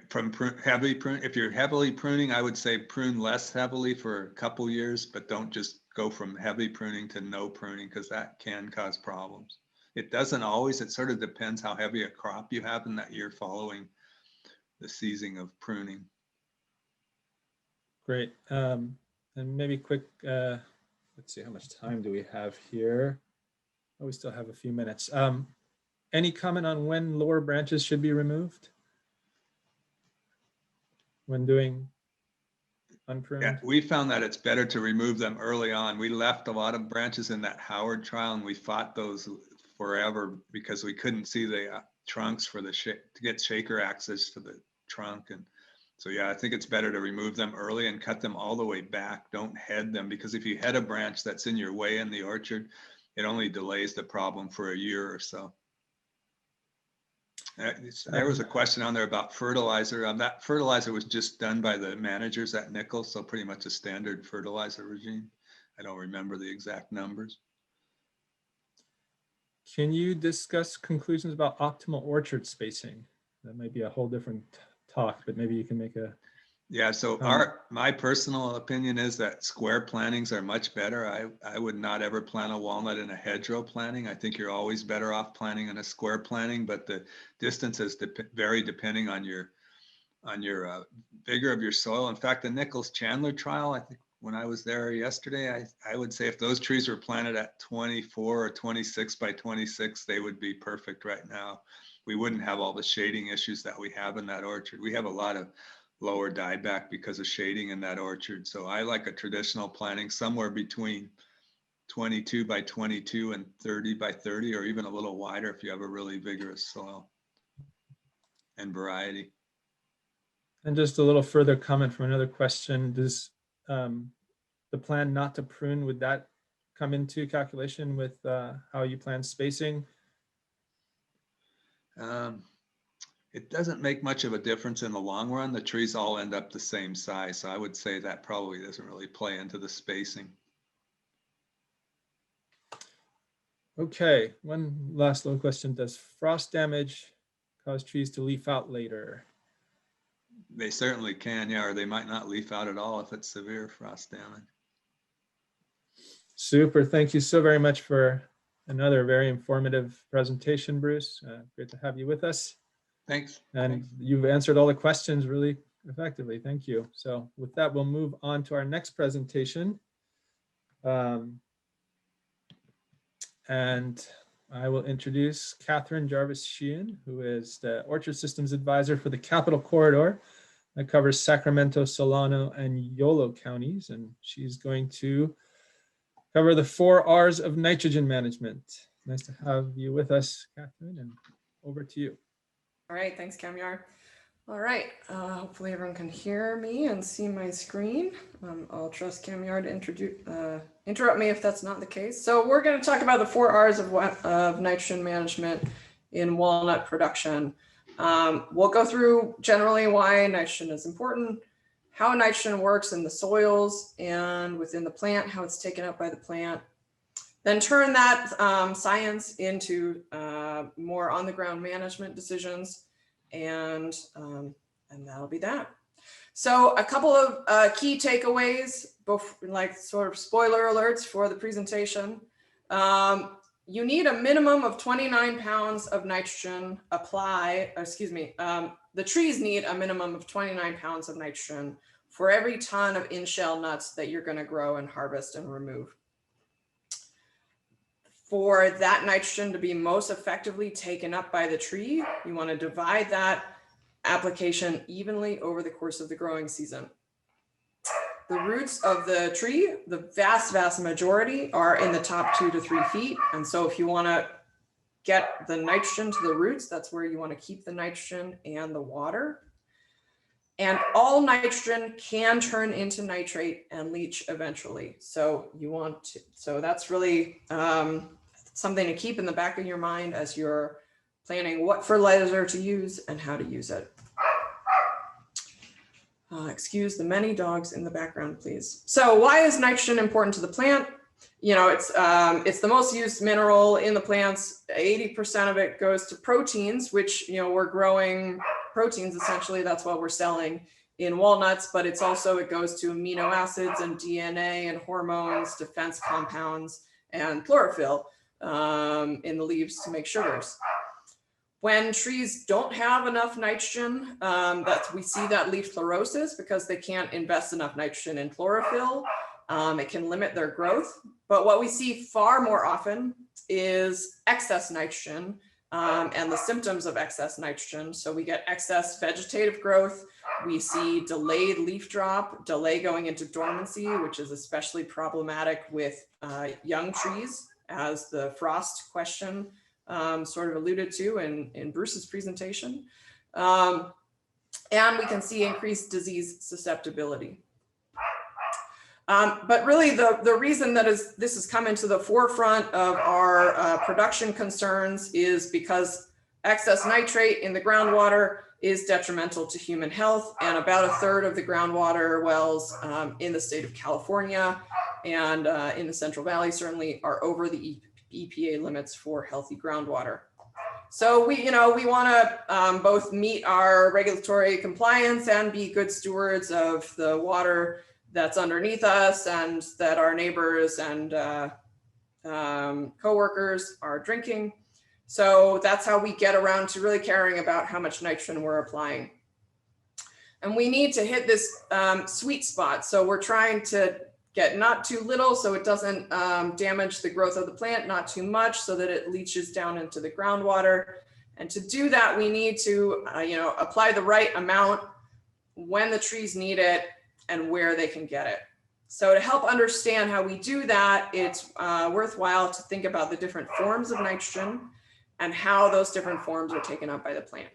From heavy prune, if you're heavily pruning, I would say prune less heavily for a couple years, but don't just go from heavy pruning to no pruning, because that can cause problems. It doesn't always. It sort of depends how heavy a crop you have in that year following the ceasing of pruning. Great. And maybe quick. Let's see, how much time do we have here? Oh, we still have a few minutes. Any comment on when lower branches should be removed when doing unpruned? Yeah, we found that it's better to remove them early on. We left a lot of branches in that Howard trial, and we fought those forever because we couldn't see the trunks for the to get shaker access to the trunk. And so, yeah, I think it's better to remove them early and cut them all the way back. Don't head them, because if you head a branch that's in your way in the orchard, it only delays the problem for a year or so. There was a question on there about fertilizer. That fertilizer was just done by the managers at Nichols, so pretty much a standard fertilizer regime. I don't remember the exact numbers. Can you discuss conclusions about optimal orchard spacing? That might be a whole different talk, but maybe you can make a. Yeah, so my personal opinion is that square plantings are much better. I would not ever plant a walnut in a hedgerow planting. I think you're always better off planting in a square planting, but the distances vary depending on your vigor of your soil. In fact, the Nichols Chandler trial, I think when I was there yesterday, I would say if those trees were planted at 24 or 26 by 26, they would be perfect right now. We wouldn't have all the shading issues that we have in that orchard. We have a lot of lower dieback because of shading in that orchard. So I like a traditional planting somewhere between 22 by 22 and 30 by 30, or even a little wider if you have a really vigorous soil and variety. And just a little further comment from another question. Does the plan not to prune, would that come into calculation with how you plan spacing? It doesn't make much of a difference in the long run. The trees all end up the same size. So I would say that probably doesn't really play into the spacing. Okay, one last little question. Does frost damage cause trees to leaf out later? They certainly can, yeah, or they might not leaf out at all if it's severe frost damage. Super, thank you so very much for another very informative presentation, Bruce. Great to have you with us. Thanks. And you've answered all the questions really effectively. Thank you. So with that, we'll move on to our next presentation. And I will introduce Catherine Jarvis-Sheehan, who is the Orchard Systems Advisor for the Capital Corridor that covers Sacramento, Solano, and Yolo counties. And she's going to cover the 4 R's of nitrogen management. Nice to have you with us, Catherine, and over to you. All right, thanks, Kamyar. All right, hopefully everyone can hear me and see my screen. I'll trust Kamyar to interrupt me if that's not the case. So we're going to talk about the 4 R's of nitrogen management in walnut production. We'll go through generally why nitrogen is important, how nitrogen works in the soils and within the plant, how it's taken up by the plant. Then turn that science into more on-the-ground management decisions, and that'll be that. So a couple of key takeaways, like sort of spoiler alerts for the presentation. You need a minimum of 29 pounds of nitrogen the trees need a minimum of 29 pounds of nitrogen for every ton of in-shell nuts that you're going to grow and harvest and remove. For that nitrogen to be most effectively taken up by the tree, you want to divide that application evenly over the course of the growing season. The roots of the tree, the vast majority are in the top 2 to 3 feet. And so if you want to get the nitrogen to the roots, that's where you want to keep the nitrogen and the water. And all nitrogen can turn into nitrate and leach eventually. So that's really something to keep in the back of your mind as you're planning what fertilizer to use and how to use it. Excuse the many dogs in the background, please. So why is nitrogen important to the plant? You know, it's the most used mineral in the plants. 80% of it goes to proteins, which, you know, we're growing proteins essentially. That's what we're selling in walnuts, but it goes to amino acids and DNA and hormones, defense compounds, and chlorophyll in the leaves to make sugars. When trees don't have enough nitrogen, we see that leaf fluorosis because they can't invest enough nitrogen in chlorophyll. It can limit their growth. But what we see far more often is excess nitrogen and the symptoms of excess nitrogen. So we get excess vegetative growth. We see delayed leaf drop, delay going into dormancy, which is especially problematic with young trees, as the frost question sort of alluded to in Bruce's presentation. And we can see increased disease susceptibility. But really the reason that this has come into the forefront of our production concerns is because excess nitrate in the groundwater is detrimental to human health, and about 1/3 of the groundwater wells in the state of California and in the Central Valley certainly are over the EPA limits for healthy groundwater. So we want to both meet our regulatory compliance and be good stewards of the water that's underneath us and that our neighbors and coworkers are drinking. So that's how we get around to really caring about how much nitrogen we're applying. And we need to hit this sweet spot. So we're trying to get not too little so it doesn't damage the growth of the plant, not too much so that it leaches down into the groundwater. And to do that, we need to apply the right amount when the trees need it and where they can get it. So to help understand how we do that, it's worthwhile to think about the different forms of nitrogen and how those different forms are taken up by the plant.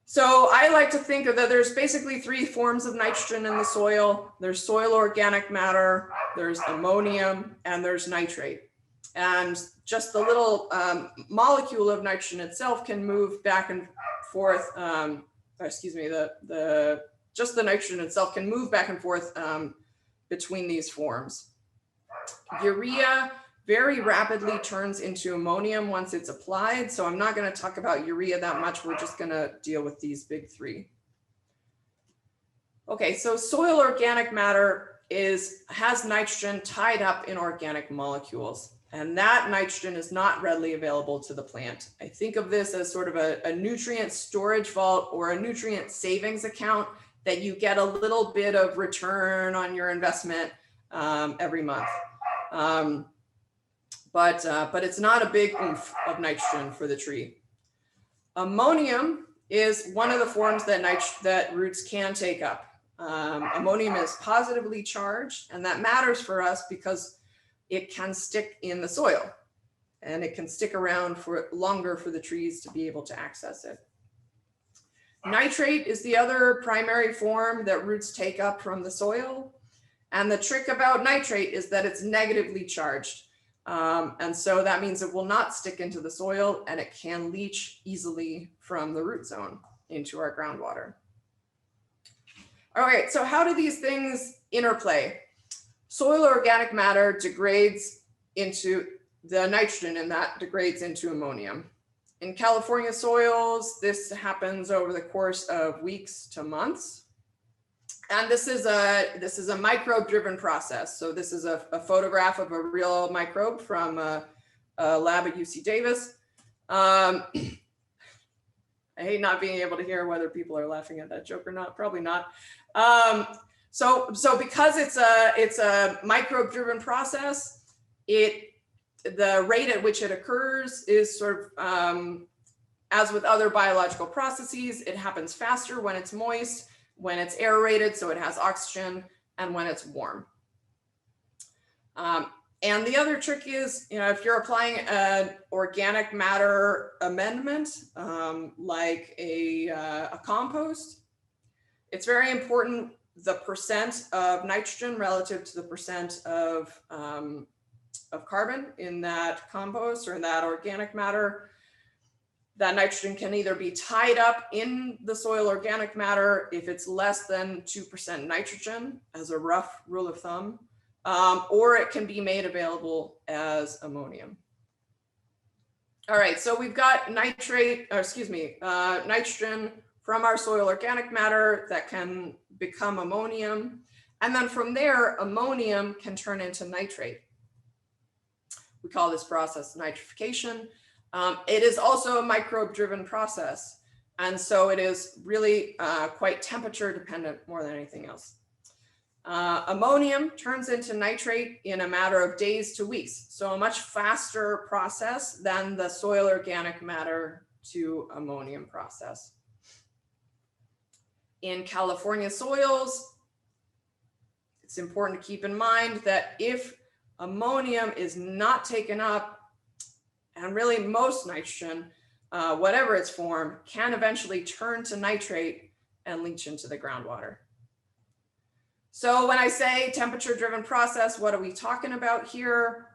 So I like to think of that there's basically 3 forms of nitrogen in the soil. There's soil organic matter, there's ammonium, and there's nitrate. And just the little molecule of nitrogen itself can move back and forth. Just the nitrogen itself can move back and forth between these forms. Urea very rapidly turns into ammonium once it's applied. So I'm not going to talk about urea that much. We're just going to deal with these big 3. Okay, so soil organic matter has nitrogen tied up in organic molecules. And that nitrogen is not readily available to the plant. I think of this as sort of a nutrient storage vault or a nutrient savings account that you get a little bit of return on your investment every month. But it's not a big oomph of nitrogen for the tree. Ammonium is one of the forms that roots can take up. Ammonium is positively charged, and that matters for us because it can stick in the soil and it can stick around for longer for the trees to be able to access it. Nitrate is the other primary form that roots take up from the soil. And the trick about nitrate is that it's negatively charged. And so that means it will not stick into the soil and it can leach easily from the root zone into our groundwater. All right, so how do these things interplay? Soil organic matter degrades into the nitrogen, and that degrades into ammonium. In California soils, this happens over the course of weeks to months. And this is a microbe-driven process. So this is a photograph of a real microbe from a lab at UC Davis. I hate not being able to hear whether people are laughing at that joke or not. Probably not. So because it's a microbe-driven process, the rate at which it occurs is sort of as with other biological processes. It happens faster when it's moist, when it's aerated, so it has oxygen, and when it's warm. And the other trick is, if you're applying an organic matter amendment, like a compost, it's very important the percent of nitrogen relative to the percent of carbon in that compost or in that organic matter. That nitrogen can either be tied up in the soil organic matter if it's less than 2% nitrogen, as a rough rule of thumb, or it can be made available as ammonium. All right, so we've got nitrogen from our soil organic matter that can become ammonium. And then from there, ammonium can turn into nitrate. We call this process nitrification. It is also a microbe-driven process. And so it is really quite temperature dependent more than anything else. Ammonium turns into nitrate in a matter of days to weeks. So a much faster process than the soil organic matter to ammonium process. In California soils, it's important to keep in mind that if ammonium is not taken up, and really most nitrogen, whatever its form, can eventually turn to nitrate and leach into the groundwater. So when I say temperature-driven process, what are we talking about here?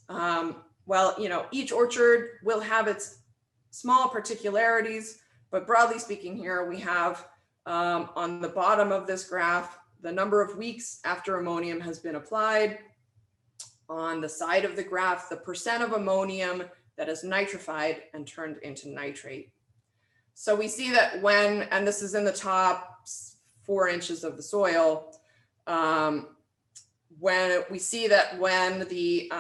Well, each orchard will have its small particularities, but broadly speaking here, we have on the bottom of this graph, the number of weeks after ammonium has been applied. On the side of the graph, the percent of ammonium that is nitrified and turned into nitrate. So we see that when, and this is in the top 4 inches of the soil, when we see that when the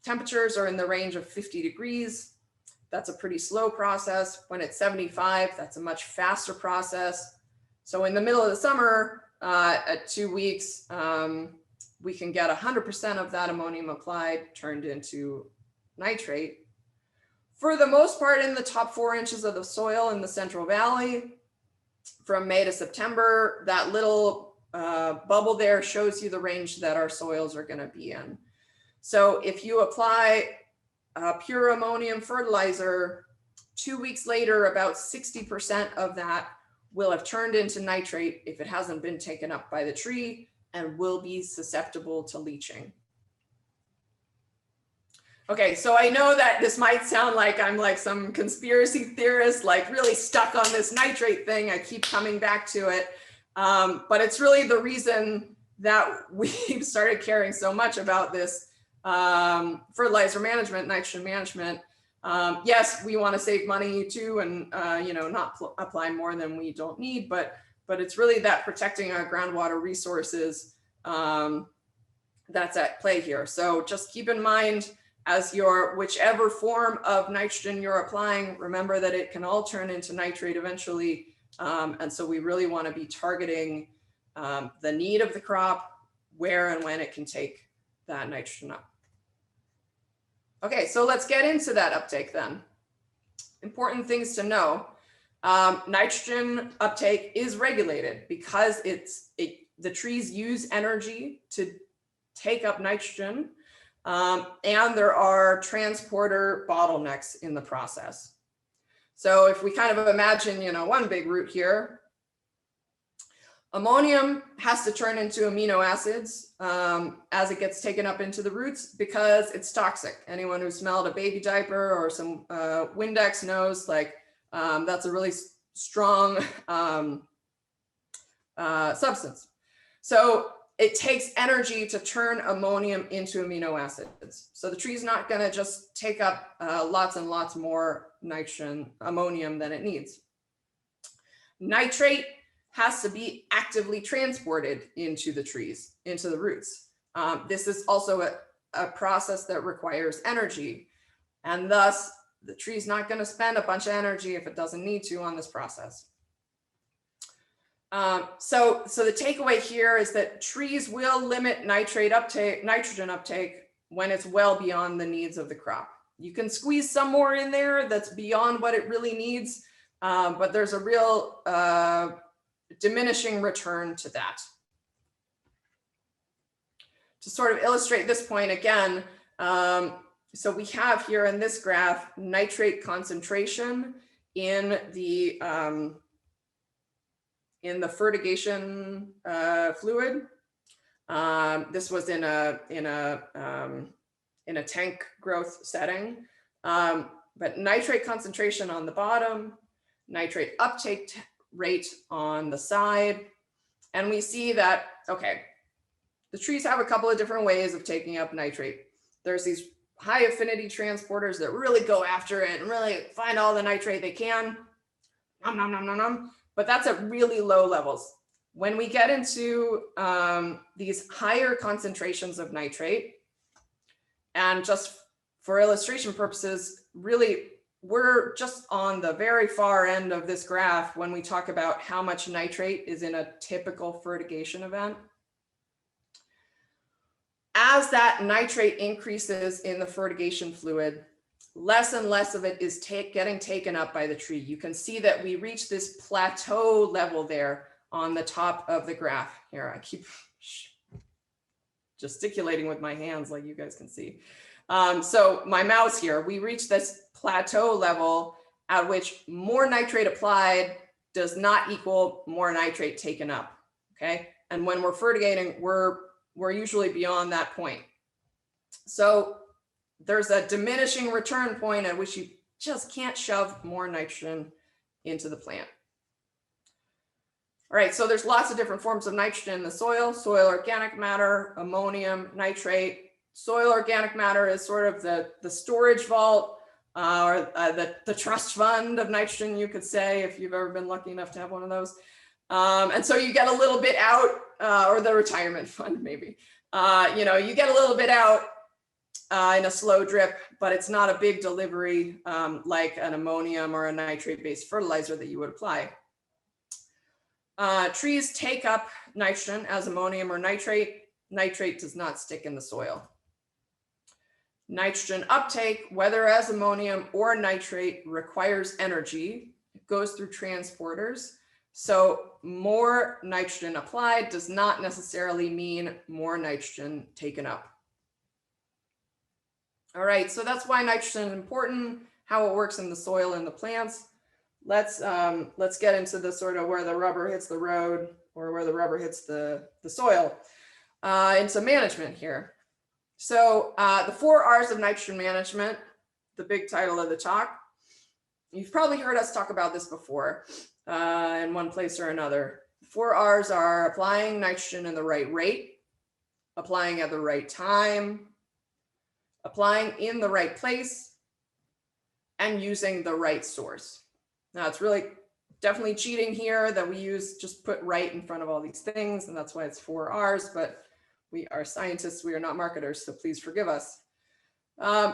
temperatures are in the range of 50 degrees, that's a pretty slow process. When it's 75, that's a much faster process. So in the middle of the summer, at 2 weeks, we can get 100% of that ammonium applied turned into nitrate. For the most part, in the top 4 inches of the soil in the Central Valley, from May to September, that little bubble there shows you the range that our soils are going to be in. So if you apply pure ammonium fertilizer, 2 weeks later, about 60% of that will have turned into nitrate if it hasn't been taken up by the tree, and will be susceptible to leaching. Okay, so I know that this might sound like I'm like some conspiracy theorist, like really stuck on this nitrate thing. I keep coming back to it, but it's really the reason that we've started caring so much about this fertilizer management, nitrogen management. Yes, we want to save money too, and not apply more than we don't need, but it's really that protecting our groundwater resources that's at play here. So just keep in mind, as your whichever form of nitrogen you're applying, remember that it can all turn into nitrate eventually. And so we really want to be targeting the need of the crop, where and when it can take that nitrogen up. Okay, so let's get into that uptake then. Important things to know. Nitrogen uptake is regulated because the trees use energy to take up nitrogen, and there are transporter bottlenecks in the process. So if we kind of imagine, one big root here, ammonium has to turn into amino acids as it gets taken up into the roots because it's toxic. Anyone who smelled a baby diaper or some Windex knows, like, that's a really strong substance. So it takes energy to turn ammonium into amino acids. So the tree's not going to just take up lots and lots more ammonium than it needs. Nitrate has to be actively transported into the trees, into the roots. This is also a process that requires energy, and thus the tree's not going to spend a bunch of energy if it doesn't need to on this process. So the takeaway here is that trees will limit nitrogen uptake when it's well beyond the needs of the crop. You can squeeze some more in there that's beyond what it really needs, but there's a real diminishing return to that. To sort of illustrate this point again, so we have here in this graph nitrate concentration in the fertigation fluid. This was in a tank growth setting, but nitrate concentration on the bottom, nitrate uptake rate on the side, and we see that, okay, the trees have a couple of different ways of taking up nitrate. There's these high affinity transporters that really go after it and really find all the nitrate they can. Nom, nom, nom, nom, nom. But that's at really low levels. When we get into these higher concentrations of nitrate, and just for illustration purposes, really, we're just on the very far end of this graph when we talk about how much nitrate is in a typical fertigation event. As that nitrate increases in the fertigation fluid, less and less of it is getting taken up by the tree. You can see that we reach this plateau level there on the top of the graph. Here, I keep gesticulating with my hands like you guys can see. So my mouse here, we reach this plateau level at which more nitrate applied does not equal more nitrate taken up, okay? And when we're fertigating, we're usually beyond that point. So there's a diminishing return point at which you just can't shove more nitrogen into the plant. All right, so there's lots of different forms of nitrogen in the soil: soil organic matter, ammonium, nitrate. Soil organic matter is sort of the storage vault. or the trust fund of nitrogen, you could say, if you've ever been lucky enough to have one of those. And so you get a little bit out, or the retirement fund maybe. You get a little bit out in a slow drip, but it's not a big delivery like an ammonium or a nitrate-based fertilizer that you would apply. Trees take up nitrogen as ammonium or nitrate. Nitrate does not stick in the soil. Nitrogen uptake, whether as ammonium or nitrate, requires energy. It goes through transporters. So more nitrogen applied does not necessarily mean more nitrogen taken up. All right, so that's why nitrogen is important, how it works in the soil and the plants. Let's get into the sort of where the rubber hits the road, or where the rubber hits the soil, into management here. So the 4 R's of nitrogen management, the big title of the talk. You've probably heard us talk about this before in one place or another. 4 R's are applying nitrogen in the right rate, applying at the right time, applying in the right place, and using the right source. Now it's really definitely cheating here that we just put right in front of all these things, and that's why it's 4 R's, but we are scientists, we are not marketers, so please forgive us.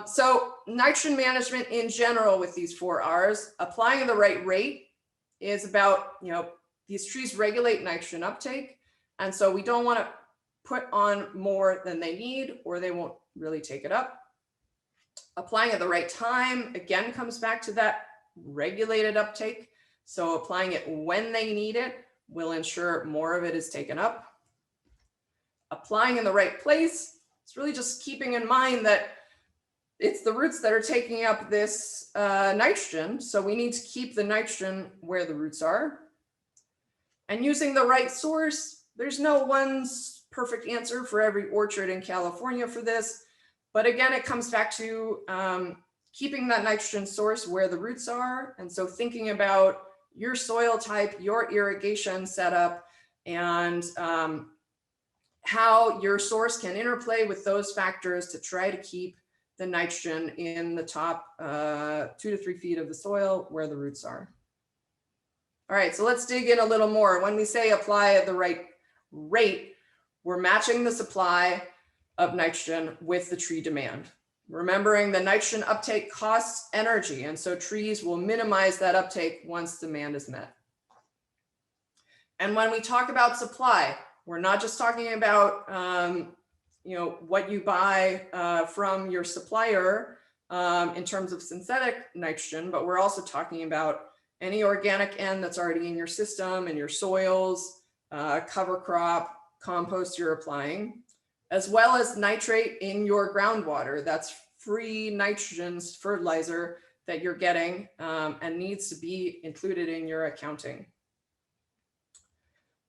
So nitrogen management in general with these 4 R's, applying at the right rate is about, these trees regulate nitrogen uptake, and so we don't want to put on more than they need or they won't really take it up. Applying at the right time, again, comes back to that regulated uptake. So applying it when they need it will ensure more of it is taken up. Applying in the right place, it's really just keeping in mind that it's the roots that are taking up this nitrogen. So we need to keep the nitrogen where the roots are. And using the right source, there's no one perfect answer for every orchard in California for this. But again, it comes back to keeping that nitrogen source where the roots are. And so thinking about your soil type, your irrigation setup, and how your source can interplay with those factors to try to keep the nitrogen in the top 2 to 3 feet of the soil where the roots are. All right, so let's dig in a little more. When we say apply at the right rate, we're matching the supply of nitrogen with the tree demand. Remembering the nitrogen uptake costs energy, and so trees will minimize that uptake once demand is met. And when we talk about supply, we're not just talking about what you buy from your supplier in terms of synthetic nitrogen, but we're also talking about any organic N that's already in your system, in your soils, cover crop, compost you're applying, as well as nitrate in your groundwater. That's free nitrogen fertilizer that you're getting and needs to be included in your accounting.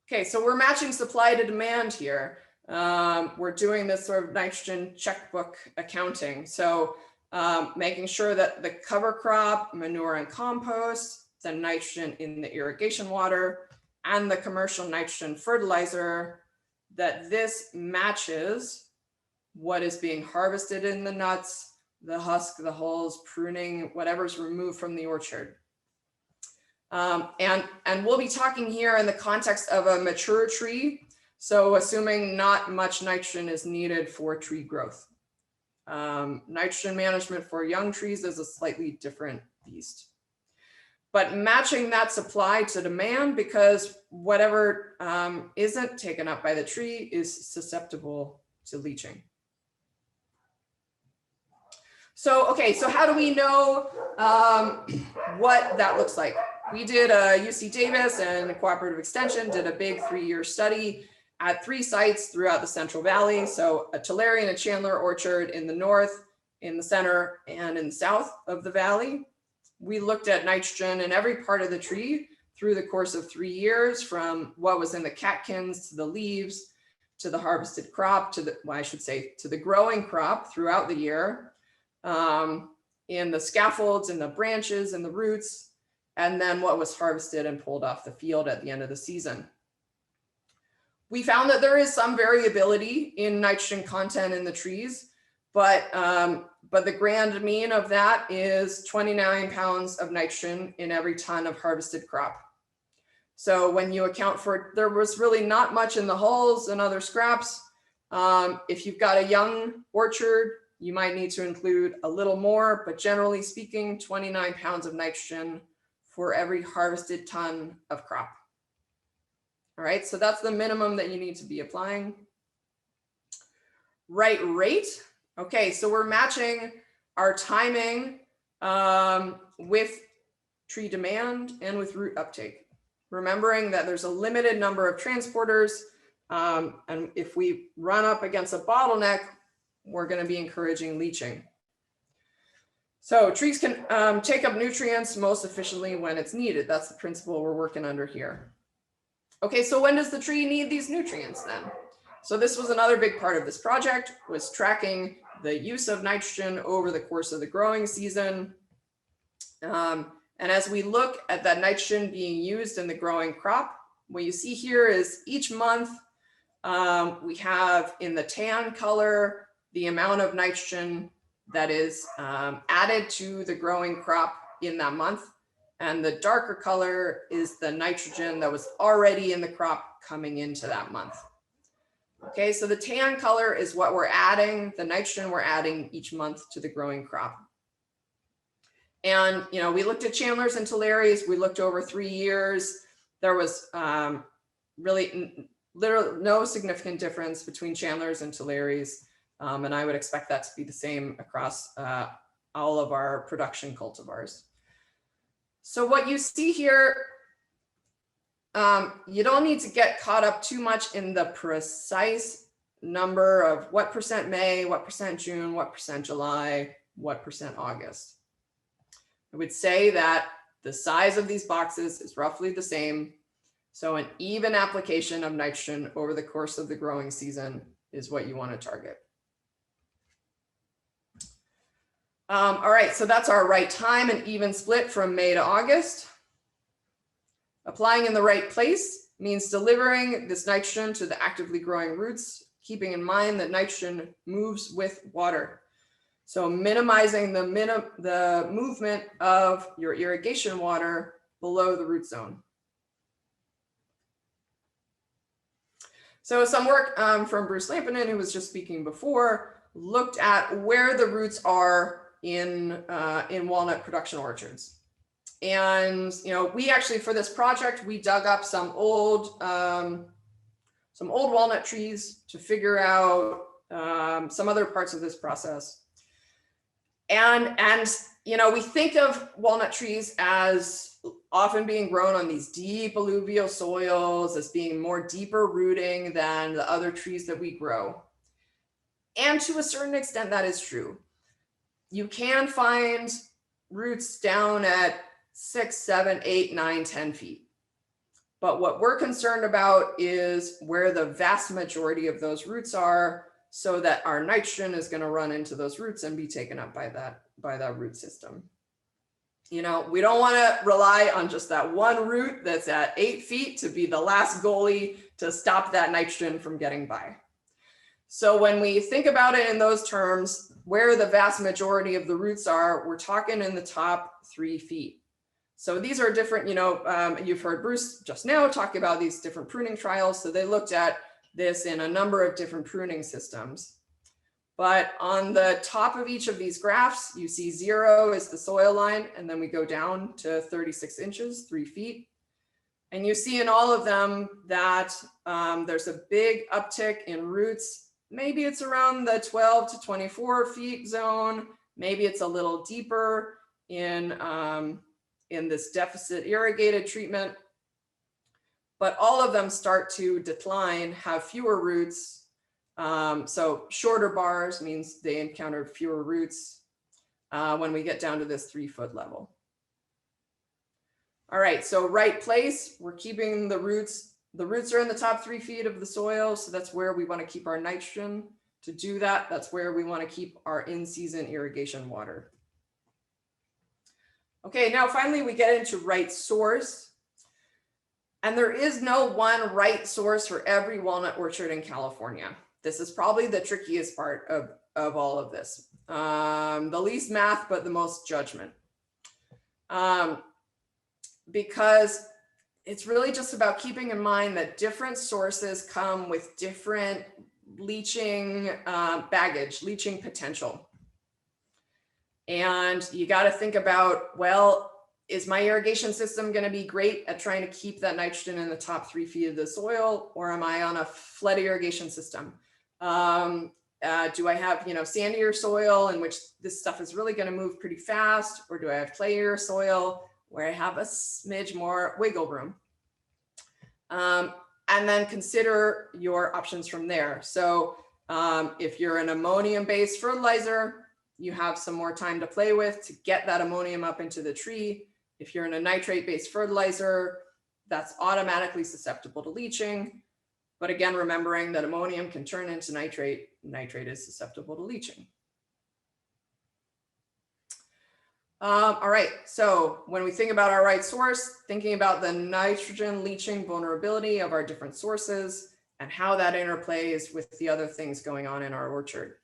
Okay, so we're matching supply to demand here. We're doing this sort of nitrogen checkbook accounting. So making sure that the cover crop, manure and compost, the nitrogen in the irrigation water, and the commercial nitrogen fertilizer, that this matches what is being harvested in the nuts, the husk, the hulls, pruning, whatever's removed from the orchard. And we'll be talking here in the context of a mature tree. So assuming not much nitrogen is needed for tree growth. Nitrogen management for young trees is a slightly different beast. But matching that supply to demand, because whatever isn't taken up by the tree is susceptible to leaching. So, okay, so how do we know what that looks like? We did UC Davis and Cooperative Extension did a big 3-year study at 3 sites throughout the Central Valley. So a Tulare and a Chandler orchard in the north, in the center, and in the south of the valley. We looked at nitrogen in every part of the tree through the course of 3 years, from what was in the catkins to the leaves, to the harvested crop, to the, well, I should say, to the growing crop throughout the year, in the scaffolds, in the branches, and the roots, and then what was harvested and pulled off the field at the end of the season. We found that there is some variability in nitrogen content in the trees, but the grand mean of that is 29 pounds of nitrogen in every ton of harvested crop. So when you account for, there was really not much in the hulls and other scraps. If you've got a young orchard, you might need to include a little more, but generally speaking, 29 pounds of nitrogen for every harvested ton of crop. All right, so that's the minimum that you need to be applying. Right rate. Okay, so we're matching our timing with tree demand and with root uptake. Remembering that there's a limited number of transporters, and if we run up against a bottleneck, we're going to be encouraging leaching. So trees can take up nutrients most efficiently when it's needed. That's the principle we're working under here. Okay, so when does the tree need these nutrients then? So this was another big part of this project, was tracking the use of nitrogen over the course of the growing season. And as we look at that nitrogen being used in the growing crop, what you see here is each month we have in the tan color the amount of nitrogen that is added to the growing crop in that month. And the darker color is the nitrogen that was already in the crop coming into that month. Okay, so the tan color is what we're adding, the nitrogen we're adding each month to the growing crop. And, you know, we looked at Chandlers and Tulare. We looked over 3 years. There was really literally no significant difference between Chandlers and Tulare. And I would expect that to be the same across all of our production cultivars. So what you see here, you don't need to get caught up too much in the precise number of what percent May, what percent June, what percent July, what percent August. I would say that the size of these boxes is roughly the same. So an even application of nitrogen over the course of the growing season is what you want to target. All right, so that's our right time and even split from May to August. Applying in the right place means delivering this nitrogen to the actively growing roots, keeping in mind that nitrogen moves with water. So minimizing the movement of your irrigation water below the root zone. So some work from Bruce Lampinen, who was just speaking before, looked at where the roots are in walnut production orchards. And, you know, we actually, for this project, we dug up some old walnut trees to figure out some other parts of this process. And you know, we think of walnut trees as often being grown on these deep alluvial soils, as being more deeper rooting than the other trees that we grow. And to a certain extent, that is true. You can find roots down at 6, 7, 8, 9, 10 feet. But what we're concerned about is where the vast majority of those roots are, so that our nitrogen is going to run into those roots and be taken up by that root system. You know, we don't want to rely on just that one root that's at 8 feet to be the last goalie to stop that nitrogen from getting by. So when we think about it in those terms, where the vast majority of the roots are, we're talking in the top 3 feet. So these are different, you know, you've heard Bruce just now talk about these different pruning trials. So they looked at this in a number of different pruning systems. But on the top of each of these graphs, you see 0 is the soil line, and then we go down to 36 inches, 3 feet. And you see in all of them that there's a big uptick in roots. Maybe it's around the 12 to 24 feet zone. Maybe it's a little deeper in this deficit irrigated treatment. But all of them start to decline, have fewer roots. So shorter bars means they encountered fewer roots when we get down to this 3 foot level. All right, so right place, we're keeping the roots. The roots are in the top 3 feet of the soil, so that's where we want to keep our nitrogen. To do that, that's where we want to keep our in-season irrigation water. Okay, now finally we get into right source. And there is no one right source for every walnut orchard in California. This is probably the trickiest part of all of this. The least math, but the most judgment. Because it's really just about keeping in mind that different sources come with different leaching baggage, leaching potential. And you got to think about, well, is my irrigation system going to be great at trying to keep that nitrogen in the top 3 feet of the soil, or am I on a flood irrigation system? Do I have, sandier soil in which this stuff is really going to move pretty fast, or do I have clayier soil where I have a smidge more wiggle room? And then consider your options from there. So if you're an ammonium-based fertilizer, you have some more time to play with to get that ammonium up into the tree. If you're in a nitrate-based fertilizer, that's automatically susceptible to leaching. But again, remembering that ammonium can turn into nitrate. Nitrate is susceptible to leaching. All right, so when we think about our right source, thinking about the nitrogen leaching vulnerability of our different sources and how that interplays with the other things going on in our orchard.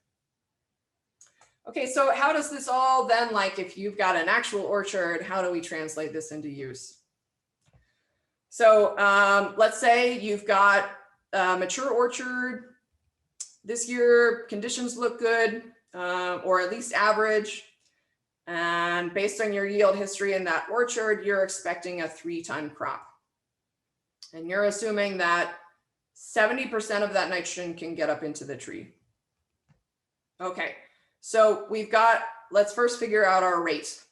Okay, so how does this all then, like if you've got an actual orchard, how do we translate this into use? So let's say you've got a mature orchard. This year, conditions look good, or at least average. And based on your yield history in that orchard, you're expecting a 3-ton crop. And you're assuming that 70% of that nitrogen can get up into the tree. Okay, so let's first figure out our rate.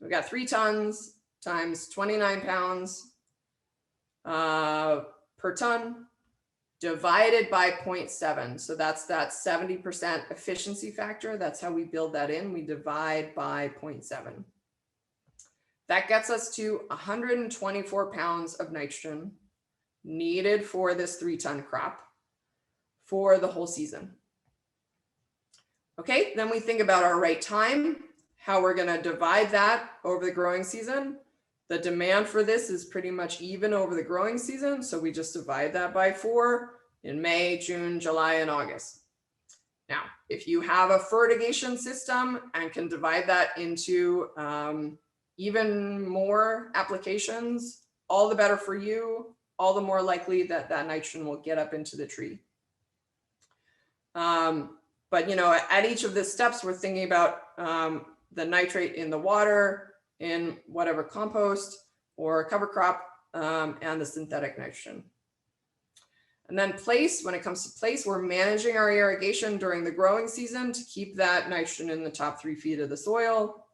We've got 3 tons times 29 pounds per ton divided by 0.7. So that's that 70% efficiency factor. That's how we build that in. We divide by 0.7. That gets us to 124 pounds of nitrogen needed for this 3-ton crop for the whole season. Okay, then we think about our right time, how we're going to divide that over the growing season. The demand for this is pretty much even over the growing season, so we just divide that by 4 in May, June, July, and August. Now, if you have a fertigation system and can divide that into even more applications, all the better for you, all the more likely that that nitrogen will get up into the tree. But at each of the steps, we're thinking about the nitrate in the water, in whatever compost or cover crop, and the synthetic nitrogen. And then place, when it comes to place, we're managing our irrigation during the growing season to keep that nitrogen in the top 3 feet of the soil.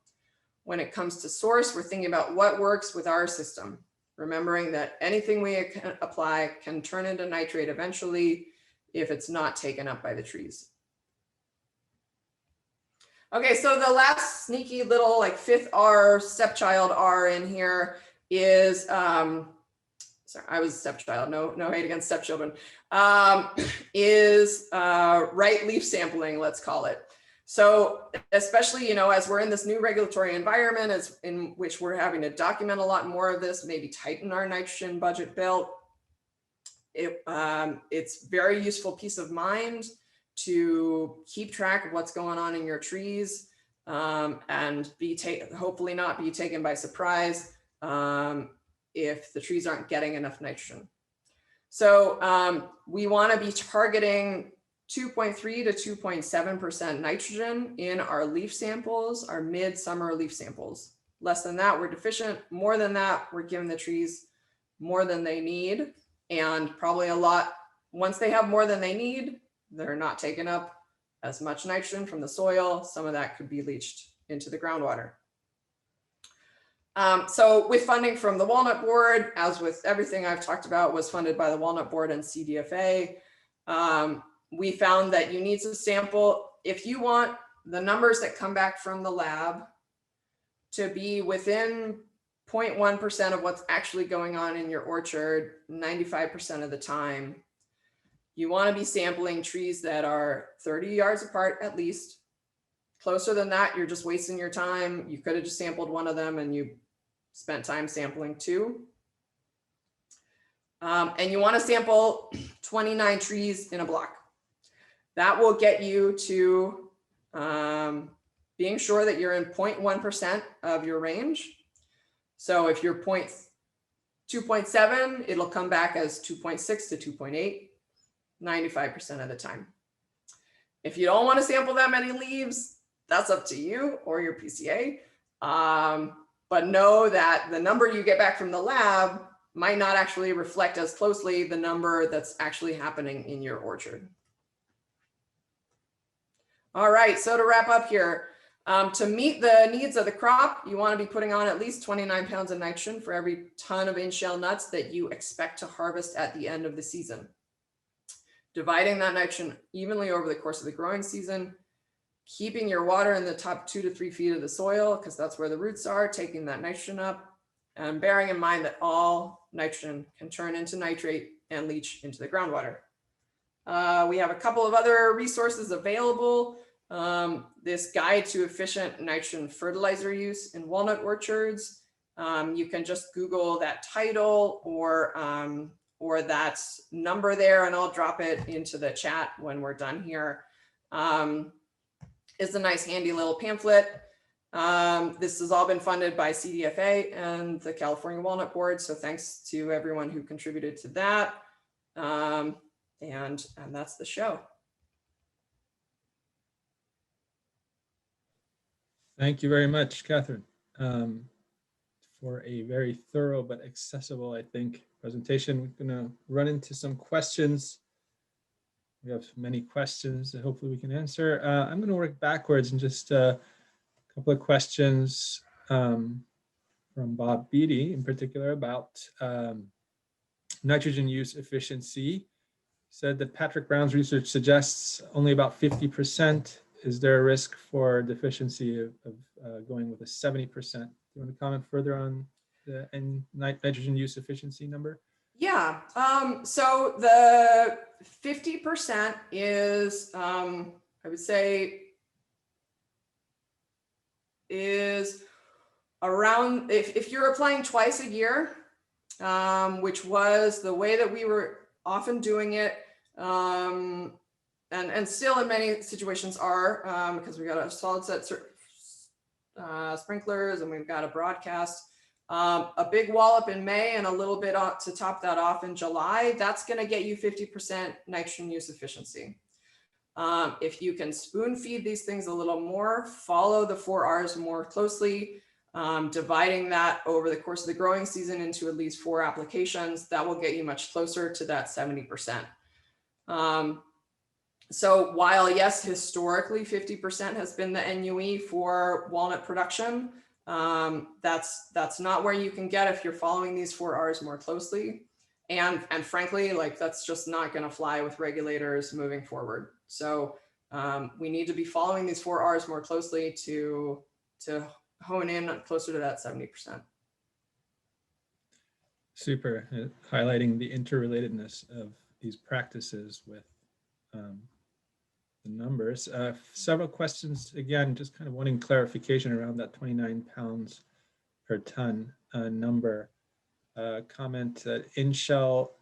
When it comes to source, we're thinking about what works with our system, remembering that anything we apply can turn into nitrate eventually if it's not taken up by the trees. Okay, so the last sneaky little like 5th R, stepchild R in here is, sorry, I was a stepchild, no hate against stepchildren, is right leaf sampling, let's call it. So especially, as we're in this new regulatory environment as in which we're having to document a lot more of this, maybe tighten our nitrogen budget belt, it's very useful peace of mind to keep track of what's going on in your trees, and hopefully not be taken by surprise if the trees aren't getting enough nitrogen. So we want to be targeting 2.3 to 2.7% nitrogen in our leaf samples, our mid-summer leaf samples. Less than that, we're deficient. More than that, we're giving the trees more than they need, and probably a lot, once they have more than they need, they're not taking up as much nitrogen from the soil. Some of that could be leached into the groundwater. So with funding from the Walnut Board, as with everything I've talked about, was funded by the Walnut Board and CDFA. We found that you need to sample, if you want the numbers that come back from the lab to be within 0.1% of what's actually going on in your orchard 95% of the time, you want to be sampling trees that are 30 yards apart at least. Closer than that, you're just wasting your time. You could have just sampled one of them and you spent time sampling 2. And you want to sample 29 trees in a block. That will get you to being sure that you're in 0.1% of your range. So if you're 2.7, it'll come back as 2.6 to 2.8, 95% of the time. If you don't want to sample that many leaves, that's up to you or your PCA. But know that the number you get back from the lab might not actually reflect as closely the number that's actually happening in your orchard. All right, so to wrap up here, to meet the needs of the crop, you want to be putting on at least 29 pounds of nitrogen for every ton of in-shell nuts that you expect to harvest at the end of the season. Dividing that nitrogen evenly over the course of the growing season, keeping your water in the top 2 to 3 feet of the soil, because that's where the roots are, taking that nitrogen up, and bearing in mind that all nitrogen can turn into nitrate and leach into the groundwater. We have a couple of other resources available. This guide to efficient nitrogen fertilizer use in walnut orchards. You can just Google that title or that number there, and I'll drop it into the chat when we're done here. It's a nice handy little pamphlet. This has all been funded by CDFA and the California Walnut Board. So thanks to everyone who contributed to that. And that's the show. Thank you very much, Catherine, for a very thorough but accessible, I think, presentation. We're going to run into some questions. We have many questions that hopefully we can answer. I'm going to work backwards and just a couple of questions from Bob Beatty in particular about nitrogen use efficiency. Said that Patrick Brown's research suggests only about 50%. Is there a risk for deficiency of going with a 70%? Do you want to comment further on the nitrogen use efficiency number? Yeah, so the 50% is, I would say, is around, if you're applying twice a year, which was the way that we were often doing it, and still in many situations are, because we got a solid set sprinklers and we've got a broadcast. A big wallop in May and a little bit to top that off in July, that's going to get you 50% nitrogen use efficiency. If you can spoon feed these things a little more, follow the 4 R's more closely, dividing that over the course of the growing season into at least 4 applications, that will get you much closer to that 70%. So while yes, historically 50% has been the NUE for walnut production, that's not where you can get if you're following these 4 R's more closely. And frankly, like that's just not going to fly with regulators moving forward. So we need to be following these 4 R's more closely to hone in closer to that 70%. Super, highlighting the interrelatedness of these practices with the numbers. Several questions, again, just kind of wanting clarification around that 29 pounds per ton number. Comment that in-shell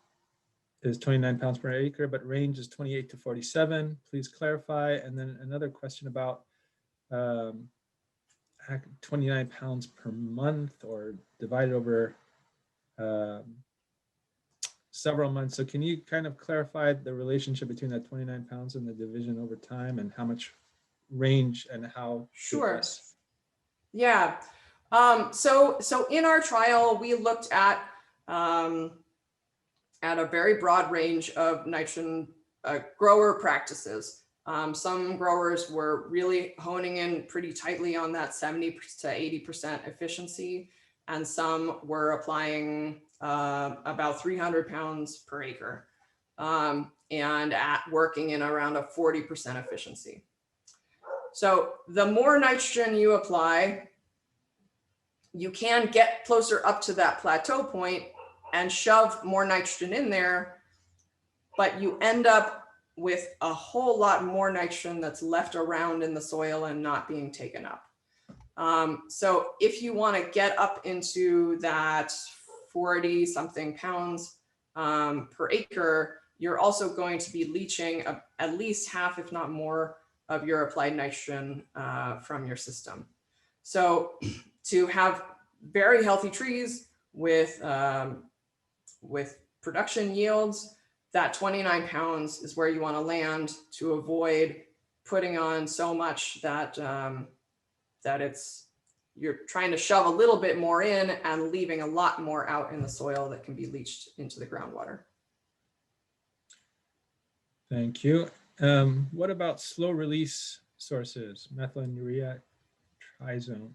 is 29 pounds per acre, but range is 28 to 47. Please clarify. And then another question about 29 pounds per month or divided over several months. So can you kind of clarify the relationship between that 29 pounds and the division over time and how much range and how? Sure. Yeah. So in our trial, we looked at a very broad range of nitrogen grower practices. Some growers were really honing in pretty tightly on that 70 to 80% efficiency, and some were applying about 300 pounds per acre and working in around a 40% efficiency. So the more nitrogen you apply, you can get closer up to that plateau point and shove more nitrogen in there, but you end up with a whole lot more nitrogen that's left around in the soil and not being taken up. So if you want to get up into that 40 something pounds per acre, you're also going to be leaching at least half, if not more, of your applied nitrogen from your system. So to have very healthy trees with production yields, that 29 pounds is where you want to land to avoid putting on so much that you're trying to shove a little bit more in and leaving a lot more out in the soil that can be leached into the groundwater. Thank you. What about slow release sources, methylurea trizone?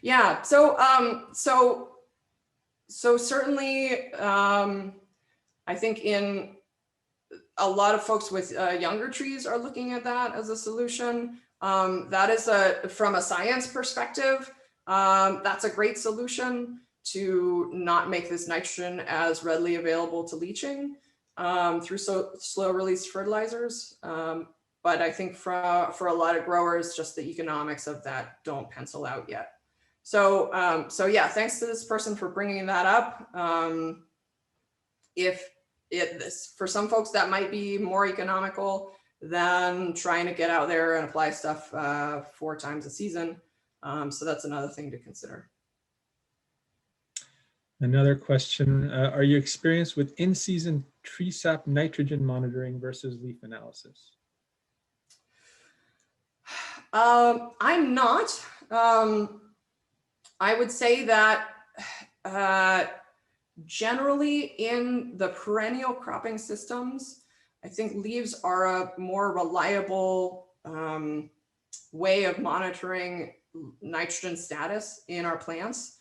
Yeah, so certainly, I think in a lot of folks with younger trees are looking at that as a solution. That is from a science perspective, that's a great solution to not make this nitrogen as readily available to leaching through slow release fertilizers. But I think for a lot of growers, just the economics of that don't pencil out yet. So yeah, thanks to this person for bringing that up. For some folks, that might be more economical than trying to get out there and apply stuff 4 times a season. So that's another thing to consider. Another question, are you experienced with in-season tree sap nitrogen monitoring versus leaf analysis? I'm not. I would say that generally in the perennial cropping systems, I think leaves are a more reliable way of monitoring nitrogen status in our plants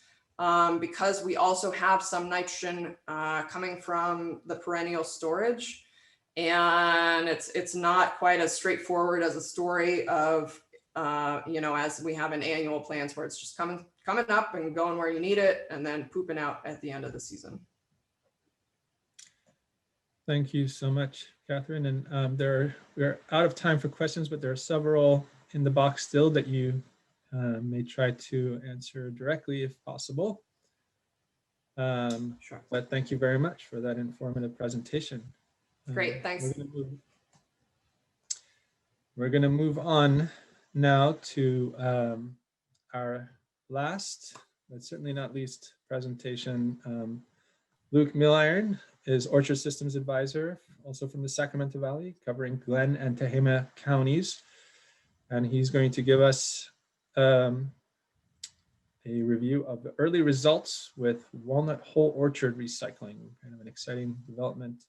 because we also have some nitrogen coming from the perennial storage. And it's not quite as straightforward as a story of, as we have in annual plants where it's just coming up and going where you need it and then pooping out at the end of the season. Thank you so much, Catherine. And we're out of time for questions, but there are several in the box still that you may try to answer directly if possible. Sure. But thank you very much for that informative presentation. Great, thanks. We're going to move on now to our last, but certainly not least, presentation. Luke Milliron is Orchard Systems Advisor, also from the Sacramento Valley, covering Glenn and Tehama counties. And he's going to give us a review of the early results with walnut whole orchard recycling, kind of an exciting development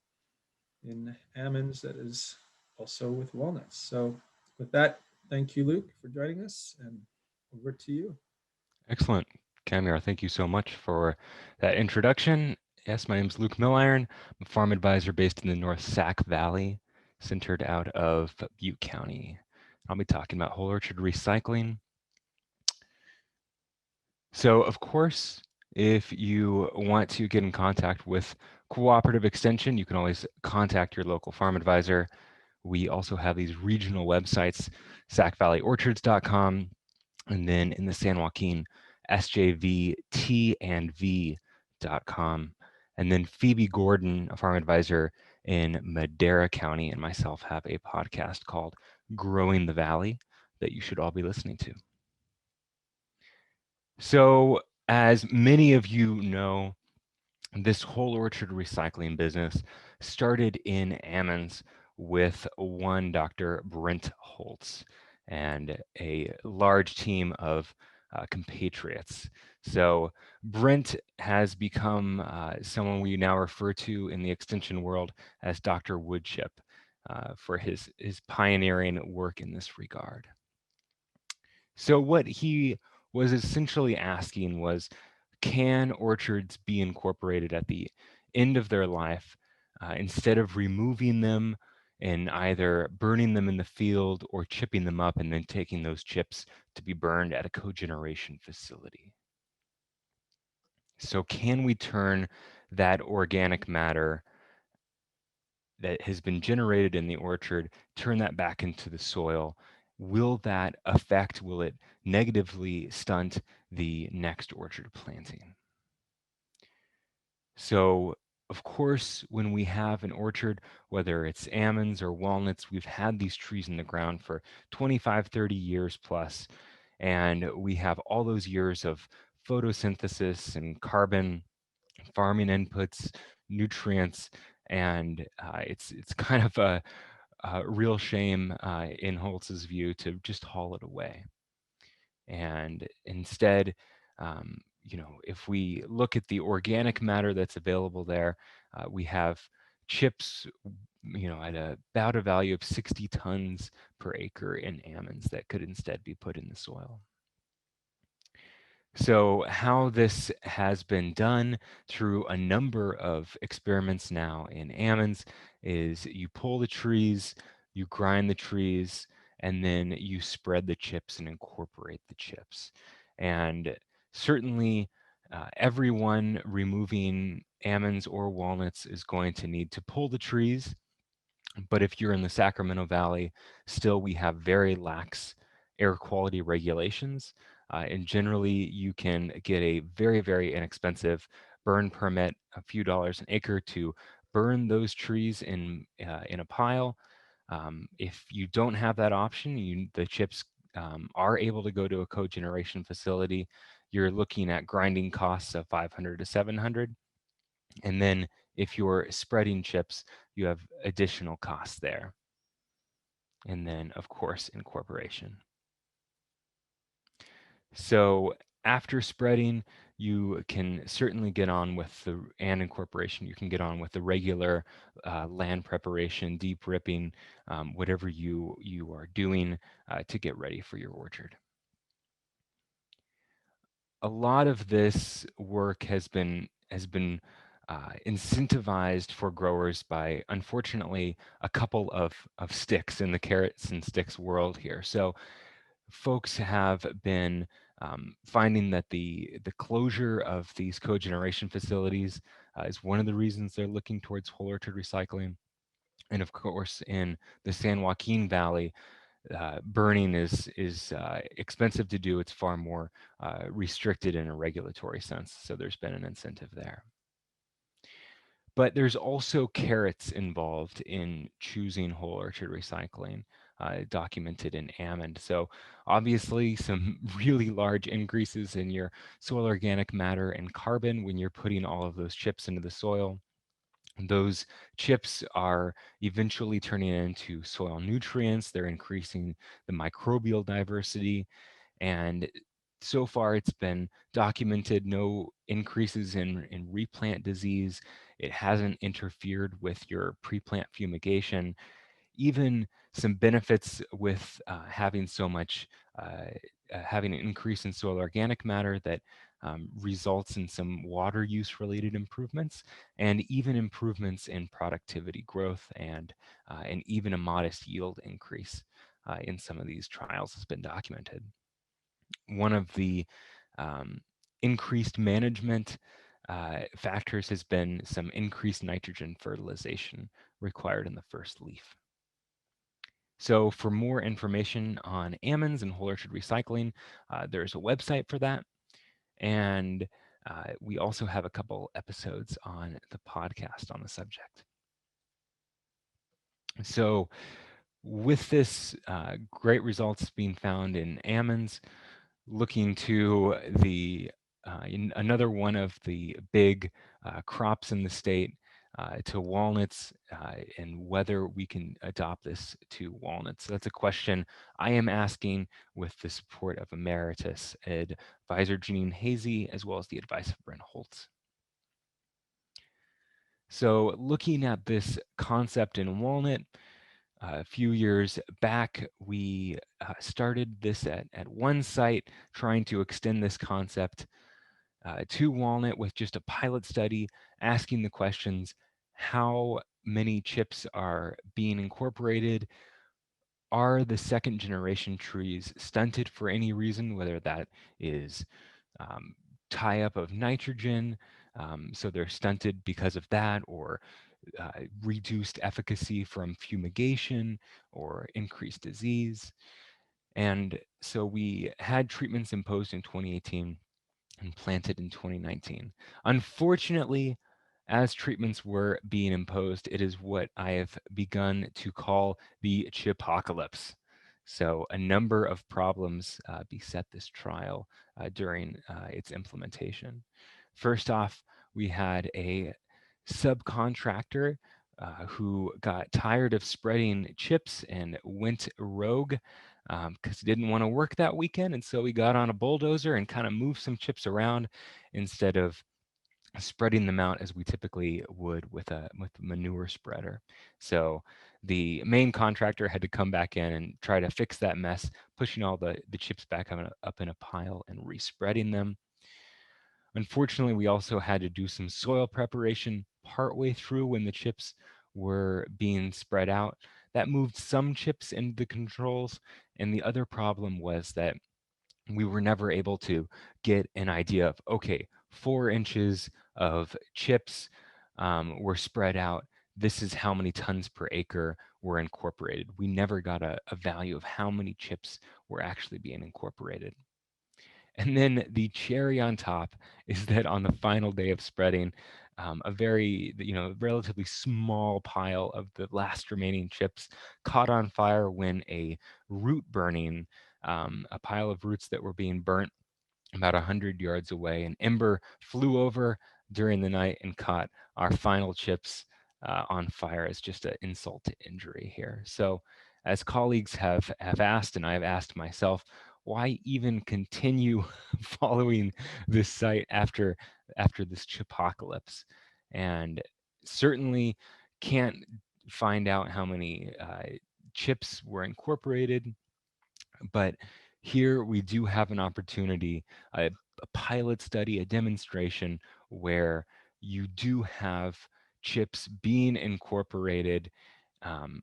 in Ammons that is also with walnuts. So with that, thank you, Luke, for joining us, and over to you. Excellent. Camille, thank you so much for that introduction. Yes, my name is Luke Milliron. I'm a farm advisor based in the North Sac Valley, centered out of Butte County. I'll be talking about whole orchard recycling. So, of course, if you want to get in contact with Cooperative Extension, you can always contact your local farm advisor. We also have these regional websites, sacvalleyorchards.com, and then in the San Joaquin, sjvtandv.com. And then Phoebe Gordon, a farm advisor in Madera County, and myself have a podcast called Growing the Valley that you should all be listening to. So, as many of you know, this whole orchard recycling business started in Ammons with one Dr. Brent Holtz and a large team of compatriots. So Brent has become someone we now refer to in the extension world as Dr. Woodchip for his pioneering work in this regard. So what he was essentially asking was, can orchards be incorporated at the end of their life instead of removing them and either burning them in the field or chipping them up and then taking those chips to be burned at a cogeneration facility? So can we turn that organic matter that has been generated in the orchard, turn that back into the soil? Will that affect, will it negatively stunt the next orchard planting? So Of course, when we have an orchard, whether it's almonds or walnuts, we've had these trees in the ground for 25, 30 years plus, and we have all those years of photosynthesis and carbon farming inputs, nutrients, and it's kind of a real shame in Holtz's view to just haul it away. And instead, if we look at the organic matter that's available there, we have chips, at about a value of 60 tons per acre in almonds that could instead be put in the soil. So how this has been done through a number of experiments now in almonds is you pull the trees, you grind the trees, and then you spread the chips and incorporate the chips. And certainly everyone removing almonds or walnuts is going to need to pull the trees. But if you're in the Sacramento Valley, still we have very lax air quality regulations. And generally, you can get a very, very inexpensive burn permit, a few dollars an acre to burn those trees in a pile. If you don't have that option, the chips are able to go to a cogeneration facility. You're looking at grinding costs of $500 to $700. And then if you're spreading chips, you have additional costs there. And then, of course, incorporation. So after spreading, you can certainly get on with and incorporation, you can get on with the regular land preparation, deep ripping, whatever you are doing to get ready for your orchard. A lot of this work has been incentivized for growers by, unfortunately, a couple of sticks in the carrots and sticks world here. So folks have been finding that the closure of these cogeneration facilities is one of the reasons they're looking towards whole orchard recycling. And of course, in the San Joaquin Valley, burning is expensive to do. It's far more restricted in a regulatory sense. So there's been an incentive there. But there's also carrots involved in choosing whole orchard recycling, documented in almond. So obviously some really large increases in your soil organic matter and carbon when you're putting all of those chips into the soil. Those chips are eventually turning into soil nutrients. They're increasing the microbial diversity. And so far it's been documented no increases in replant disease. It hasn't interfered with your pre-plant fumigation. Even some benefits with having so much, having an increase in soil organic matter that results in some water use related improvements, and even improvements in productivity growth and even a modest yield increase in some of these trials has been documented. One of the increased management factors has been some increased nitrogen fertilization required in the first leaf. So for more information on almonds and whole orchard recycling, there's a website for that. And we also have a couple episodes on the podcast on the subject. So with this great results being found in almonds, looking to another one of the big crops in the state, to walnuts, and whether we can adopt this to walnuts. So that's a question I am asking with the support of Emeritus Advisor Janine Hazy, as well as the advice of Brent Holtz. So looking at this concept in walnut, a few years back, we started this at one site, trying to extend this concept to walnut with just a pilot study, asking the questions: how many chips are being incorporated? Are the second generation trees stunted for any reason, whether that is tie up of nitrogen, so they're stunted because of that, or reduced efficacy from fumigation or increased disease. And so we had treatments imposed in 2018 and planted in 2019. Unfortunately, as treatments were being imposed, it is what I have begun to call the chipocalypse. So a number of problems beset this trial during its implementation. First off, we had a subcontractor who got tired of spreading chips and went rogue because he didn't want to work that weekend. And so he got on a bulldozer and kind of moved some chips around instead of spreading them out as we typically would with a manure spreader. So the main contractor had to come back in and try to fix that mess, pushing all the chips back up in a pile and respreading them. Unfortunately, we also had to do some soil preparation partway through when the chips were being spread out. That moved some chips into the controls, and the other problem was that we were never able to get an idea of, okay, 4 inches of chips were spread out. This is how many tons per acre were incorporated. We never got a value of how many chips were actually being incorporated. And then the cherry on top is that on the final day of spreading, a very, relatively small pile of the last remaining chips caught on fire when a root burning, a pile of roots that were being burnt about 100 yards away. An ember flew over during the night and caught our final chips on fire as just an insult to injury here. So as colleagues have asked, and I've asked myself, why even continue following this site after this chipocalypse? And certainly can't find out how many chips were incorporated, but here we do have an opportunity, a pilot study, a demonstration where you do have chips being incorporated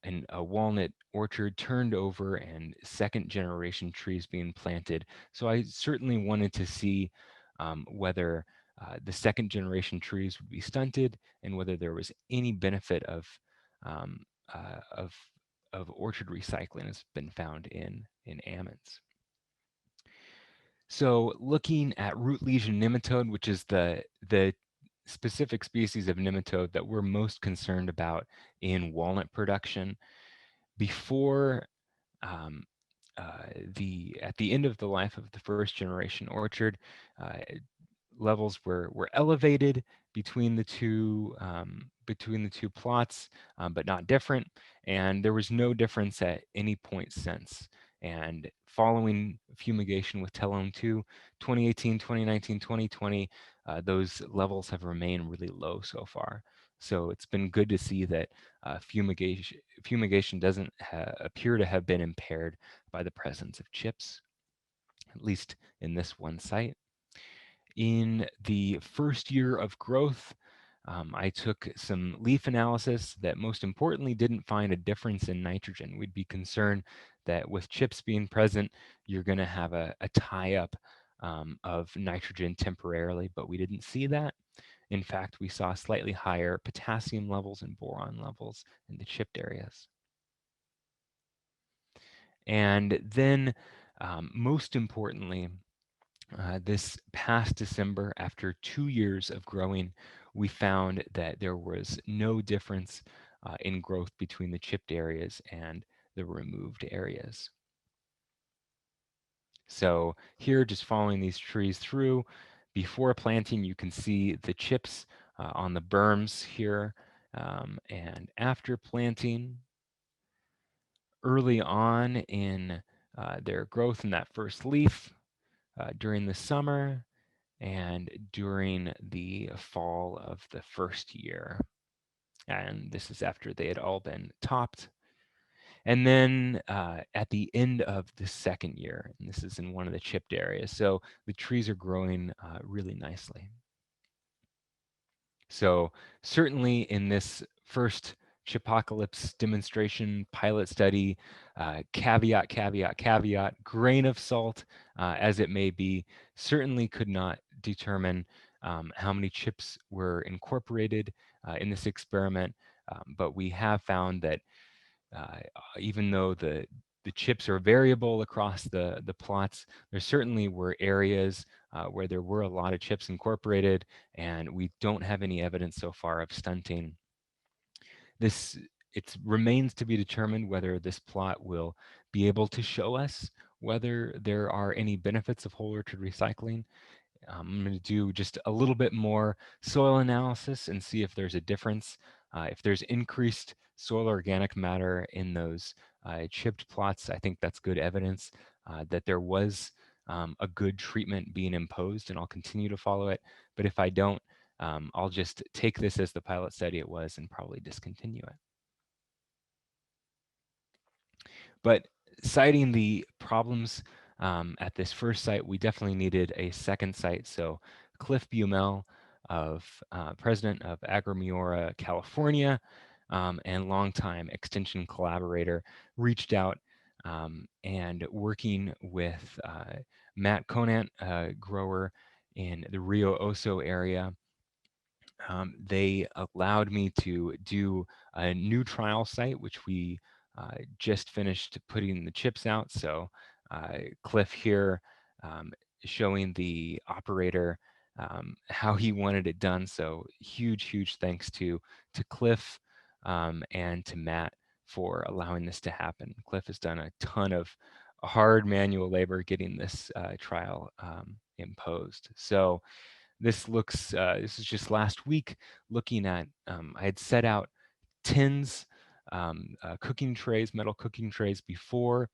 and a walnut orchard turned over and second generation trees being planted. So I certainly wanted to see whether the second generation trees would be stunted and whether there was any benefit um, uh, of of orchard recycling has been found in almonds. So looking at root lesion nematode, which is the specific species of nematode that we're most concerned about in walnut production, before um, at the end of the life of the first generation orchard, levels were elevated between the two plots, but not different, and there was no difference at any point since. And following fumigation with Telone 2, 2018, 2019, 2020, those levels have remained really low so far. So it's been good to see that fumigation doesn't appear to have been impaired by the presence of chips, at least in this one site. In the first year of growth, I took some leaf analysis that most importantly didn't find a difference in nitrogen. We'd be concerned that with chips being present, you're going to have a tie-up of nitrogen temporarily, but we didn't see that. In fact, we saw slightly higher potassium levels and boron levels in the chipped areas. And then, most importantly, this past December, after 2 years of growing, we found that there was no difference in growth between the chipped areas and the removed areas. So here, just following these trees through, before planting, you can see the chips on the berms here, and after planting, early on in their growth in that first leaf, during the summer, and during the fall of the first year. And this is after they had all been topped. And then at the end of the second year, and this is in one of the chipped areas, so the trees are growing really nicely. So certainly in this first chipocalypse demonstration pilot study, caveat, caveat, caveat, grain of salt as it may be, certainly could not determine how many chips were incorporated in this experiment, but we have found that even though the the chips are variable across the plots. There certainly were areas where there were a lot of chips incorporated, and we don't have any evidence so far of stunting. It remains to be determined whether this plot will be able to show us whether there are any benefits of whole orchard recycling. I'm going to do just a little bit more soil analysis and see if there's a difference. If there's increased soil organic matter in those chipped plots, I think that's good evidence that there was a good treatment being imposed, and I'll continue to follow it. But if I don't, I'll just take this as the pilot study it was and probably discontinue it. But citing the problems at this first site, we definitely needed a second site. So Cliff Bumel, president of Agri-Miora, California, and longtime extension collaborator, reached out and working with Matt Conant, a grower in the Rio Oso area, they allowed me to do a new trial site, which we just finished putting the chips out. So Cliff here showing the operator how he wanted it done. So huge thanks to Cliff and to Matt for allowing this to happen. Cliff has done a ton of hard manual labor getting this trial imposed. So this is just last week looking at, I had set out tins, cooking trays, metal cooking trays before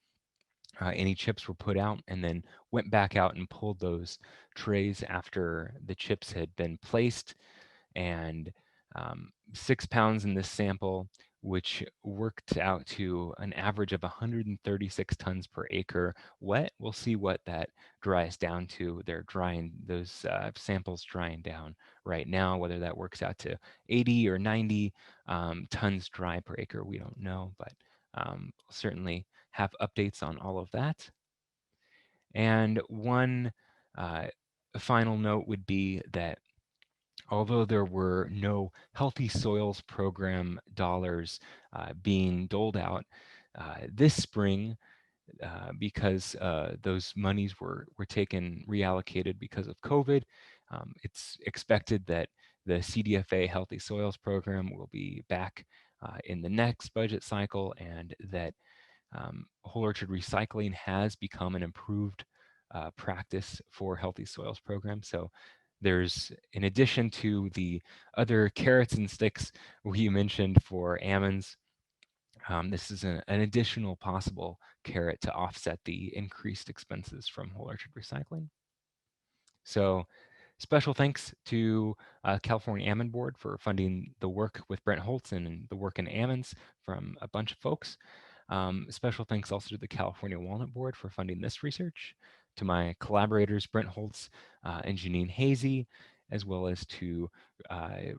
any chips were put out, and then went back out and pulled those trays after the chips had been placed, and 6 pounds in this sample, which worked out to an average of 136 tons per acre wet. We'll see what that dries down to. They're drying, those samples drying down right now, whether that works out to 80 or 90 tons dry per acre, we don't know, but certainly have updates on all of that. And one final note would be that although there were no Healthy Soils Program dollars being doled out this spring, because those monies were taken, reallocated because of COVID, it's expected that the CDFA Healthy Soils Program will be back in the next budget cycle, and that whole orchard recycling has become an improved practice for Healthy Soils Program. So there's, in addition to the other carrots and sticks we mentioned for almonds, this is an additional possible carrot to offset the increased expenses from whole orchard recycling. So special thanks to California Almond Board for funding the work with Brent Holtz and the work in almonds from a bunch of folks. Special thanks also to the California Walnut Board for funding this research, to my collaborators, Brent Holtz and Janine Hazy, as well as to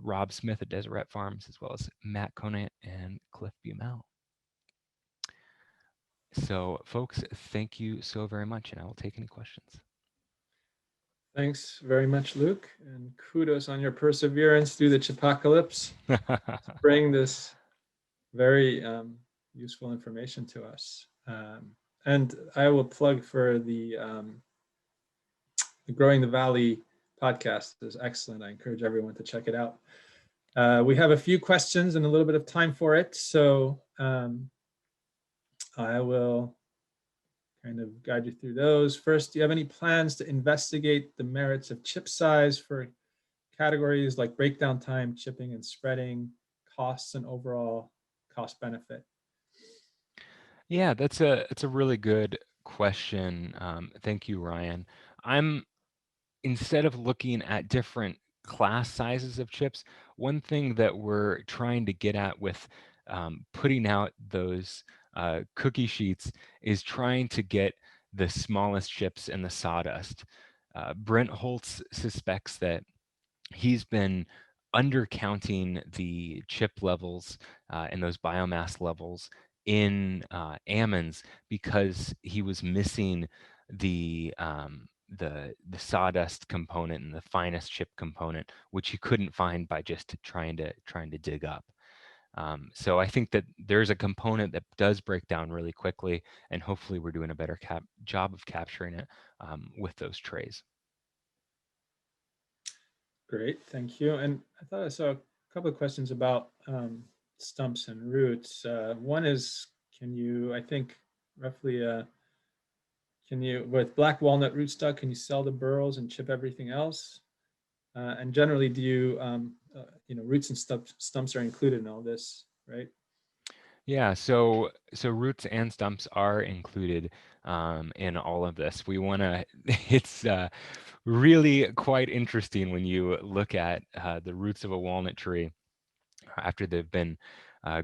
Rob Smith at Deseret Farms, as well as Matt Conant and Cliff Bumel. So folks, thank you so very much, and I will take any questions. Thanks very much, Luke, and kudos on your perseverance through the chipocalypse to bring this very useful information to us. And I will plug for the Growing the Valley podcast. Is excellent. I encourage everyone to check it out. We have a few questions and a little bit of time for it, so I will kind of guide you through those. First, do you have any plans to investigate the merits of chip size for categories like breakdown time, chipping and spreading, costs, and overall cost benefit? Yeah, that's a really good question. Thank you, Ryan. Instead of looking at different class sizes of chips, one thing that we're trying to get at with putting out those cookie sheets is trying to get the smallest chips in the sawdust. Brent Holtz suspects that he's been undercounting the chip levels and those biomass levels in almonds because he was missing the sawdust component and the finest chip component, which you couldn't find by just trying to dig up. So I think that there's a component that does break down really quickly, and hopefully we're doing a better job of capturing it with those trays. Great, thank you. And I thought I saw a couple of questions about stumps and roots. One is, can you, I think roughly, can you, with black walnut rootstock, can you sell the burls and chip everything else? And generally, do you, roots and stumps are included in all this, right? Yeah, so roots and stumps are included in all of this. We want to, it's really quite interesting when you look at the roots of a walnut tree after they've been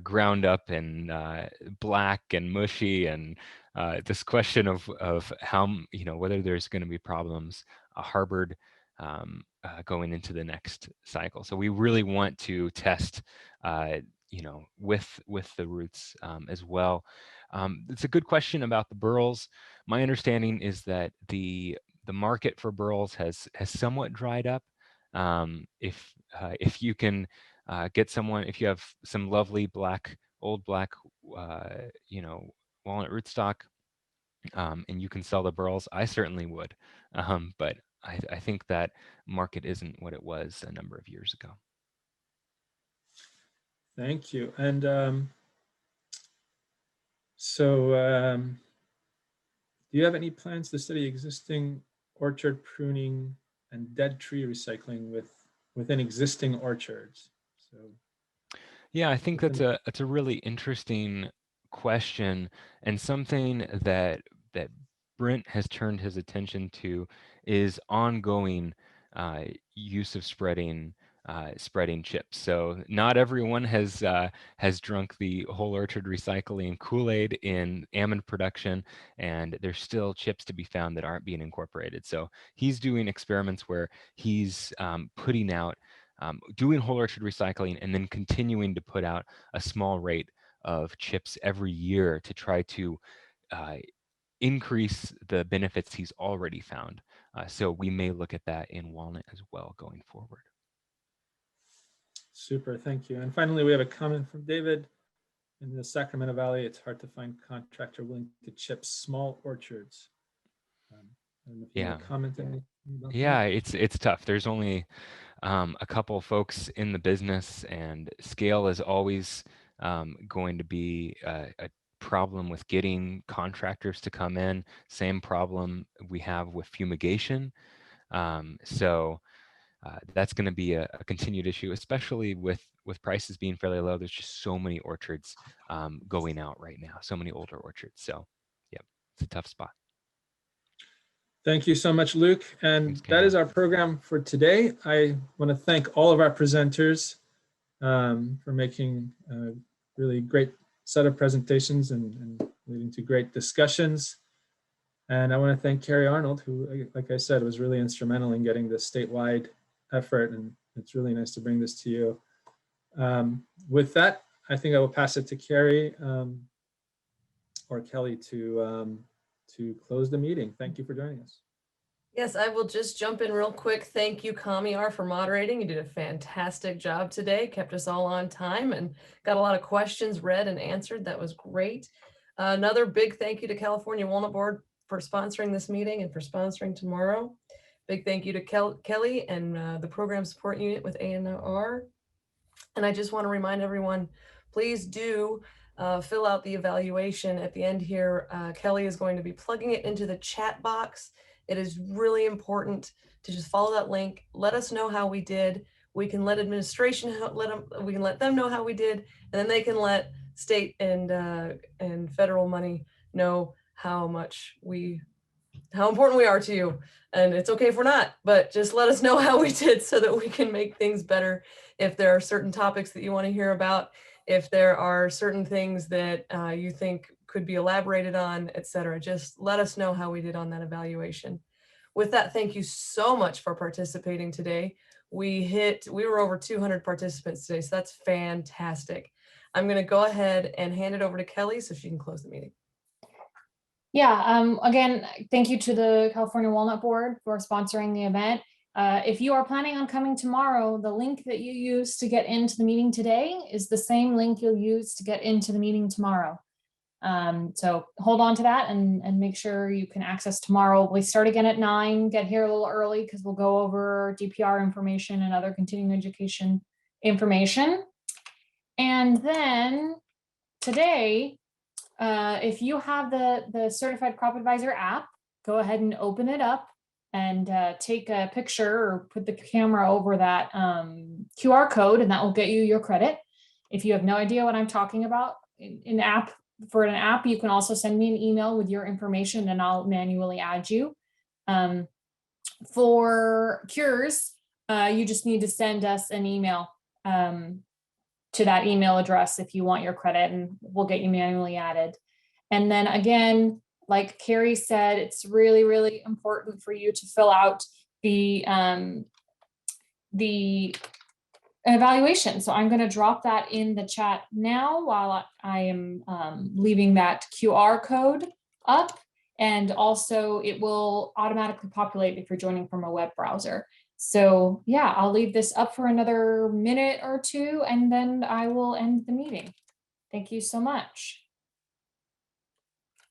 ground up and black and mushy, and this question of how, whether there's going to be problems harbored going into the next cycle. So we really want to test with the roots as well. It's a good question about the burls. My understanding is that the market for burls has somewhat dried up. If you can get someone, if you have some lovely old black walnut rootstock, and you can sell the burls, I certainly would. But I think that market isn't what it was a number of years ago. Thank you. And so do you have any plans to study existing orchard pruning and dead tree recycling within existing orchards? So yeah, I think that's a really interesting question, and something that Brent has turned his attention to is ongoing use of spreading chips. So not everyone has drunk the whole orchard recycling Kool-Aid in almond production, and there's still chips to be found that aren't being incorporated. So he's doing experiments where he's putting out, doing whole orchard recycling, and then continuing to put out a small rate of chips every year to try to increase the benefits he's already found. So we may look at that in walnut as well going forward. Super, thank you. And finally, we have a comment from David. In the Sacramento Valley, it's hard to find contractor willing to chip small orchards. I don't know if you want to comment anything about Yeah, that. it's tough. There's only a couple folks in the business, and scale is always going to be a problem with getting contractors to come in. Same problem we have with fumigation. So that's going to be a continued issue, especially with prices being fairly low. There's just so many orchards going out right now, so many older orchards. So yeah, it's a tough spot. Thank you so much, Luke. And Thanks, that is our program for today. I want to thank all of our presenters for making a really great set of presentations and leading to great discussions. And I want to thank Carrie Arnold, who, like I said, was really instrumental in getting this statewide effort. And it's really nice to bring this to you. With that, I think I will pass it to Carrie or Kelly to close the meeting. Thank you for joining us. Yes, I will just jump in real quick. Thank you, Kamiar, for moderating. You did a fantastic job today, kept us all on time, and got a lot of questions read and answered. That was great. Another big thank you to California Walnut Board for sponsoring this meeting and for sponsoring tomorrow. Big thank you to Kelly and the Program Support Unit with ANR. And I just want to remind everyone, please do fill out the evaluation at the end here. Kelly is going to be plugging it into the chat box. It is really important to just follow that link. Let us know how we did. We can let administration we can let them know how we did, and then they can let state and federal money know how important we are to you. And it's okay if we're not, but just let us know how we did so that we can make things better. If there are certain topics that you want to hear about, if there are certain things that you think could be elaborated on, etc., just let us know how we did on that evaluation. With that, thank you so much for participating today. We were over 200 participants today, so that's fantastic. I'm going to go ahead and hand it over to Kelly so she can close the meeting. Yeah, again, thank you to the California Walnut Board for sponsoring the event. If you are planning on coming tomorrow, the link that you used to get into the meeting today is the same link you'll use to get into the meeting tomorrow. So hold on to that and make sure you can access tomorrow. We start again at 9, get here a little early because we'll go over DPR information and other continuing education information. And then today, if you have the Certified Crop Advisor app, go ahead and open it up and take a picture or put the camera over that QR code, and that will get you your credit. If you have no idea what I'm talking about for an app, you can also send me an email with your information and I'll manually add you. For cures, you just need to send us an email to that email address if you want your credit, and we'll get you manually added. And then again, like Carrie said, it's really, really important for you to fill out the evaluation. So I'm going to drop that in the chat now while I am leaving that QR code up. And also it will automatically populate if you're joining from a web browser. So yeah, I'll leave this up for another minute or two, and then I will end the meeting. Thank you so much.